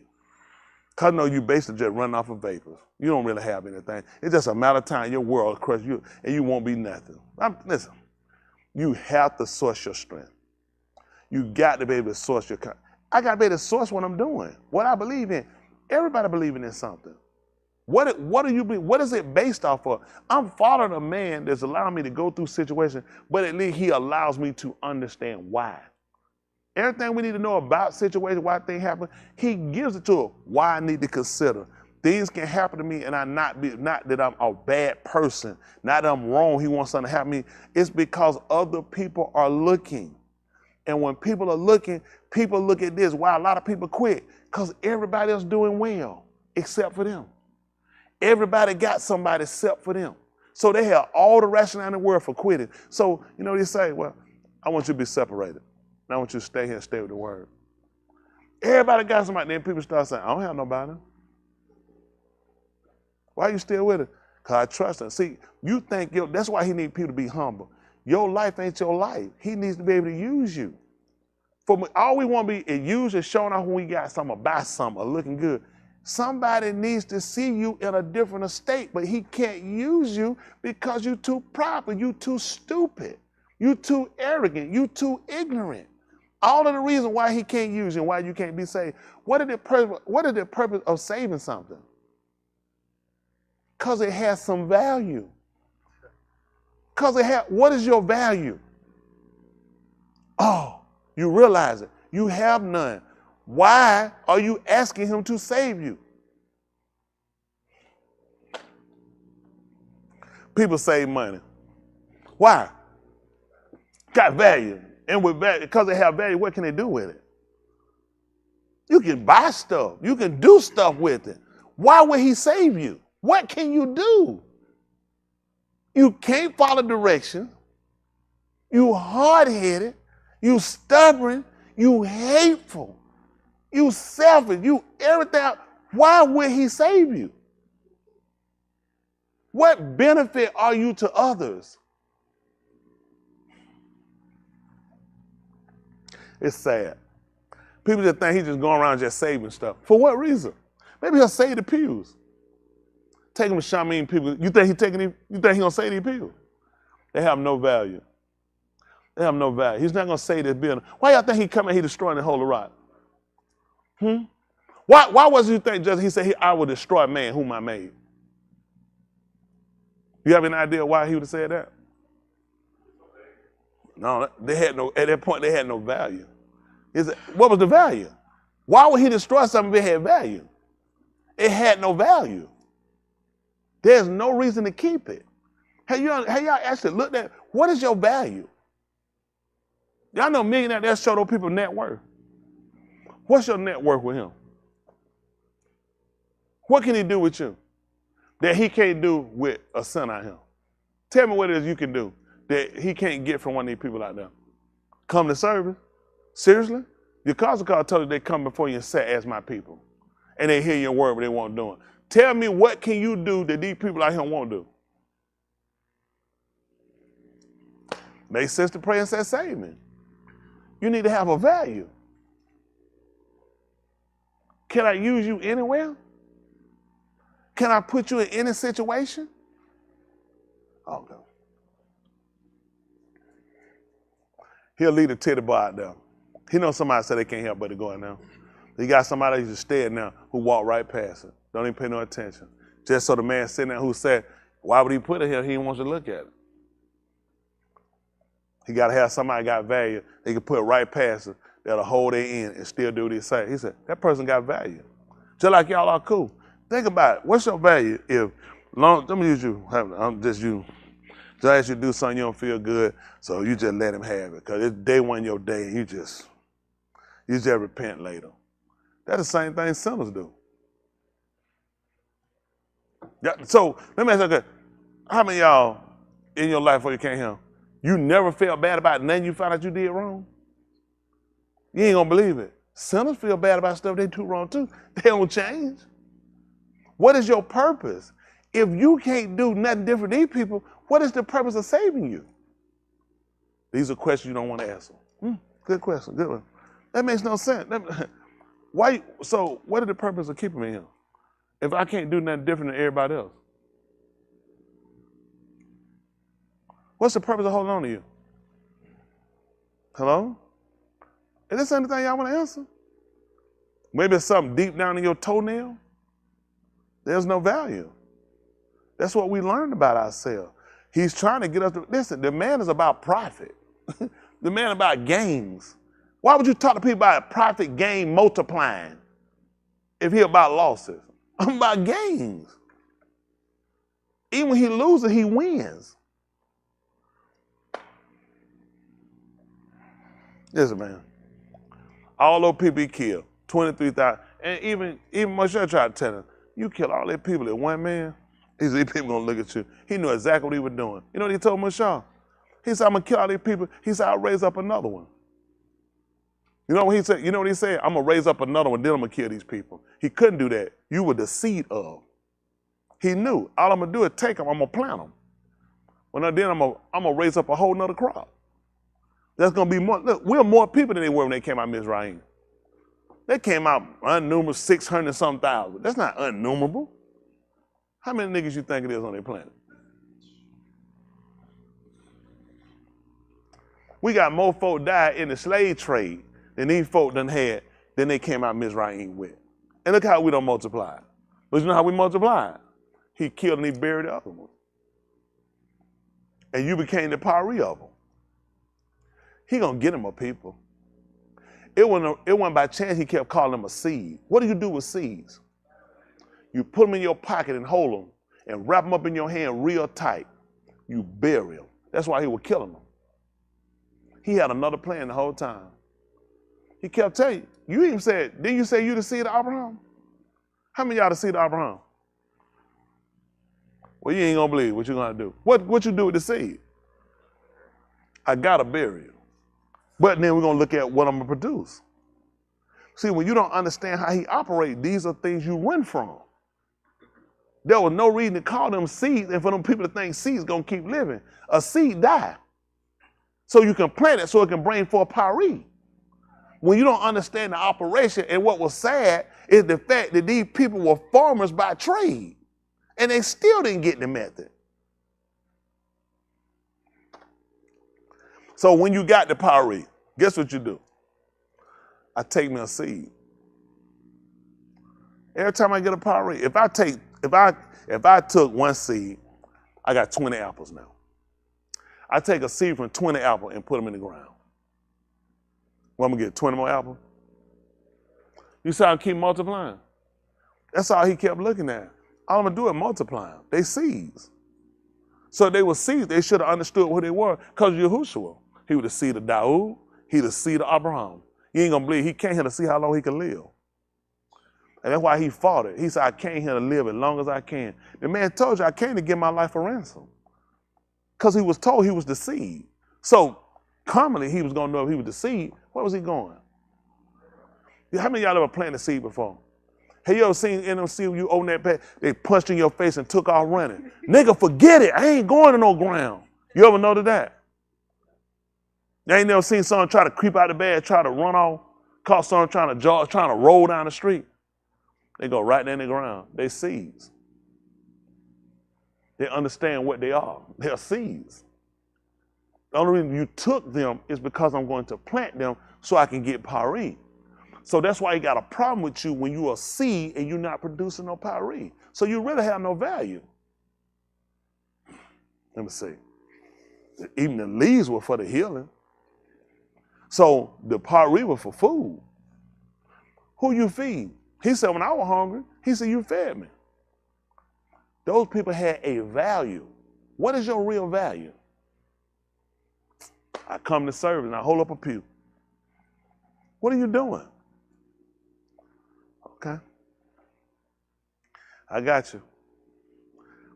Because I know you basically just running off of vapors. You don't really have anything. It's just a matter of time your world crushes you and you won't be nothing. Listen, you have to source your strength. You got to be able to source your, I got to be able to source what I'm doing, what I believe in. Everybody believing in something. What is it based off of? I'm following a man that's allowing me to go through situations, but at least he allows me to understand why. Everything we need to know about situations, why things happen, he gives it to us. Why I need to consider. Things can happen to me and not that I'm a bad person, not that I'm wrong, he wants something to happen to me. It's because other people are looking. And when people are looking, people look at this. Why a lot of people quit? Because everybody else doing well except for them. Everybody got somebody except for them. So they have all the rationale in the world for quitting. So, they say, well, I want you to be separated. And I want you to stay here and stay with the word. Everybody got somebody. Then people start saying, I don't have nobody. Why are you still with it? Because I trust him. See, you think, that's why he needs people to be humble. Your life ain't your life. He needs to be able to use you. All we want to be is used and showing off when we got something, or buy something, or looking good. Somebody needs to see you in a different estate, but he can't use you because you're too proper, you too stupid, you too arrogant, you too ignorant. All of the reason why he can't use you and why you can't be saved. What is the purpose of saving something? Because it has some value. What is your value? Oh, you realize it. You have none. Why are you asking him to save you? People save money. Why? Got value. And with value, because they have value, what can they do with it? You can buy stuff. You can do stuff with it. Why would he save you? What can you do? You can't follow direction. You hard-headed. You stubborn. You hateful. You selfish. You everything. Why would he save you? What benefit are you to others? It's sad. People just think he's just going around just saving stuff. For what reason? Maybe he'll save the pews. Take him to Yamym people. You think he gonna save these people? They have no value. They have no value. He's not gonna save this building. Why y'all think he coming and he destroying the whole rock? Why was you think just he said I will destroy man whom I made? You have any idea why he would have said that? No, they had no, at that point they had no value. What was the value? Why would he destroy something if it had value? It had no value. There's no reason to keep it. Have y'all actually looked at what is your value? Y'all know millionaires that show those people net worth. What's your net worth with him? What can he do with you that he can't do with a son out here? Tell me what it is you can do that he can't get from one of these people out there. Come to service? Seriously? Your cousin told you they come before you and say, as my people. And they hear your word, but they won't do it. Tell me what can you do that these people out here won't do? Makes sense to pray and say, save me. You need to have a value. Can I use you anywhere? Can I put you in any situation? Okay. He'll lead a titty boy out there. He knows somebody said they can't help but to go in there. He got somebody who's staying there who walked right past it. Don't even pay no attention. Just so the man sitting there who said, why would he put it here? He wants to look at it. He got to have somebody got value. They can put it right past it. That'll hold their end and still do what he say. He said, that person got value. Just like y'all are cool. Think about it. What's your value if, let me use you, I'm just you. Just ask you to do something you don't feel good, so you just let him have it. Because it's day one your day, and you just repent later. That's the same thing sinners do. Yeah, so let me ask you, how many of y'all in your life where you can't hear, you never felt bad about nothing you found out you did wrong? You ain't gonna believe it. Sinners feel bad about stuff they do wrong too. They don't change. What is your purpose? If you can't do nothing different than these people, what is the purpose of saving you? These are questions you don't want to answer. Good question, good one. That makes no sense. Why? So what is the purpose of keeping me here? If I can't do nothing different than everybody else? What's the purpose of holding on to you? Hello? Is this anything y'all want to answer? Maybe it's something deep down in your toenail? There's no value. That's what we learned about ourselves. He's trying to get us to, listen, the man is about profit. The man about gains. Why would you talk to people about profit, gain, multiplying if he about losses? I'm about gains. Even when he loses, he wins. Listen, man. All those people he killed, 23,000. And even Moshe tried to tell him, you kill all these people at one man. He said, these people gonna look at you. He knew exactly what he was doing. You know what he told Moshe? He said, I'm gonna kill all these people. He said, I'll raise up another one. You know what he said? You know what he said? I'm gonna raise up another one, then I'm gonna kill these people. He couldn't do that. You were the seed of. He knew. All I'm gonna do is take them, I'm gonna plant them. Well, then I'm gonna raise up a whole nother crop. That's gonna be more. Look, we're more people than they were when they came out of Mizraim. They came out unnumbered 600-some thousand. That's not unnumerable. How many niggas you think it is on their planet? We got more folk died in the slave trade than these folk done had than they came out of Mizraim with. And look how we don't multiply. But you know how we multiply? He killed and he buried the other one. And you became the pari of them. He gonna get them a people. It wasn't by chance he kept calling them a seed. What do you do with seeds? You put them in your pocket and hold them and wrap them up in your hand real tight. You bury them. That's why he was killing them. He had another plan the whole time. He kept telling you, even said, didn't you say you the seed of Abraham? How many of y'all the seed of Abraham? Well, you ain't gonna believe what you're gonna do. What you do with the seed? I gotta bury it. But then we're gonna look at what I'm gonna produce. See, when you don't understand how he operates, these are things you run from. There was no reason to call them seeds and for them people to think seeds gonna keep living. A seed die. So you can plant it so it can bring forth pari. When you don't understand the operation, and what was sad is the fact that these people were farmers by trade and they still didn't get the method. So when you got the pari, guess what you do? I take me a seed. Every time I get a pari, if I took one seed, I got 20 apples now. I take a seed from 20 apples and put them in the ground. Well, I'm going to get 20 more apples. You saw him keep multiplying. That's all he kept looking at. All I'm going to do is multiply them. They seeds. So they were seeds. They should have understood who they were because Yahushua, he was the seed of Daud. He the seed of Abraham. You ain't going to believe he came here to see how long he can live. And that's why he fought it. He said, I came here to live as long as I can. The man told you, I came to give my life a ransom. Because he was told he was the seed. So commonly he was going to know if he was the seed. Where was he going? How many of y'all ever planted a seed before? Have you ever seen NMC when you own that pad, they punched in your face and took off running? Nigga, forget it. I ain't going to no ground. You ever noticed that? You ain't never seen someone try to creep out of bed, try to run off, caught someone trying to jog, trying to roll down the street. They go right there in the ground. They seeds. They understand what they are. They're seeds. The only reason you took them is because I'm going to plant them so I can get pari. So that's why you got a problem with you when you're a seed and you're not producing no pari. So you really have no value. Let me see. Even the leaves were for the healing. So the pari were for food. Who you feed? He said, when I was hungry, he said, you fed me. Those people had a value. What is your real value? I come to service and I hold up a pew. What are you doing? Okay. I got you.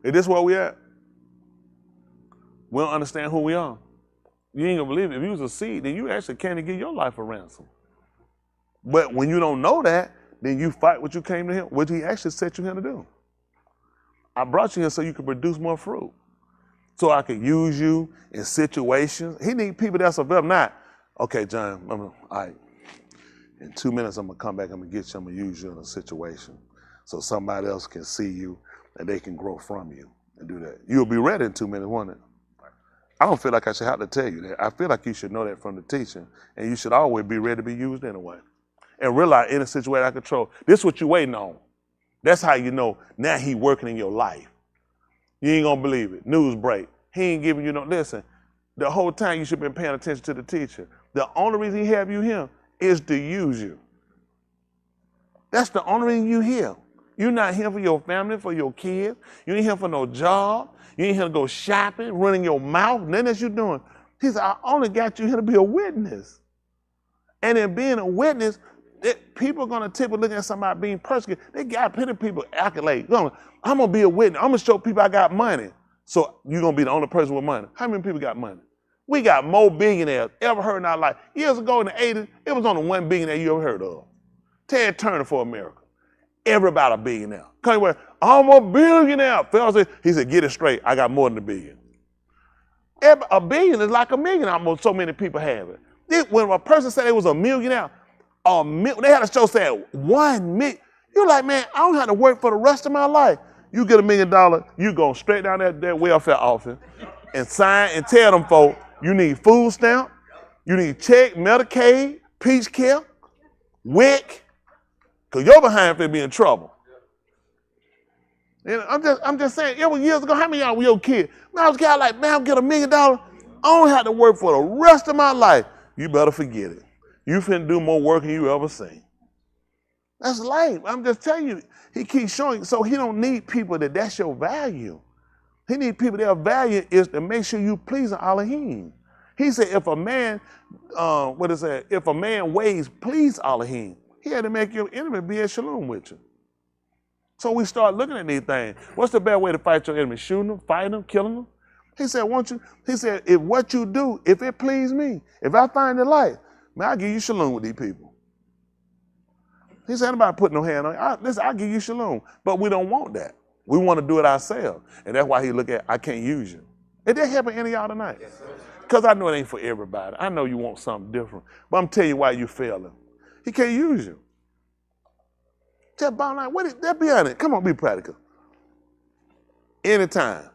Is this where we at? We don't understand who we are. You ain't gonna believe it. If you was a seed, then you actually can't give your life a ransom. But when you don't know that, then you fight what you came to him, what he actually set you here to do. I brought you here so you could produce more fruit. So I could use you in situations. He need people that's available. Not, okay, John, all right. In 2 minutes, I'm gonna come back, I'm gonna get you, I'm gonna use you in a situation so somebody else can see you and they can grow from you and do that. You'll be ready in 2 minutes, won't it? I don't feel like I should have to tell you that. I feel like you should know that from the teaching, and you should always be ready to be used anyway. And realize in a situation I control, this is what you're waiting on. That's how you know now he working in your life. You ain't gonna believe it. News break. He ain't giving you no, listen, the whole time you should have been paying attention to the teacher. The only reason he have you here is to use you. That's the only reason you here. You're not here for your family, for your kids. You ain't here for no job. You ain't here to go shopping, running your mouth, nothing that you're doing. He said, I only got you here to be a witness. And in being a witness, people are going to typically look at somebody being persecuted. They got plenty of people accolade. I'm going to be a witness. I'm going to show people I got money. So you're going to be the only person with money. How many people got money? We got more billionaires ever heard in our life. Years ago in the 80s, it was only one billionaire you ever heard of. Ted Turner for America. Everybody a billionaire. Come where I'm a billionaire. Fellas, he said, get it straight. I got more than a billion. A billion is like a million. Almost so many people have it. When a person said they was a millionaire, they had a show saying 1 million. You're like, man, I don't have to work for the rest of my life. You get $1 million, you go straight down that welfare office and sign and tell them folk you need food stamp, you need check, Medicaid, Peach Care, WIC, because your behind finna be in trouble. And I'm just saying, it was years ago, how many of y'all were your kid? When I was a kid, like, man, I'll get $1 million, I don't have to work for the rest of my life. You better forget it. You finna do more work than you ever seen. That's life. I'm just telling you, he keeps showing, so he don't need people that's your value. He need people their value is to make sure you pleasing Elohim. He said if a man, if a man ways please Elohim, he had to make your enemy be at shalom with you. So we start looking at these things. What's the best way to fight your enemy? Shooting them, fighting them, killing them? He said, if what you do, if it please me, if I find the light, man, I'll give you shalom with these people. He said, anybody put no hand on you. Listen, I'll give you shalom. But we don't want that. We want to do it ourselves. And that's why he look at, I can't use you. It didn't happen to any of y'all tonight. Because I know it ain't for everybody. I know you want something different. But I'm telling you why you failing. He can't use you. Just bottom line, let's be honest. Come on, be practical. Anytime,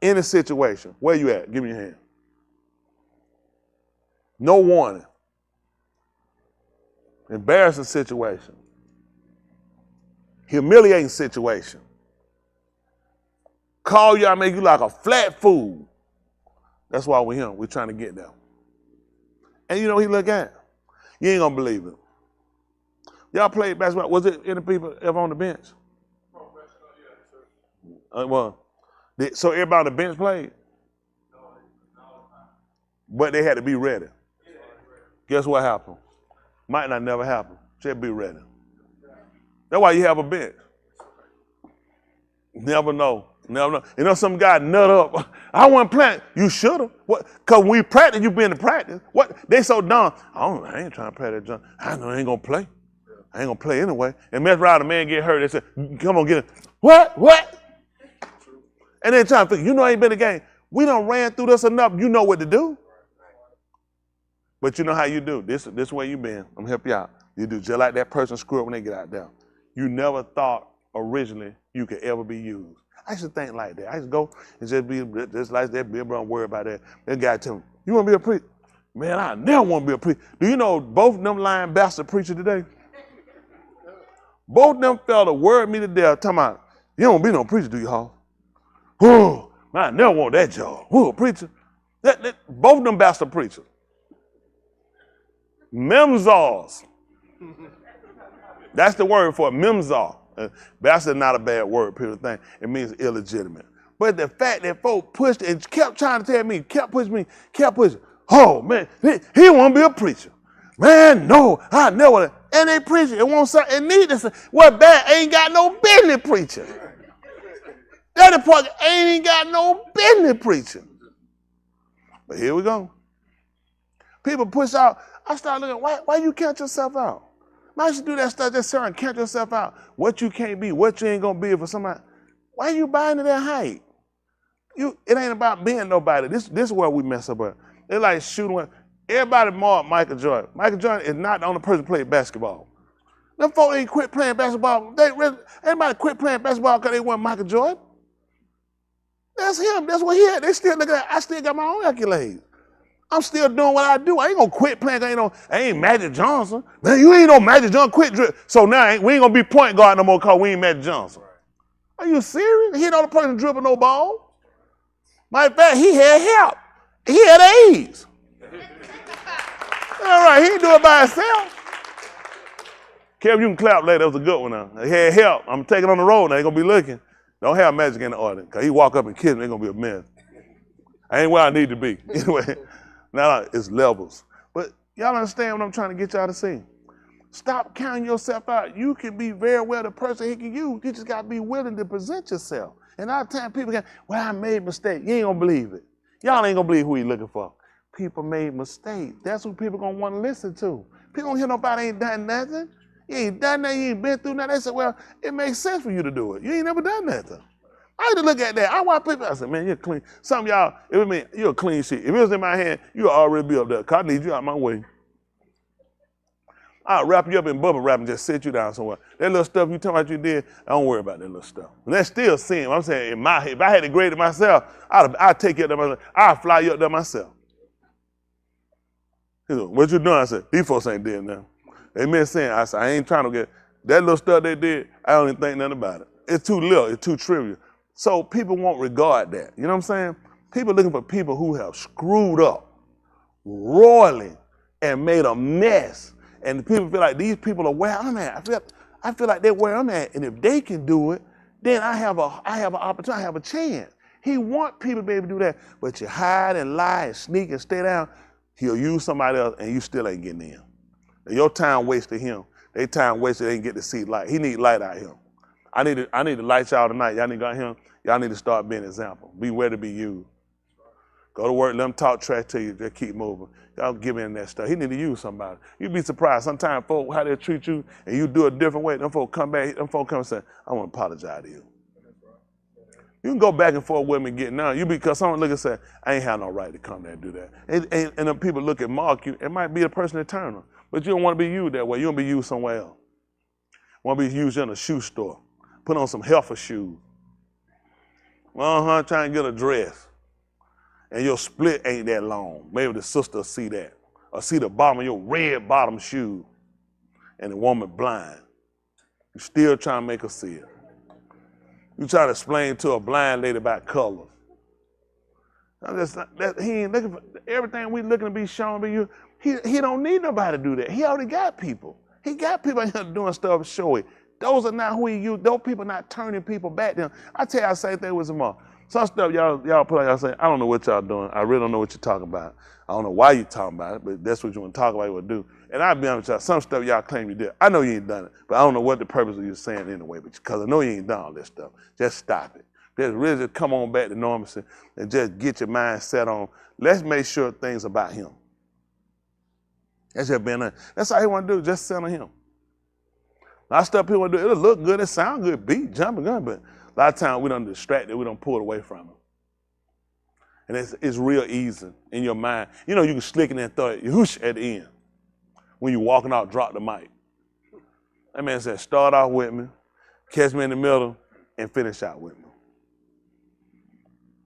any situation, where you at? Give me your hand. No warning. Embarrassing situation. Humiliating situation. Call you out, make you like a flat fool. That's why we're here. We're trying to get there. And you know he look at? You ain't gonna believe it. Y'all played basketball. Was it any people ever on the bench? So everybody on the bench played? But they had to be ready. Guess what happened? Might not never happen. Just be ready. That's why you have a bench. Never know. Never know. You know, some guy nut up. I wasn't playing. You should have. What? Because when we practice, you been to practice. What? They so dumb. I ain't trying to play that junk. I know I ain't going to play. I ain't going to play anyway. And mess around, the man get hurt. They say, come on, get it. What? And then trying to figure, you know I ain't been in the game. We done ran through this enough. You know what to do. But you know how you do. This way you been. I'm going to help you out. You do just like that person screw up when they get out there. You never thought originally you could ever be used. I used to think like that. I used to go and just be just like that. Bill Brown worry about that. That guy tell me, you want to be a preacher? Man, I never want to be a preacher. Do you know both of them lying bastard preacher today? Both of them fella worried me to death. Talking about, you don't be no preacher, do you, Hall? Oh, man, I never want that job. Whoa, preacher. Both of them bastard preachers. Memzars. That's the word for it, memzar. Bastard is not a bad word, people think. It means illegitimate. But the fact that folk pushed and kept trying to tell me, kept pushing. Oh, man, he want to be a preacher. Man, no, I never. And they preach it won't say, it need to say, well, bad ain't got no business preaching. That department ain't got no business preaching. But here we go. People push out. I start looking, why you count yourself out? Why should do that stuff just and count yourself out? What you can't be, what you ain't gonna be for somebody. Why you buying to that height? It ain't about being nobody. This is where we mess up at. They like shooting. Everybody mark Michael Jordan. Michael Jordan is not the only person who played basketball. Them folks ain't quit playing basketball. Everybody quit playing basketball because they weren't Michael Jordan. That's him. That's what he had. They still looking at. I still got my own accolades. I'm still doing what I do. I ain't gonna quit playing. I ain't Magic Johnson. Man, you ain't no Magic Johnson. Quit drip. So now we ain't gonna be point guard no more because we ain't Magic Johnson. Are you serious? He ain't the person dribble no ball. Matter of fact, he had help. He had AIDS. All right, he didn't do it by himself. Kev, you can clap later. That was a good one now. He had help. I'm taking on the road now. They gonna be looking. Don't have Magic in the audience because he walk up and kiss me. They're gonna be a mess. I ain't where I need to be. Anyway. Now it's levels. But y'all understand what I'm trying to get y'all to see. Stop counting yourself out. You can be very well the person he can use. You just got to be willing to present yourself. And all the time people go, well, I made mistakes. You ain't going to believe it. Y'all ain't going to believe who you looking for. People made mistakes. That's who people going to want to listen to. People don't hear nobody ain't done nothing. You ain't done nothing. You ain't been through nothing. They say, well, it makes sense for you to do it. You ain't never done nothing. I had to look at that. I watch people. I said, man, you're clean. Some of y'all, you're a clean sheet. If it was in my hand, you'll already be up there. Cause I need you out my way. I'll wrap you up in bubble wrap and just sit you down somewhere. That little stuff you talking about you did, I don't worry about that little stuff. And that's still sin. I'm saying, if I had to grade it myself, I'd take you up there myself. I'd fly you up there myself. He said, what you doing? I said, these folks ain't dead now. They meant saying, I said, I ain't trying to get, that little stuff they did, I don't even think nothing about it. It's too little, it's too trivial. So people won't regard that. You know what I'm saying? People looking for people who have screwed up royally and made a mess. And people feel like these people are where I'm at. I feel like they're where I'm at. And if they can do it, then I have an opportunity, I have a chance. He want people to be able to do that. But you hide and lie and sneak and stay down, he'll use somebody else and you still ain't getting in. And your time wasted him. Their time wasted, they ain't get to see light. He need light out here. I need to light y'all tonight. Y'all need to go out here. Y'all need to start being an example. Be where to be used. Go to work, let them talk trash to you, just keep moving. Y'all give in that stuff. He need to use somebody. You'd be surprised sometimes folks, how they treat you, and you do a different way. Them folks come back, and say, I want to apologize to you. You can go back and forth with me getting down. Because someone look and say, I ain't have no right to come there and do that. And then people look and mark you, it might be the person that turn them. But you don't want to be used that way. You want to be used somewhere else. You want to be used in a shoe store. Put on some heifer shoes. Trying to get a dress. And your split ain't that long. Maybe the sister will see that. Or see the bottom of your red bottom shoe. And the woman blind. You still trying to make her see it. You try to explain to a blind lady about colors. He ain't looking for everything we looking to be shown to you. He don't need nobody to do that. He already got people. He got people out here doing stuff showy. Those are not who he used. Those people not turning people back to him. I tell you, I say thing with zamar. Some stuff y'all put like y'all say, I don't know what y'all doing. I really don't know what you're talking about. I don't know why you talking about it, but that's what you want to talk about, you want to do. And I'll be honest with y'all, some stuff y'all claim you did. I know you ain't done it, but I don't know what the purpose of you saying anyway, because I know you ain't done all this stuff. Just stop it. Just really just come on back to normalcy and just get your mind set on, let's make sure things about him. That's just being honest. That's all he want to do, just set on him. A lot of stuff people want to do, it'll look good, it sound good, beat, jumping gun, but a lot of times we don't distract it, we don't pull it away from him. And it's real easy in your mind. You know, you can slick it and throw it, whoosh at the end. When you're walking out, drop the mic. That man said, start off with me, catch me in the middle, and finish out with me.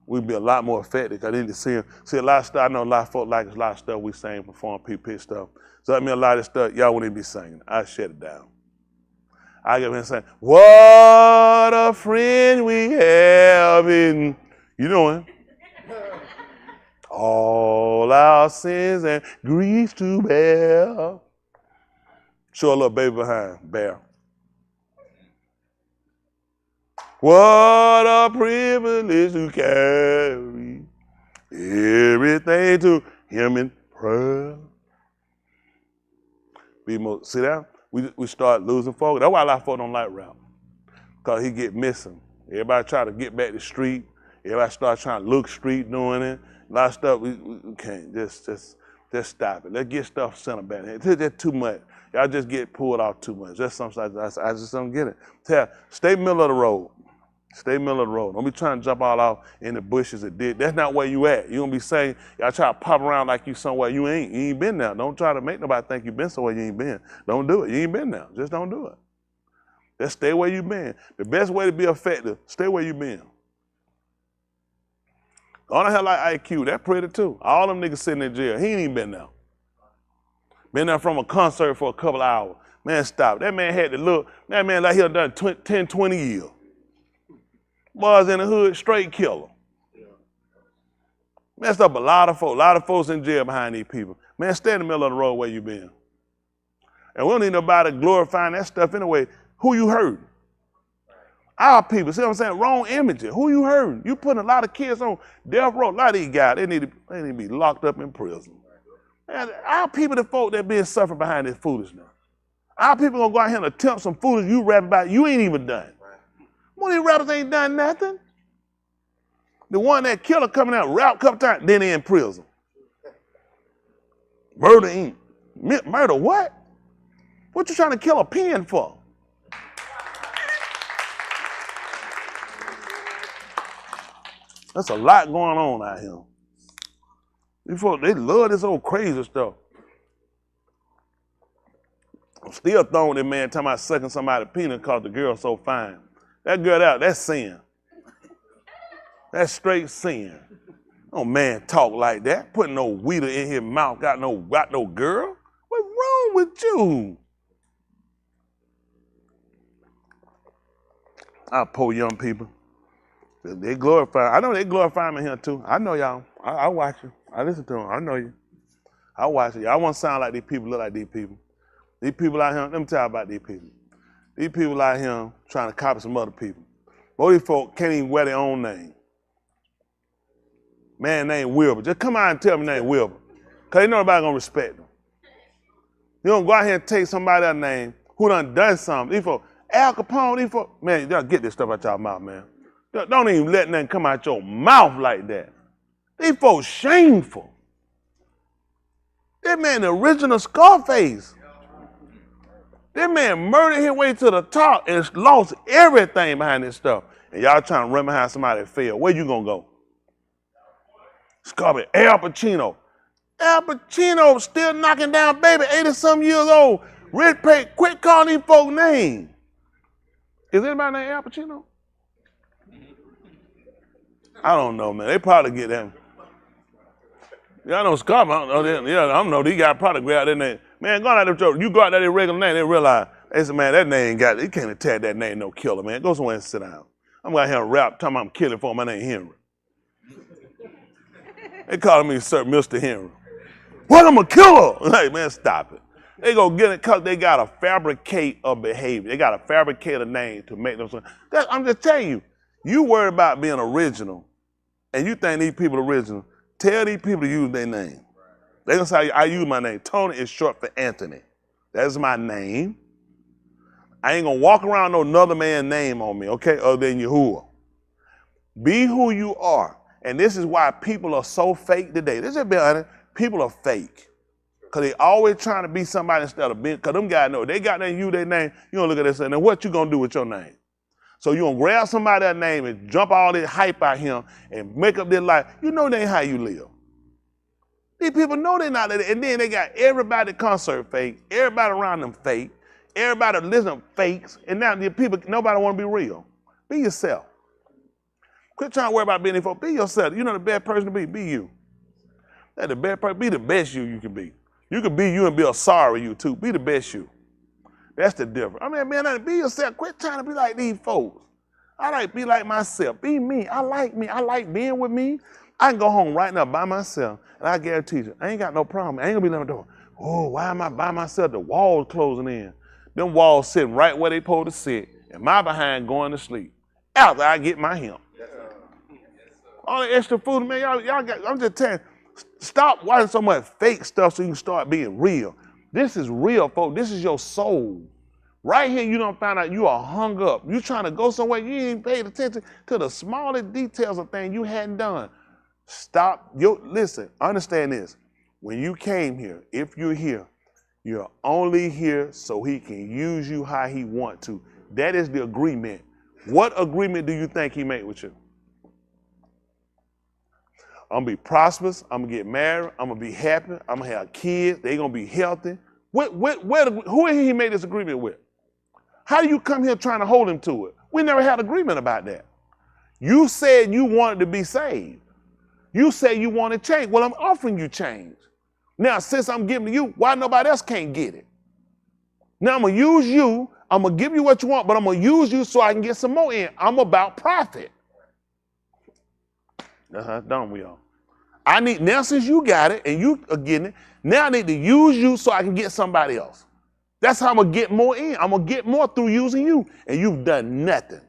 We'd be a lot more effective because I need to see a lot of stuff. I know a lot of folk like a lot of stuff we sing, perform, pitch stuff. So that mean a lot of stuff y'all wouldn't even be singing. I shut it down. I get in and say, what a friend we have in, you know, all our sins and griefs to bear. Show a little baby behind, bear. What a privilege to carry everything to him in prayer. See that? We start losing focus. That's why a lot of folks don't like rap, because he get missing. Everybody try to get back to street. Everybody start trying to look street doing it. A lot of stuff we can't. Just stop it. Let's get stuff centered back. It's just too much. Y'all just get pulled off too much. Just something I just don't get it. Stay middle of the road. Stay middle of the road. Don't be trying to jump all off in the bushes. That's not where you at. You don't be saying, y'all try to pop around like you somewhere you ain't. You ain't been there. Don't try to make nobody think you been somewhere you ain't been. Don't do it. You ain't been there. Just don't do it. Just stay where you been. The best way to be effective, stay where you been. All the hell like IQ, that pretty too. All them niggas sitting in jail. He ain't even been there. Been there from a concert for a couple hours. Man, stop. That man had to look. That man like he done 10, 20 years. Boys in the hood, straight killer. Messed up a lot of folks in jail behind these people. Man, stay in the middle of the road where you been. And we don't need nobody glorifying that stuff anyway. Who you hurting? Our people, see what I'm saying? Wrong images. Who you hurting? You putting a lot of kids on death row. A lot of these guys, they need to be locked up in prison. And our people, the folk that being suffering behind this foolishness. Our people gonna go out here and attempt some foolishness you rap about, you ain't even done. One of these rappers ain't done nothing. The one that killer coming out, rap a couple times, then they in prison. Murder Inc. Murder what? What you trying to kill a pen for? That's a lot going on out here. These folks, they love this old crazy stuff. I'm still throwing that man talking about sucking somebody's penis because the girl's so fine. That girl out, that's sin. That's straight sin. No man talk like that, putting no weeder in his mouth, got no girl. What's wrong with you? I poor young people. They glorify. I know they glorify me here too. I know y'all. I watch you. I listen to them. I know you. I watch you. Y'all want to sound like these people, look like these people. These people out here, let me tell you about these people. These people out here trying to copy some other people. Most of these folk can't even wear their own name. Man named Wilbur. Just come out and tell me named Wilbur. Because ain't nobody going to respect them. You don't go out here and take somebody else's name who done something. These folk, Al Capone, these folk, man, y'all get this stuff out y'all mouth, man. Don't even let nothing come out your mouth like that. These folks shameful. That man, the original Scarface. That man murdered his way to the top and lost everything behind this stuff. And y'all trying to run behind somebody that failed. Where you gonna go? Scarface, Al Pacino. Al Pacino still knocking down baby, 80-some years old. Red Pay, quit calling these folk names. Is anybody named Al Pacino? I don't know, man. They probably get them. Yeah, I know Scarface. I don't know. These guys probably grab their name. Man, go out there, you go out there their regular name, they realize, they say, man, that name he can't attack that name, no killer, man. Go somewhere and sit down. I'm out here rap, talking about I'm killing for my name Henry. They calling me Sir Mr. Henry. What, I'm a killer? Like, man, stop it. They go get it because they got to fabricate a behavior. They got to fabricate a name to make them. I'm just telling you, you worry about being original, and you think these people original. Tell these people to use their name. They're going to say, I use my name. Tony is short for Anthony. That's my name. I ain't going to walk around no another man's name on me, okay, other than Yahuah. Be who you are. And this is why people are so fake today. This is be honest. People are fake. Because they always trying to be somebody instead of being, because them guys know, they got their name, you don't look at this and say, now what you going to do with your name? So you going to grab somebody's name and jump all this hype out here and make up their life. You know that ain't how you live. These people know they're not, and then they got everybody at concert fake, everybody around them fake, everybody listening fakes, and now the people, nobody want to be real. Be yourself. Quit trying to worry about being folk. Be yourself. You know the best person to be you. That's the best person. Be the best you can be. You can be you and be a sorry you too. Be the best you. That's the difference. I mean, man, be yourself. Quit trying to be like these folks. I like to be like myself. Be me. I like me. I like being with me. I can go home right now by myself, and I guarantee you, I ain't got no problem. I ain't gonna be letting door. Oh, why am I by myself? The walls closing in. Them walls sitting right where they supposed to sit, and my behind going to sleep. After I get my hemp. All the extra food, man, y'all got, I'm just telling you, stop watching so much fake stuff so you can start being real. This is real, folks. This is your soul. Right here, you don't find out you are hung up. You trying to go somewhere, you ain't paid attention to the smallest details of things you hadn't done. Stop. Listen, understand this. When you came here, if you're here, you're only here so he can use you how he want to. That is the agreement. What agreement do you think he made with you? I'm gonna be prosperous, I'm gonna get married, I'm gonna be happy, I'm gonna have kids, they gonna be healthy. Who he made this agreement with? How do you come here trying to hold him to it? We never had agreement about that. You said you wanted to be saved. You said you wanted change. Well, I'm offering you change. Now, since I'm giving to you, why nobody else can't get it? Now I'm gonna use you, I'm gonna give you what you want, but I'm gonna use you so I can get some more in. I'm about profit. Don't we all? I need, now since you got it and you are getting it, now I need to use you so I can get somebody else. That's how I'm gonna get more in. I'm gonna get more through using you, and you've done nothing.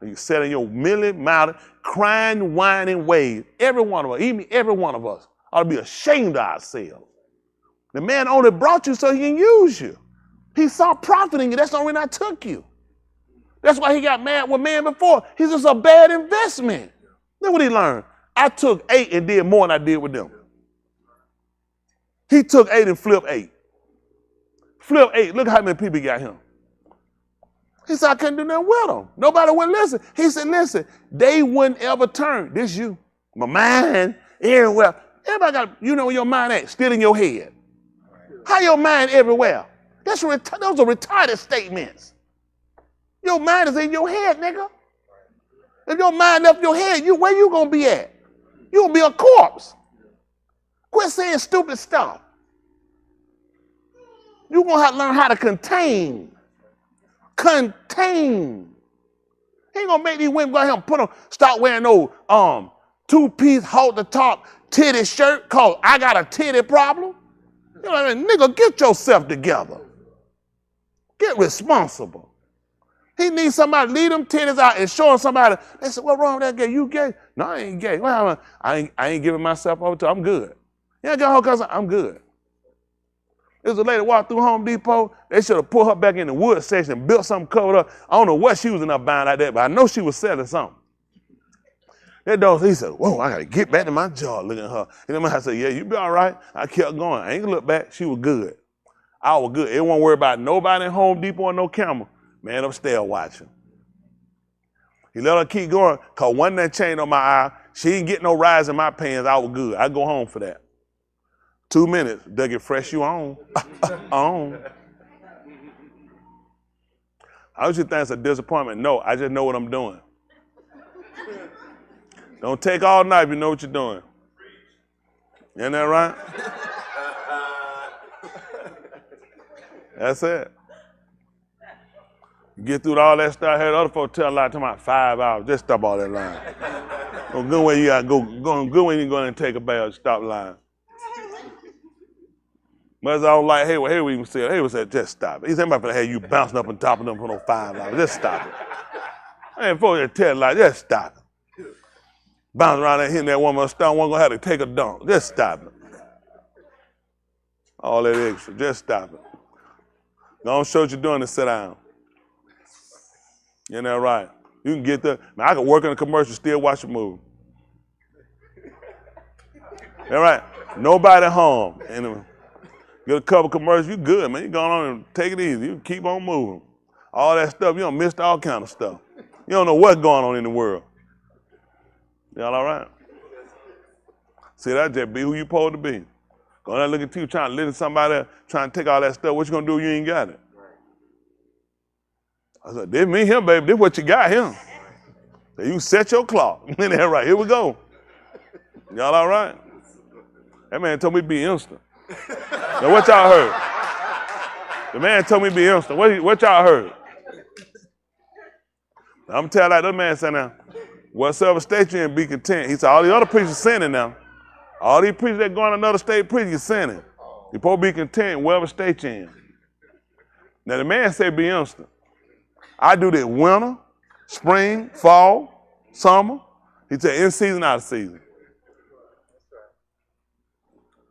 And you sat in your milly-mouthed, crying, whining ways. Every one of us, even every one of us, ought to be ashamed of ourselves. The man only brought you so he can use you. He saw profit in you. That's the only reason I took you. That's why he got mad with man before. He's just a bad investment. Look what he learned. I took 8 and did more than I did with them. He took 8 and flipped 8. Flip 8. Look how many people got him. He said, I couldn't do nothing with them. Nobody would listen. He said, listen, they wouldn't ever turn. This you. My mind, everywhere. Everybody got, you know where your mind at? Still in your head. How your mind everywhere? Those are retarded statements. Your mind is in your head, nigga. If your mind left your head, where you gonna be at? You gonna be a corpse. Quit saying stupid stuff. You gonna have to learn how to contain. Contain. He ain't gonna make these women go ahead and start wearing those 2-piece halt the top titty shirt called I got a titty problem. You know what I mean? Nigga, get yourself together. Get responsible. He needs somebody to lead them titties out and show somebody. They said, what's wrong with that gay? You gay? No, I ain't gay. Well, I ain't giving myself over to. I'm good. You ain't got her because I'm good. There's a lady walked through Home Depot. They should have put her back in the wood section and built something covered up. I don't know what she was in there buying like that, but I know she was selling something. That dog, he said, whoa, I got to get back to my job looking at her. And then I said, yeah, you be all right. I kept going. I ain't going to look back. She was good. I was good. It won't worry about nobody in Home Depot or no camera. Man upstairs watching. He let her keep going, because one that chain on my eye, she didn't get no rise in my pants. I was good. I go home for that. 2 minutes, they get fresh you on. On. I just think it's a disappointment. No, I just know what I'm doing. Don't take all night if you know what you're doing. Isn't that right? That's it. Get through all that stuff. I heard other folks tell a lot, talking about 5 hours. Just stop all that lying. Good way you gotta go. Good way you go in and take a bath. Stop lying. But I was like, hey, we even said, hey, we said, just stop it. He said, about to have you bouncing up and topping them for no 5 hours. Just stop it. And folks just tell like, just stop it. Bouncing around and hitting that woman, stone, one gonna have to take a dunk. Just stop it. All that extra, just stop it. Don't show what you're doing to sit down. You know right? You can get there. Man, I could work in a commercial, still watch a movie. All right? Nobody home. And get a couple commercials, you good, man. You going on and take it easy. You keep on moving. All that stuff, you don't miss all kind of stuff. You don't know what's going on in the world. Y'all all right? See, that just be who you supposed to be. Go there, look at you trying to listen to somebody trying to take all that stuff. What you gonna do? You ain't got it. I said, this me here, baby. This what you got here. So you set your clock. That right. Here we go. Y'all all right? That man told me to be instant. Now what y'all heard? The man told me to be instant. What y'all heard? I'm telling that man said now, whatsoever state you in, be content. He said, all the other preachers sinning now. All these preachers that go in another state preaching, you're sinning. You're supposed to be content wherever state you're in. Now the man said be instant. I do this winter, spring, fall, summer. He said in season, out of season.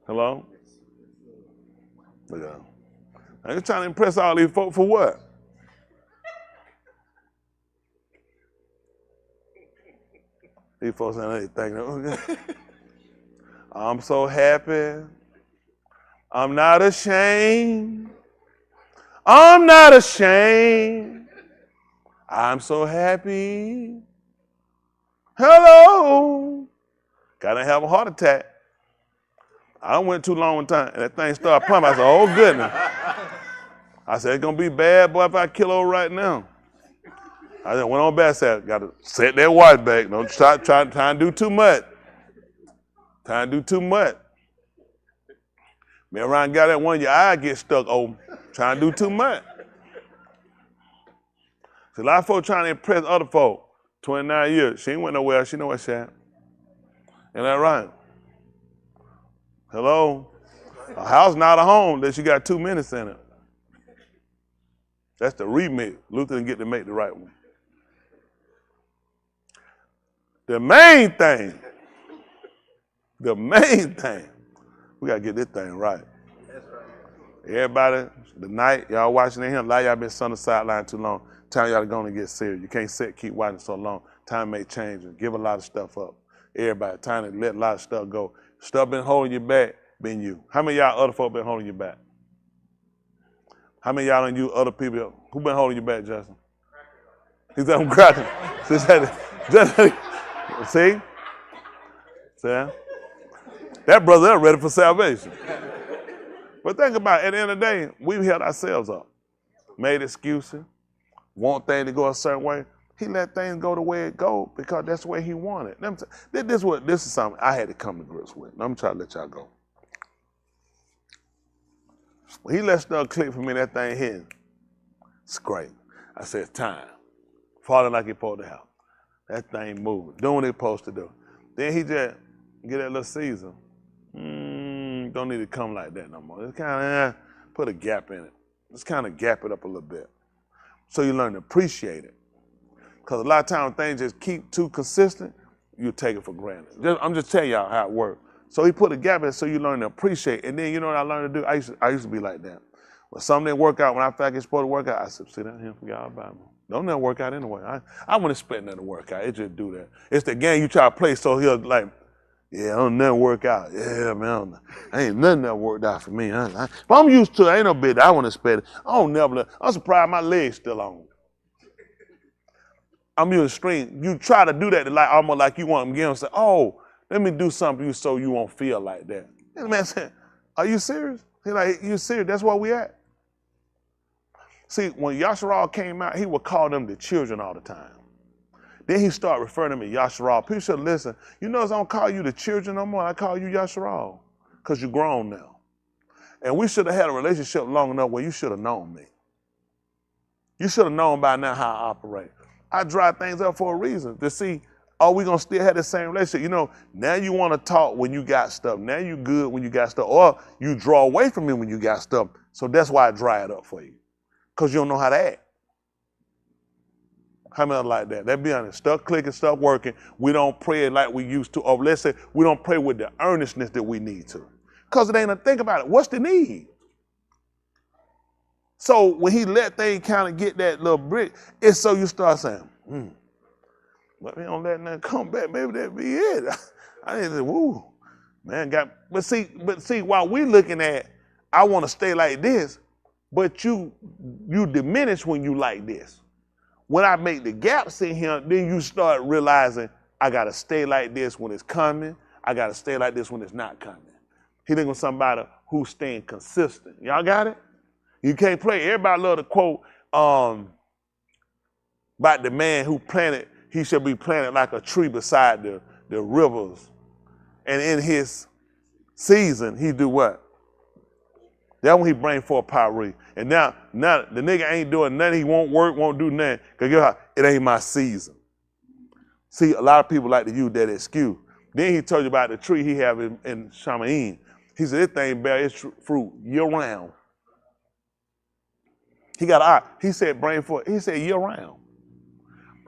Hello? Look at him. I'm just trying to impress all these folks for what? These folks ain't thinking, okay. I'm so happy. I'm not ashamed. I'm not ashamed. I'm so happy. Hello. Gotta have a heart attack. I went too long one time, and that thing started pumping. I said, oh, goodness. I said, it's going to be bad, boy, if I kill over right now. I just went on back, said, got to set that watch back. Don't try to do too much. Trying to do too much. Man, around got that one, your eye get stuck open. Trying to do too much. See, a lot of folks trying to impress other folk. 29 years. She ain't went nowhere. She know where she at. Ain't that right? Hello? A house not a home that you got 2 minutes in it. That's the remix. Luther didn't get to make the right one. The main thing, we got to get this thing right. Everybody, tonight, y'all watching in here, a lot of y'all been on the sideline too long. Time y'all to go and get serious. You can't keep watching so long. Time may change and give a lot of stuff up. Everybody, time to let a lot of stuff go. Stuff been holding you back, been you. How many of y'all other folk been holding you back? How many of y'all and you other people, who been holding you back, Justin? He said, I'm cracking. See? See? That brother is ready for salvation. But think about it, at the end of the day, we've held ourselves up. Made excuses, want things to go a certain way. He let things go the way it go because that's the way he wanted. This is something I had to come to grips with. I'm trying to let y'all go. When he let stuff click for me, that thing hitting, it's great. I said, it's time. Falling like it's supposed to happen. That thing moving, doing what it's supposed to do. Then he just get that little season. Don't need to come like that no more. It's kind of put a gap in it. Just kind of gap it up a little bit. So you learn to appreciate it. Because a lot of times things just keep too consistent, you take it for granted. I'm just telling y'all how it works. So he put a gap in it so you learn to appreciate it. And then you know what I learned to do? I used to be like that. When something didn't work out, when I felt like it's supposed to work out, I said, sit down here and forget all about it. Don't never work out anyway. I wouldn't expect nothing to work out. It just do that. It's the game you try to play so he'll like, yeah, I don't never work out. Yeah, man, ain't nothing that worked out for me. But I'm used to it. Ain't no bit. I wouldn't expect it. I'm surprised my leg's still on. I'm using string. You try to do that to like almost like you want them again and say, oh, let me do something so you won't feel like that. And the man said, are you serious? He's like, you serious? That's where we at. See, when Yasharal came out, he would call them the children all the time. Then he started referring to them as Yasharal. People should listen. You notice I don't call you the children no more. I call you Yasharal because you're grown now. And we should have had a relationship long enough where you should have known me. You should have known by now how I operate. I dry things up for a reason, to see, are we going to still have the same relationship? You know, now you want to talk when you got stuff. Now you good when you got stuff. Or you draw away from me when you got stuff. So that's why I dry it up for you. Because you don't know how to act. How many like that? Let's be honest. Stuff clicking, stuff working. We don't pray like we used to. Or let's say we don't pray with the earnestness that we need to. Because it ain't a think about it. What's the need? So when he let things kind of get that little brick, it's so you start saying, but we don't let nothing come back. Maybe that be it. I didn't say, woo, man, but see, while we looking at, I want to stay like this, but you diminish when you like this. When I make the gaps in here, then you start realizing I got to stay like this when it's coming. I got to stay like this when it's not coming. He thinking of somebody who's staying consistent. Y'all got it? You can't play. Everybody love to quote about the man who planted, he should be planted like a tree beside the rivers. And in his season, he do what? That's when he bring forth power. And now the nigga ain't doing nothing. He won't work, won't do nothing. Because guess what? It ain't my season. See, a lot of people like to use that excuse. Then he told you about the tree he have in Shaphatym. He said, this thing bear its fruit year round. He got an eye. He said, bring forth. He said, year round.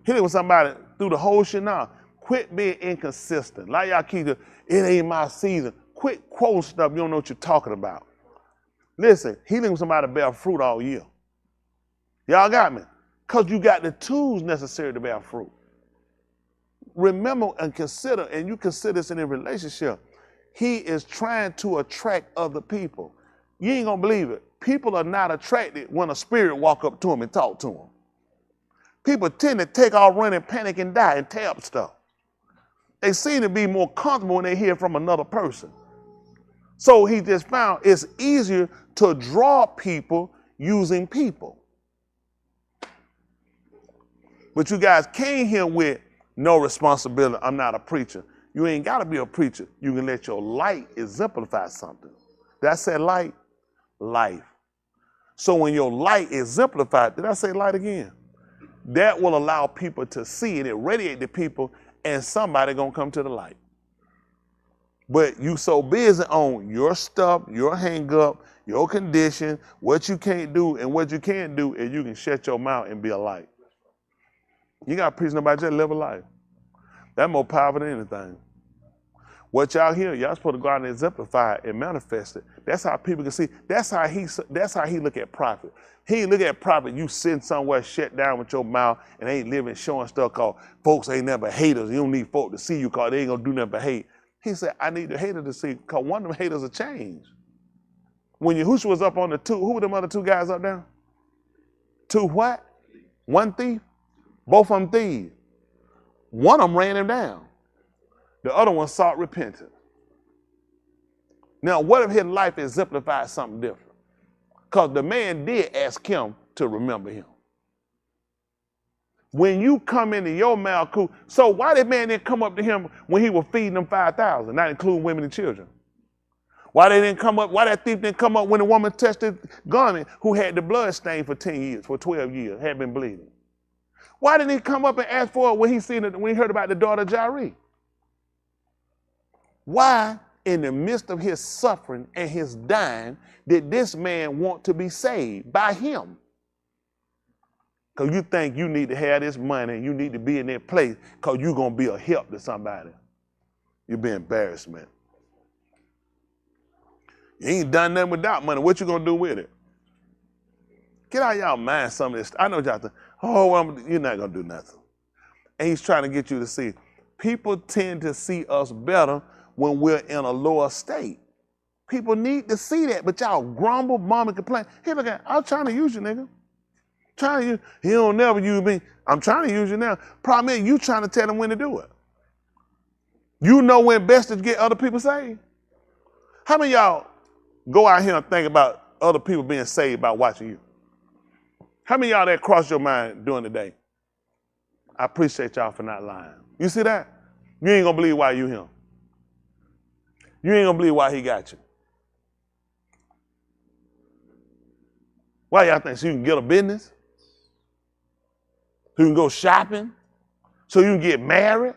He did with somebody through the whole shit now. Quit being inconsistent. Like y'all keep it ain't my season. Quit quoting stuff you don't know what you're talking about. Listen, he didn't somebody bear fruit all year. Y'all got me? Because you got the tools necessary to bear fruit. Remember and consider, and you consider this in a relationship, he is trying to attract other people. You ain't gonna believe it. People are not attracted when a spirit walk up to them and talk to them. People tend to take off running, panic, and die and tear up stuff. They seem to be more comfortable when they hear from another person. So he just found it's easier to draw people using people. But you guys came here with no responsibility. I'm not a preacher. You ain't got to be a preacher. You can let your light exemplify something. Did I say light? Life. So when your light exemplified, did I say light again? That will allow people to see it. It radiate to people, and somebody gonna come to the light. But you so busy on your stuff, your hang up, your condition, what you can't do and what you can do, and you can shut your mouth and be a light. You got to preach nobody, just live a life. That's more powerful than anything. What y'all hear, y'all supposed to go out and exemplify it and manifest it. That's how people can see. That's how he look at prophet. He ain't look at prophet, you sitting somewhere shut down with your mouth and ain't living, showing stuff called folks ain't never haters. You don't need folk to see you because they ain't gonna do nothing but hate. He said, I need the hater to see, because one of them haters will change. When Yahushua was up on the two, who were them other two guys up there? Two what? One thief? Both of them thieves. One of them ran him down. The other one sought repentance. Now, what if his life exemplified something different? Because the man did ask him to remember him. When you come into your mouth, cool. So why did man didn't come up to him when he was feeding them 5,000, not including women and children? Why that thief didn't come up when the woman touched his garment who had the blood stain for 10 years, for 12 years, had been bleeding? Why didn't he come up and ask for it when he heard about the daughter of Jairus? Why, in the midst of his suffering and his dying, did this man want to be saved by him? Because you think you need to have this money and you need to be in that place because you're going to be a help to somebody. You'll be embarrassment. You ain't done nothing without money. What you going to do with it? Get out of y'all mind some of this. I know y'all think, you're not going to do nothing. And he's trying to get you to see. People tend to see us better when we're in a lower state. People need to see that, but y'all grumble, mom, and complain. Hey, look at, I'm trying to use you, nigga. Trying to use, he don't never use me. I'm trying to use you now. Problem is, you trying to tell them when to do it. You know when best to get other people saved. How many of y'all go out here and think about other people being saved by watching you? How many of y'all that crossed your mind during the day? I appreciate y'all for not lying. You see that? You ain't gonna believe why you him. You ain't gonna believe why he got you. Why y'all think so you can get a business? so you can go shopping, so you can get married,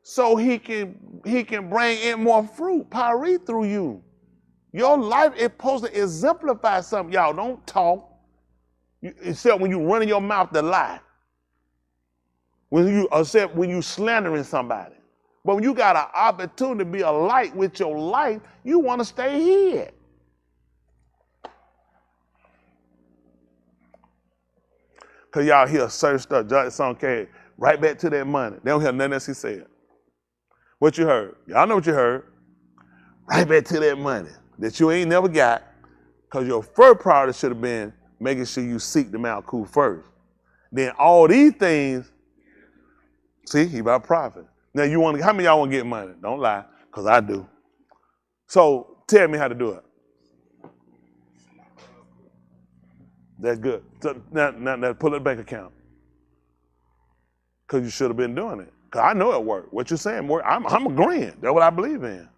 so he can bring in more fruit, pari through you. Your life is supposed to exemplify something. Y'all don't talk, except when you running your mouth to lie. Except when you slandering somebody. But when you got an opportunity to be a light with your life, you want to stay here. Because y'all hear certain stuff, Judge Song came right back to that money. They don't hear nothing else he said. What you heard? Y'all know what you heard. Right back to that money that you ain't never got, because your first priority should have been making sure you seek the Mount Cool first. Then all these things, see, he about profit. Now how many of y'all want to get money? Don't lie, because I do. So tell me how to do it. That's good. So now pull up bank account. Because you should have been doing it. Because I know it worked. What you're saying worked. I'm agreeing. That's what I believe in.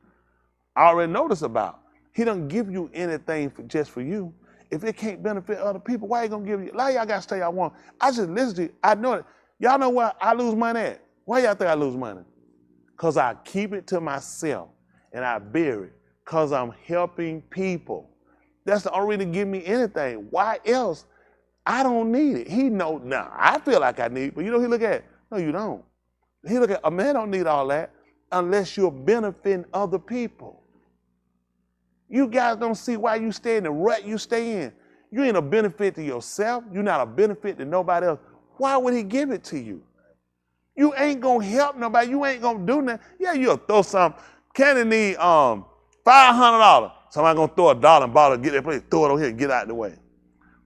I already know this about. He doesn't give you anything just for you. If it can't benefit other people, why he gonna give you? A lot of y'all got to say I want. I just listen to you. I know it. Y'all know where I lose money at? Why y'all think I lose money? Because I keep it to myself and I bury it. Because I'm helping people. That's the only reason to give me anything. Why else? I don't need it. He know now. I feel like I need it, but you know he look at, no, you don't. He look at, a man don't need all that unless you're benefiting other people. You guys don't see why you stay in the rut you stay in. You ain't a benefit to yourself. You're not a benefit to nobody else. Why would he give it to you? You ain't gonna help nobody. You ain't gonna do nothing. Yeah, you'll throw some. Kenny need $500. Somebody gonna throw $1 and bottle, get that place, throw it over here, and get out of the way.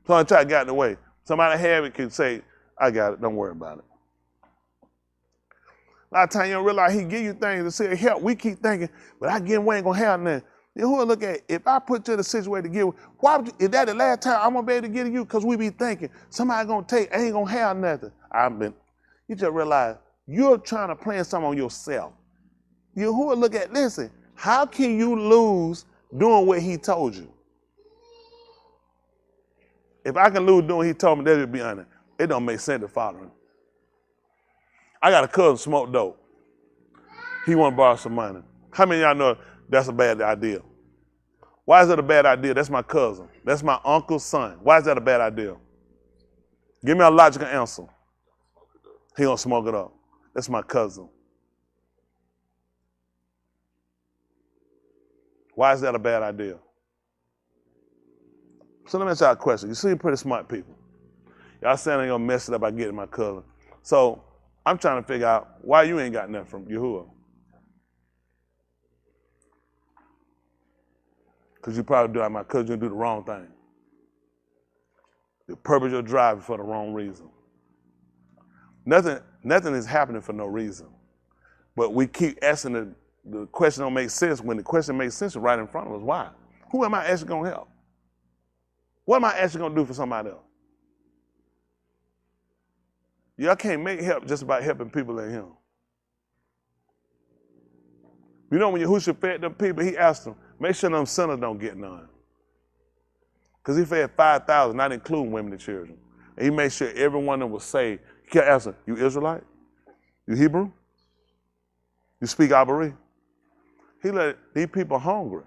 Somebody try to get out of the way. Somebody have it can say, I got it, don't worry about it. A lot of times you don't realize he give you things to say help. We keep thinking, but I get away ain't gonna have nothing. Yahuah look at, if I put you in a situation to give, why would you, is that the last time I'm gonna be able to give to you? Because we be thinking, somebody gonna take, ain't gonna have nothing. You just realize you're trying to plan something on yourself. Yahuah look at, listen, how can you lose doing what he told you? If I can lose doing what he told me, that would be honest. It don't make sense to follow him. I got a cousin smoke dope. He want to borrow some money. How many of y'all know that's a bad idea? Why is that a bad idea? That's my cousin. That's my uncle's son. Why is that a bad idea? Give me a logical answer. He gonna smoke it up. That's my cousin. Why is that a bad idea? So let me ask y'all a question. You see pretty smart people. Y'all saying I'm gonna mess it up by getting my cousin. So I'm trying to figure out why you ain't got nothing from Yahuah. Because you probably do like my cousin, you do the wrong thing. You purpose your driving for the wrong reason. Nothing is happening for no reason. But we keep asking the question don't make sense when the question makes sense right in front of us. Why? Who am I actually gonna help? What am I actually gonna do for somebody else? Y'all can't make help just about helping people in him. You know when Yahushua fed them people, he asked them, make sure them sinners don't get none. Because he fed 5,000, not including women and children. And he made sure every one of them was saved. He kept asking, you Israelite? You Hebrew? You speak Dabary? He let these people hungry.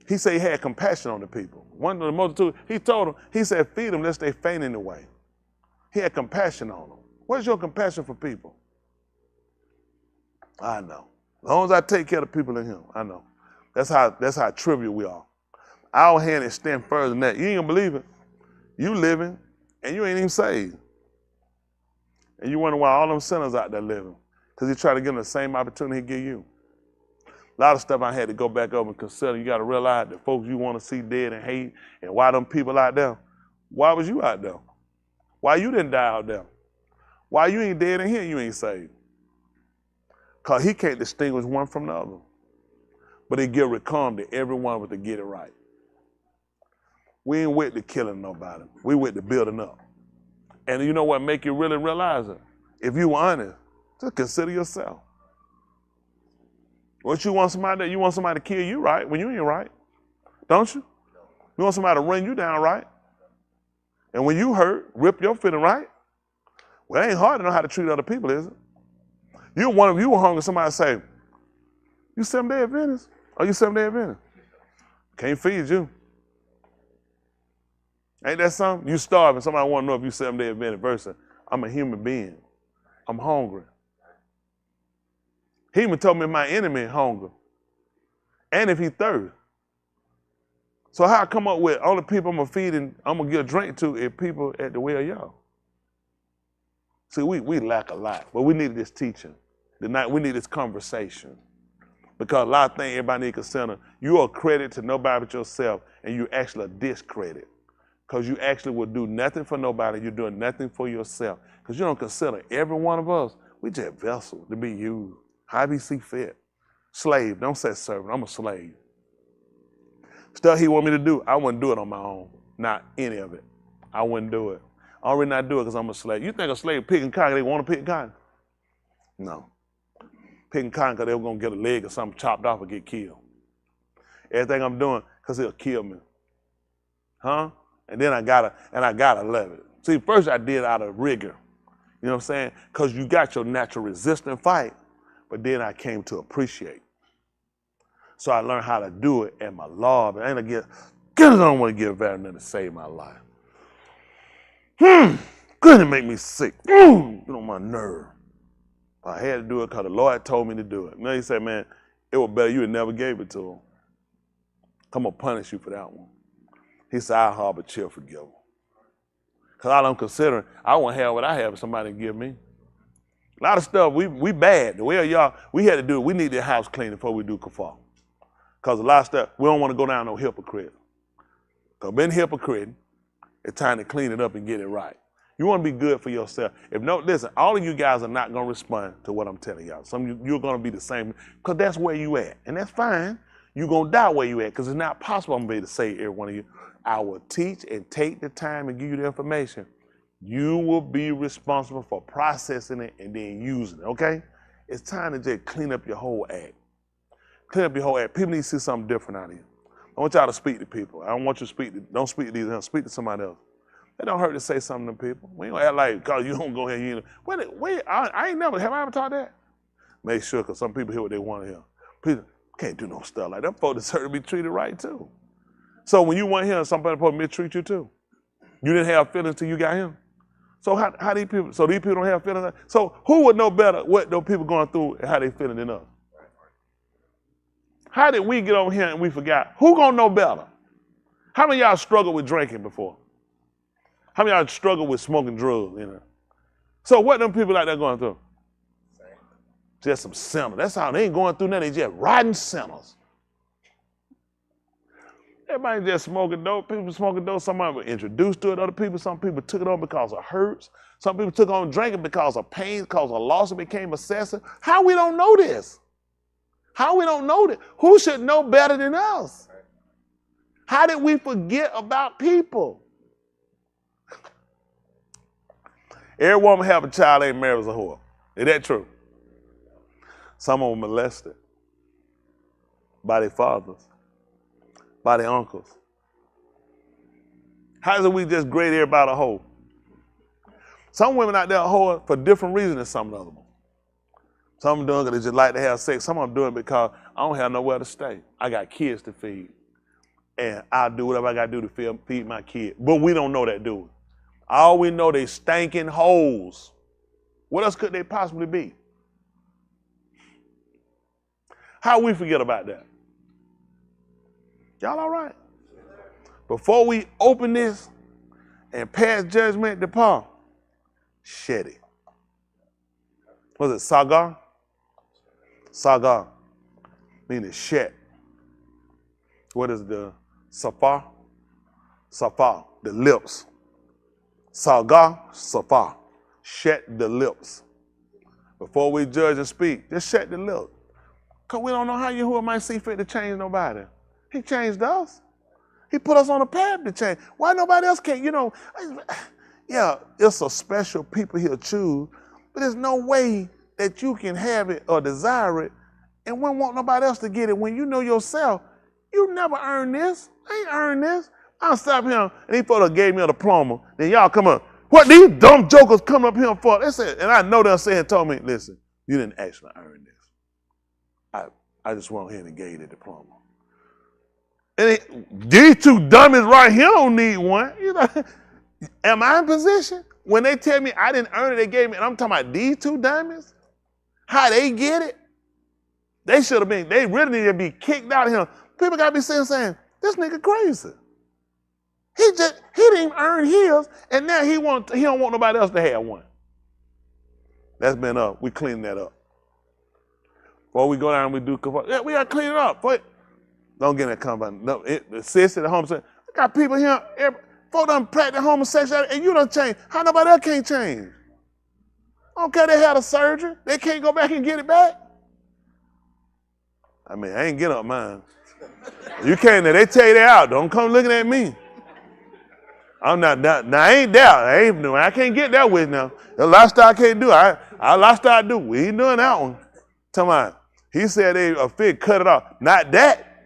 He said he had compassion on the people. One of the multitude, he told them, he said, feed them lest they faint in the way. He had compassion on them. What is your compassion for people? I know. As long as I take care of the people in him, I know. That's how trivial we are. Our hand extends further than that. You ain't gonna believe it. You living and you ain't even saved. And you wonder why all them sinners out there living. Because he tried to give them the same opportunity he give you. A lot of stuff I had to go back over and consider. You got to realize that folks you want to see dead and hate, and why them people out there, why was you out there? Why you didn't die out there? Why you ain't dead in here, you ain't saved? Because he can't distinguish one from the other. But he give recom to everyone with to get it right. We ain't with the killing nobody. We with the building up. And you know what make you really realize it? If you were honest, just consider yourself. What you want somebody to kill you, right? When you ain't right, don't you? You want somebody to run you down, right? And when you hurt, rip your feeling, right? Well, it ain't hard to know how to treat other people, is it? You were hungry, somebody say, you Seventh-day Adventist? Are you Seventh-day Adventist? Can't feed you. Ain't that something? You starving, somebody want to know if you Seventh-day Adventist versus I'm a human being. I'm hungry. He even told me my enemy hunger. And if he thirst. So how I come up with only people I'm gonna feed and I'm gonna give a drink to is people at the well, y'all. See, we lack a lot, but we need this teaching. Tonight we need this conversation. Because a lot of things everybody need to consider. You are a credit to nobody but yourself, and you actually a discredit. Because you actually will do nothing for nobody, you're doing nothing for yourself. Because you don't consider every one of us, we just vessels to be used. How we see fit. Slave, don't say servant, I'm a slave. Stuff he want me to do, I wouldn't do it on my own. Not any of it. I wouldn't do it. I already not do it because I'm a slave. You think a slave picking cotton, they want to pick cotton? No. Picking cotton because they were going to get a leg or something chopped off or get killed. Everything I'm doing because he'll kill me. Huh? And then I gotta love it. See, first I did out of rigor. You know what I'm saying? Because you got your natural resistant fight, but then I came to appreciate. So I learned how to do it and my law. But I don't want to get veterinary to save my life. Couldn't make me sick. Get on my nerve. I had to do it because the Lord told me to do it. Now he said, man, it was better you had never gave it to him. I'm going to punish you for that one. He said, I harbor chill forgive. Because all I'm considering, I won't have what I have if somebody give me. A lot of stuff, we bad. The way y'all, we had to do it. We need the house clean before we do kafar. Because a lot of stuff, we don't want to go down no hypocrite. Because being hypocrite, it's time to clean it up and get it right. You want to be good for yourself. Listen, all of you guys are not going to respond to what I'm telling y'all. Some of you're going to be the same, because that's where you at. And that's fine. You're going to die where you at, because it's not possible I'm going to be able to save every one of you. I will teach and take the time and give you the information. You will be responsible for processing it and then using it, okay? It's time to just clean up your whole act. Clean up your whole act. People need to see something different out of you. I want y'all to speak to people. I don't want you to don't speak to these, speak to somebody else. It don't hurt to say something to people. We ain't gonna act like, God, you don't go here. Wait, I ain't never, have I ever taught that? Make sure, because some people hear what they want to hear. People can't do no stuff like that. Them folks deserve to be treated right too. So when you went here, somebody supposed to mistreat you too. You didn't have feelings till you got here. So how these people don't have feelings? So who would know better what those people going through and how they feeling than us? How did we get over here and we forgot? Who gonna know better? How many of y'all struggled with drinking before? How many of y'all struggled with smoking drugs? You know? So what them people like that going through? Just some sinners. That's how they ain't going through nothing. They just rotten sinners. Everybody just smoking dope. People smoking dope. Somebody were introduced to it. Other people, some people took it on because of hurts. Some people took on drinking because of pain, because of loss, and became obsessive. How we don't know this? How we don't know this? Who should know better than us? How did we forget about people? Every woman have a child ain't married as a whore. Is that true? Some of them molested by their fathers, by their uncles. How is it we just grade everybody a hoe? Some women out there are whore for different reasons than some of them. Some of them doing it because they just like to have sex. Some of them doing it because I don't have nowhere to stay. I got kids to feed. And I'll do whatever I got to do to feed my kid. But we don't know that, do we? All we know, they stinking hoes. What else could they possibly be? How we forget about that? Y'all all right? Before we open this and pass judgment to Paul, shed it. Was it sagar? Sagar, meaning shed. What is the safar? Safar, the lips. Sagar, safar, shed the lips. Before we judge and speak, just shut the lips. Because we don't know how Yahuah might see fit to change nobody. He changed us. He put us on a path to change. Why nobody else can't? Yeah, it's a special people he'll choose, but there's no way that you can have it or desire it and won't want nobody else to get it when you know yourself, you never earned this. I ain't earned this. I'll stop him, and he thought gave me a diploma. Then y'all come up. What these dumb jokers coming up here for? They said, and I know they'll say and told me, listen, you didn't actually earn this. I just went here and gave you the diploma. And these two dummies right here don't need one. You know, am I in position? When they tell me I didn't earn it, they gave me, and I'm talking about these two dummies, how they get it? They should have been, they really need to be kicked out of here. People got to be saying, this nigga crazy. He didn't even earn his, and now he don't want nobody else to have one. That's been up. We clean that up. Before we go down and we do, yeah, we got to clean it up. But don't get in that comment. No, the sister at home said, I got people here, folk done practice homosexuality, and you done change. How nobody else can't change? I don't care they had a surgery. They can't go back and get it back. I mean, I ain't get up mine. You can't, they tell you they out. Don't come looking at me. I'm not that. Now, I ain't that. I can't get that with now. The lifestyle I can't do. I lifestyle I do. We ain't doing that one. Tell me, he said a fig cut it off. Not that.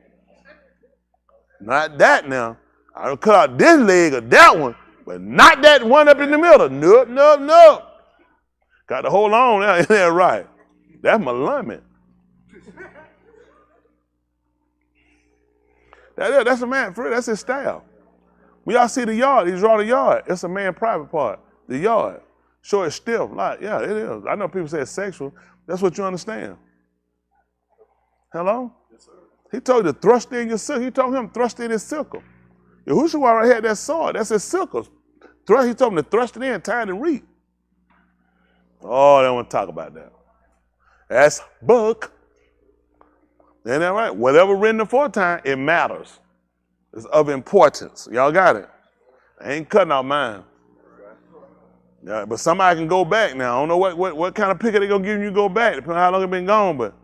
Not that now. I don't cut out this leg or that one, but not that one up in the middle. Nope. Got to hold on now. Isn't that right? That's my limit. That's a man, that's his style. When y'all see the yard, he draw the yard. It's a man's private part, the yard. Short, stiff, like, yeah, it is. I know people say it's sexual. That's what you understand. Hello? Yes, sir. He told you to thrust in your sickle. He told him thrust in his sickle. Yahuah had that sword. That's his sickle. He told him to thrust it in, tie it and reap. Oh, they don't want to talk about that. That's book. Ain't that right? Whatever written aforetime, it matters. It's of importance. Y'all got it? I ain't cutting out mine. Yeah, but somebody can go back now. I don't know what kind of picket they gonna give you go back, depending on how long it been gone. But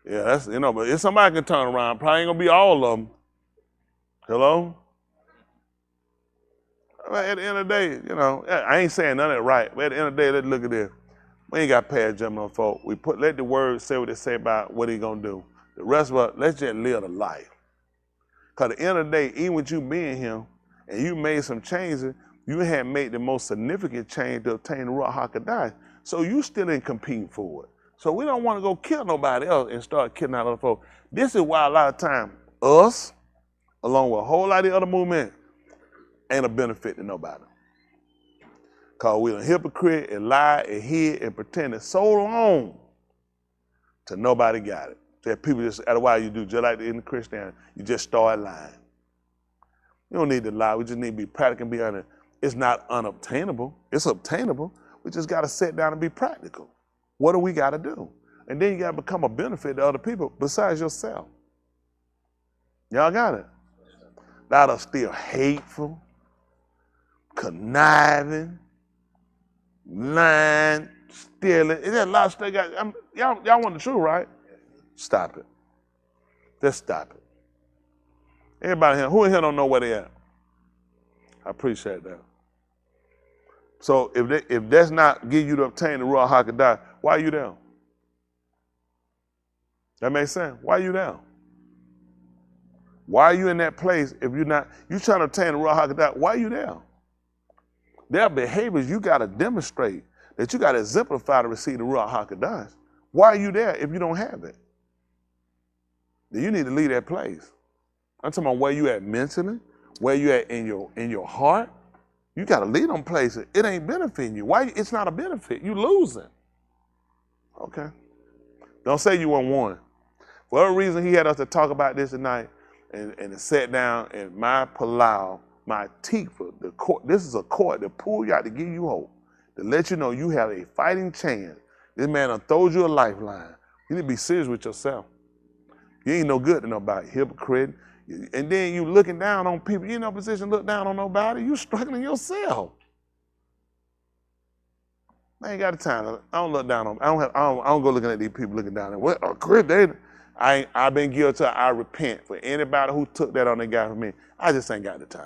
yeah, that's but if somebody can turn around, probably ain't gonna be all of them. Hello? At the end of the day, I ain't saying none of it right. But at the end of the day, let's look at this. We ain't got past jumping on folk. Let the word say what it say about what he gonna do. The rest of us, let's just live the life. Because at the end of the day, even with you being here, and you made some changes, you had made the most significant change to obtain the Ruach HaKodesh. So you still ain't competing for it. So we don't want to go kill nobody else and start killing out other folks. This is why a lot of time, us, along with a whole lot of other movements, ain't a benefit to nobody. Because we're a hypocrite and lied and hid and pretended so long till nobody got it. That people just, after a while you do, just like in the Christianity, you just start lying. You don't need to lie. We just need to be practical and be honest. It's not unobtainable. It's obtainable. We just got to sit down and be practical. What do we got to do? And then you got to become a benefit to other people besides yourself. Y'all got it? A lot of still hateful, conniving, lying, stealing. There's a lot of stuff. Y'all want the truth, right? Stop it. Just stop it. Everybody here, who in here don't know where they at? I appreciate that. So if that's not give you to obtain the Ruach HaKodesh, why are you down? That makes sense. Why are you down? Why are you in that place if you trying to obtain the Ruach HaKodesh? Why are you down? There are behaviors you got to demonstrate that you got to exemplify to receive the Ruach HaKodesh. Why are you there if you don't have it? Then you need to leave that place. I'm talking about where you at mentally, where you at in your heart. You got to leave them places. It ain't benefiting you. Why? It's not a benefit. You losing. Okay. Don't say you weren't warned. For whatever reason, he had us to talk about this tonight and to sit down and my palau, my tikva, the court. This is a court to pull you out to give you hope, to let you know you have a fighting chance. This man done throwed you a lifeline. You need to be serious with yourself. You ain't no good to nobody, hypocrite. And then you looking down on people. You in no position to look down on nobody. You struggling yourself. I ain't got the time. I don't look down on them. I don't go looking at these people looking down. What? I've been guilty. I repent for anybody who took that on their guy from me. I just ain't got the time.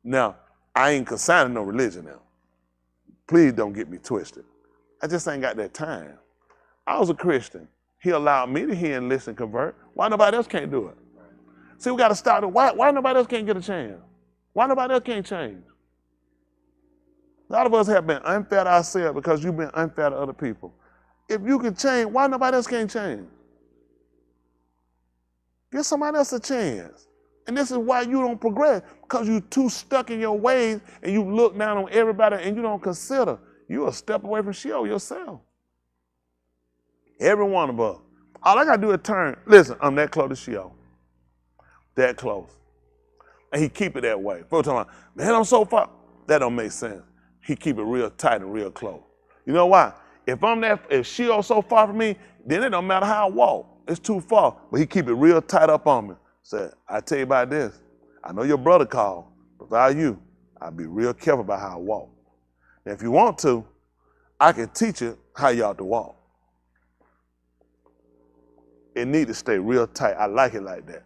Now, I ain't consigning no religion now. Please don't get me twisted. I just ain't got that time. I was a Christian. He allowed me to hear and listen, convert. Why nobody else can't do it? See, we got to start. Why nobody else can't get a chance? Why nobody else can't change? A lot of us have been unfair to ourselves because you've been unfair to other people. If you can change, why nobody else can't change? Give somebody else a chance. And this is why you don't progress, because you're too stuck in your ways and you look down on everybody and you don't consider you're a step away from Sheol yourself. Every one of us. All I got to do is turn. Listen, I'm that close to Sheol. That close. And he keep it that way. Folks talking about, man, I'm so far. That don't make sense. He keep it real tight and real close. You know why? If Sheol so far from me, then it don't matter how I walk. It's too far. But he keep it real tight up on me. Said, I tell you about this. I know your brother called, but if I were you, I'd be real careful about how I walk. And if you want to, I can teach you how you ought to walk. It need to stay real tight. I like it like that.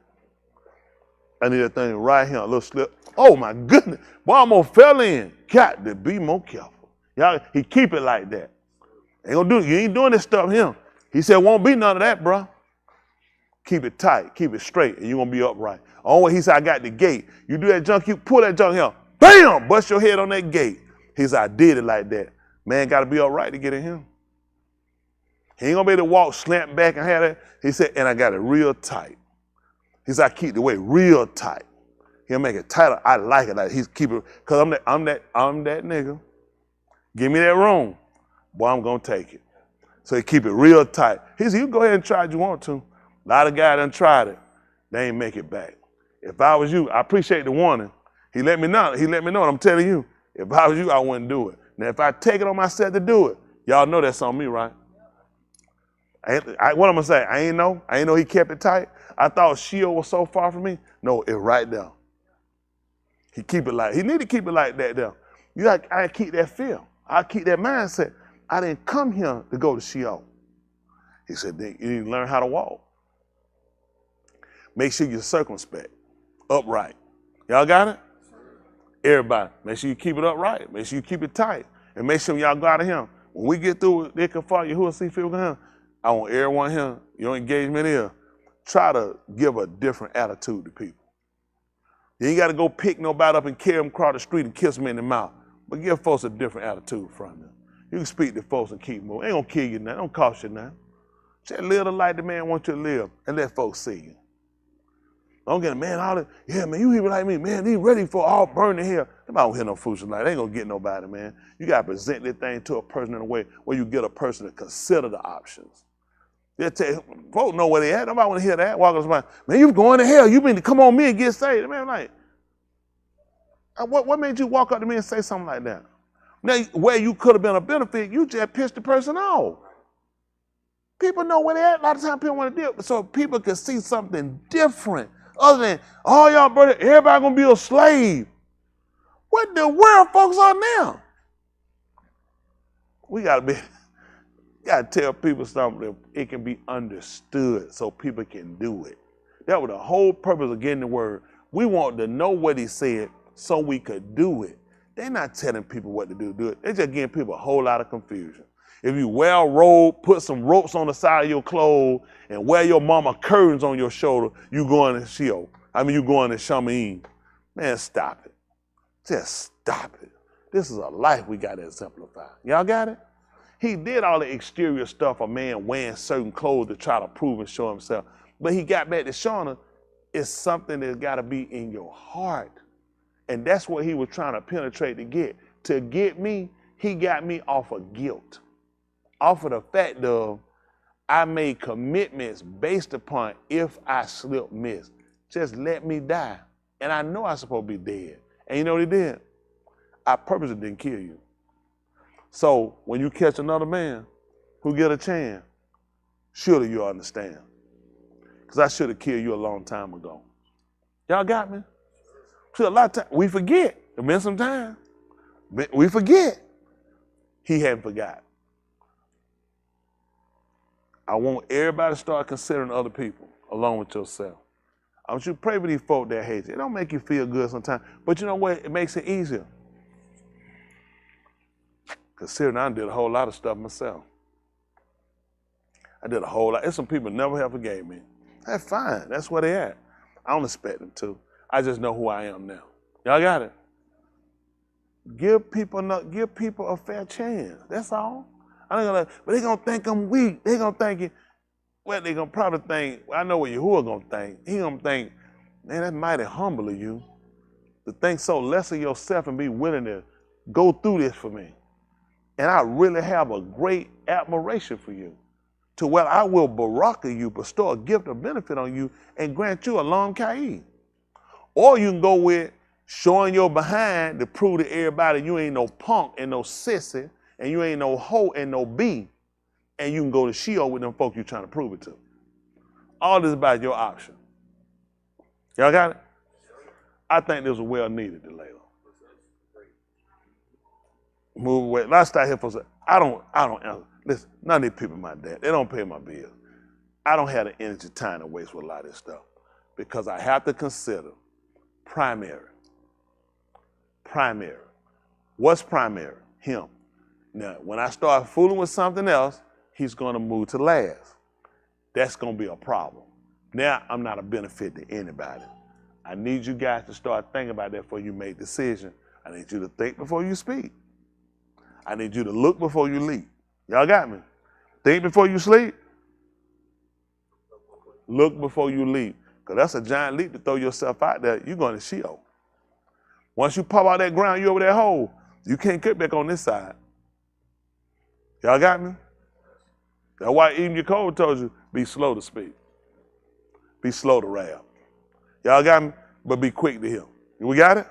I need that thing right here, a little slip. Oh my goodness. Boy, I almost fell in. Got to be more careful. Y'all, he keep it like that. Ain't gonna do it. You ain't doing this stuff here. He said, won't be none of that, bro. Keep it tight, keep it straight, and you're gonna be upright. Oh, he said, I got the gate. You do that junk, you pull that junk here. Bam! Bust your head on that gate. He said, I did it like that. Man gotta be upright to get in him. He ain't gonna be able to walk, slant back and have that. He said, and I got it real tight. He said, I keep the weight real tight. He'll make it tighter. I like it. Like he's keep it, cause I'm that nigga. Give me that room. Boy, I'm gonna take it. So he keep it real tight. He said, you go ahead and try it you want to. A lot of guys done tried it. They ain't make it back. If I was you, I appreciate the warning. He let me know. And I'm telling you, if I was you, I wouldn't do it. Now, if I take it on myself to do it, y'all know that's on me, right? What I'm gonna say? I ain't know he kept it tight. I thought Sheol was so far from me. No, it's right there. He need to keep it like that there. I keep that feel. I keep that mindset. I didn't come here to go to Sheol. He said, you need to learn how to walk. Make sure you're circumspect, upright. Y'all got it? Everybody, make sure you keep it upright. Make sure you keep it tight. And make sure when y'all go out of here, when we get through it, they can follow Yahuah, see, feel him. I want everyone here, your engagement here, try to give a different attitude to people. You ain't got to go pick nobody up and carry them across the street and kiss them in the mouth. But give folks a different attitude from them. You can speak to folks and keep moving. Ain't going to kill you now. Don't cost you now. Just live the life the man wants you to live and let folks see you. Don't get a man, yeah, man, you people like me, man, they ready for all burning hell. Nobody don't hear no foolishness like that. They ain't gonna get nobody, man. You gotta present this thing to a person in a way where you get a person to consider the options. They'll tell you, folks know where they at. Nobody wanna hear that. Walk up to somebody, man, you going to hell. You mean to come on me and get saved. Man, like, what made you walk up to me and say something like that? Now, where you could have been a benefit, you just pissed the person off. People know where they at. A lot of times people want to deal, so people can see something different. Other than, oh, y'all, brother, everybody gonna be a slave. What the world folks are now? We gotta tell people something that it can be understood so people can do it. That was the whole purpose of getting the word. We want to know what he said so we could do it. They're not telling people what to do it. They're just giving people a whole lot of confusion. If you well robed, put some ropes on the side of your clothes, and wear your mama curtains on your shoulder, you going to Sheol. You going to Yamym. Man, stop it. Just stop it. This is a life we got to exemplify. Y'all got it? He did all the exterior stuff, a man wearing certain clothes to try to prove and show himself. But he got back to showing her, it's something that's got to be in your heart. And that's what he was trying to penetrate to get. To get me, he got me off of guilt. Off of the fact of I made commitments based upon if I slip miss. Just let me die. And I know I'm supposed to be dead. And you know what he did? I purposely didn't kill you. So when you catch another man who get a chance, surely you'll understand. Because I should have killed you a long time ago. Y'all got me? See, a lot of times, we forget. There's been some time. We forget. He hadn't forgot. I want everybody to start considering other people along with yourself. I want you to pray for these folk that hate you. It don't make you feel good sometimes, but you know what? It makes it easier. Considering I did a whole lot of stuff myself. I did a whole lot. There's some people never have forgave me. That's fine. That's where they at. I don't expect them to. I just know who I am now. Y'all got it? Give people a fair chance. That's all. But they're gonna think I'm weak. They're gonna think well, they're gonna probably think, I know what Yahuah gonna think. He gonna think, man, that's mighty humble of you to think so less of yourself and be willing to go through this for me. And I really have a great admiration for you, to where I will baraka you, bestow a gift of benefit on you, and grant you a long kaid. Or you can go with showing your behind to prove to everybody you ain't no punk and no sissy, and you ain't no hoe and no bee, and you can go to Sheol with them folk you trying to prove it to. All this is about your option. Y'all got it? I think this was well needed, delay. Move away. Let's start here for a second. I don't answer. Listen, none of these people my dad. They don't pay my bills. I don't have the energy, time to waste with a lot of this stuff, because I have to consider primary. Primary. What's primary? Him. Now, when I start fooling with something else, he's going to move to last. That's going to be a problem. Now, I'm not a benefit to anybody. I need you guys to start thinking about that before you make decisions. I need you to think before you speak. I need you to look before you leap. Y'all got me? Think before you sleep. Look before you leap. Because that's a giant leap to throw yourself out there. You're going to Sheol. Once you pop out that ground, you over that hole. You can't get back on this side. Y'all got me? That's why even your code told you, be slow to speak. Be slow to wrath. Y'all got me? But be quick to hear. We got it?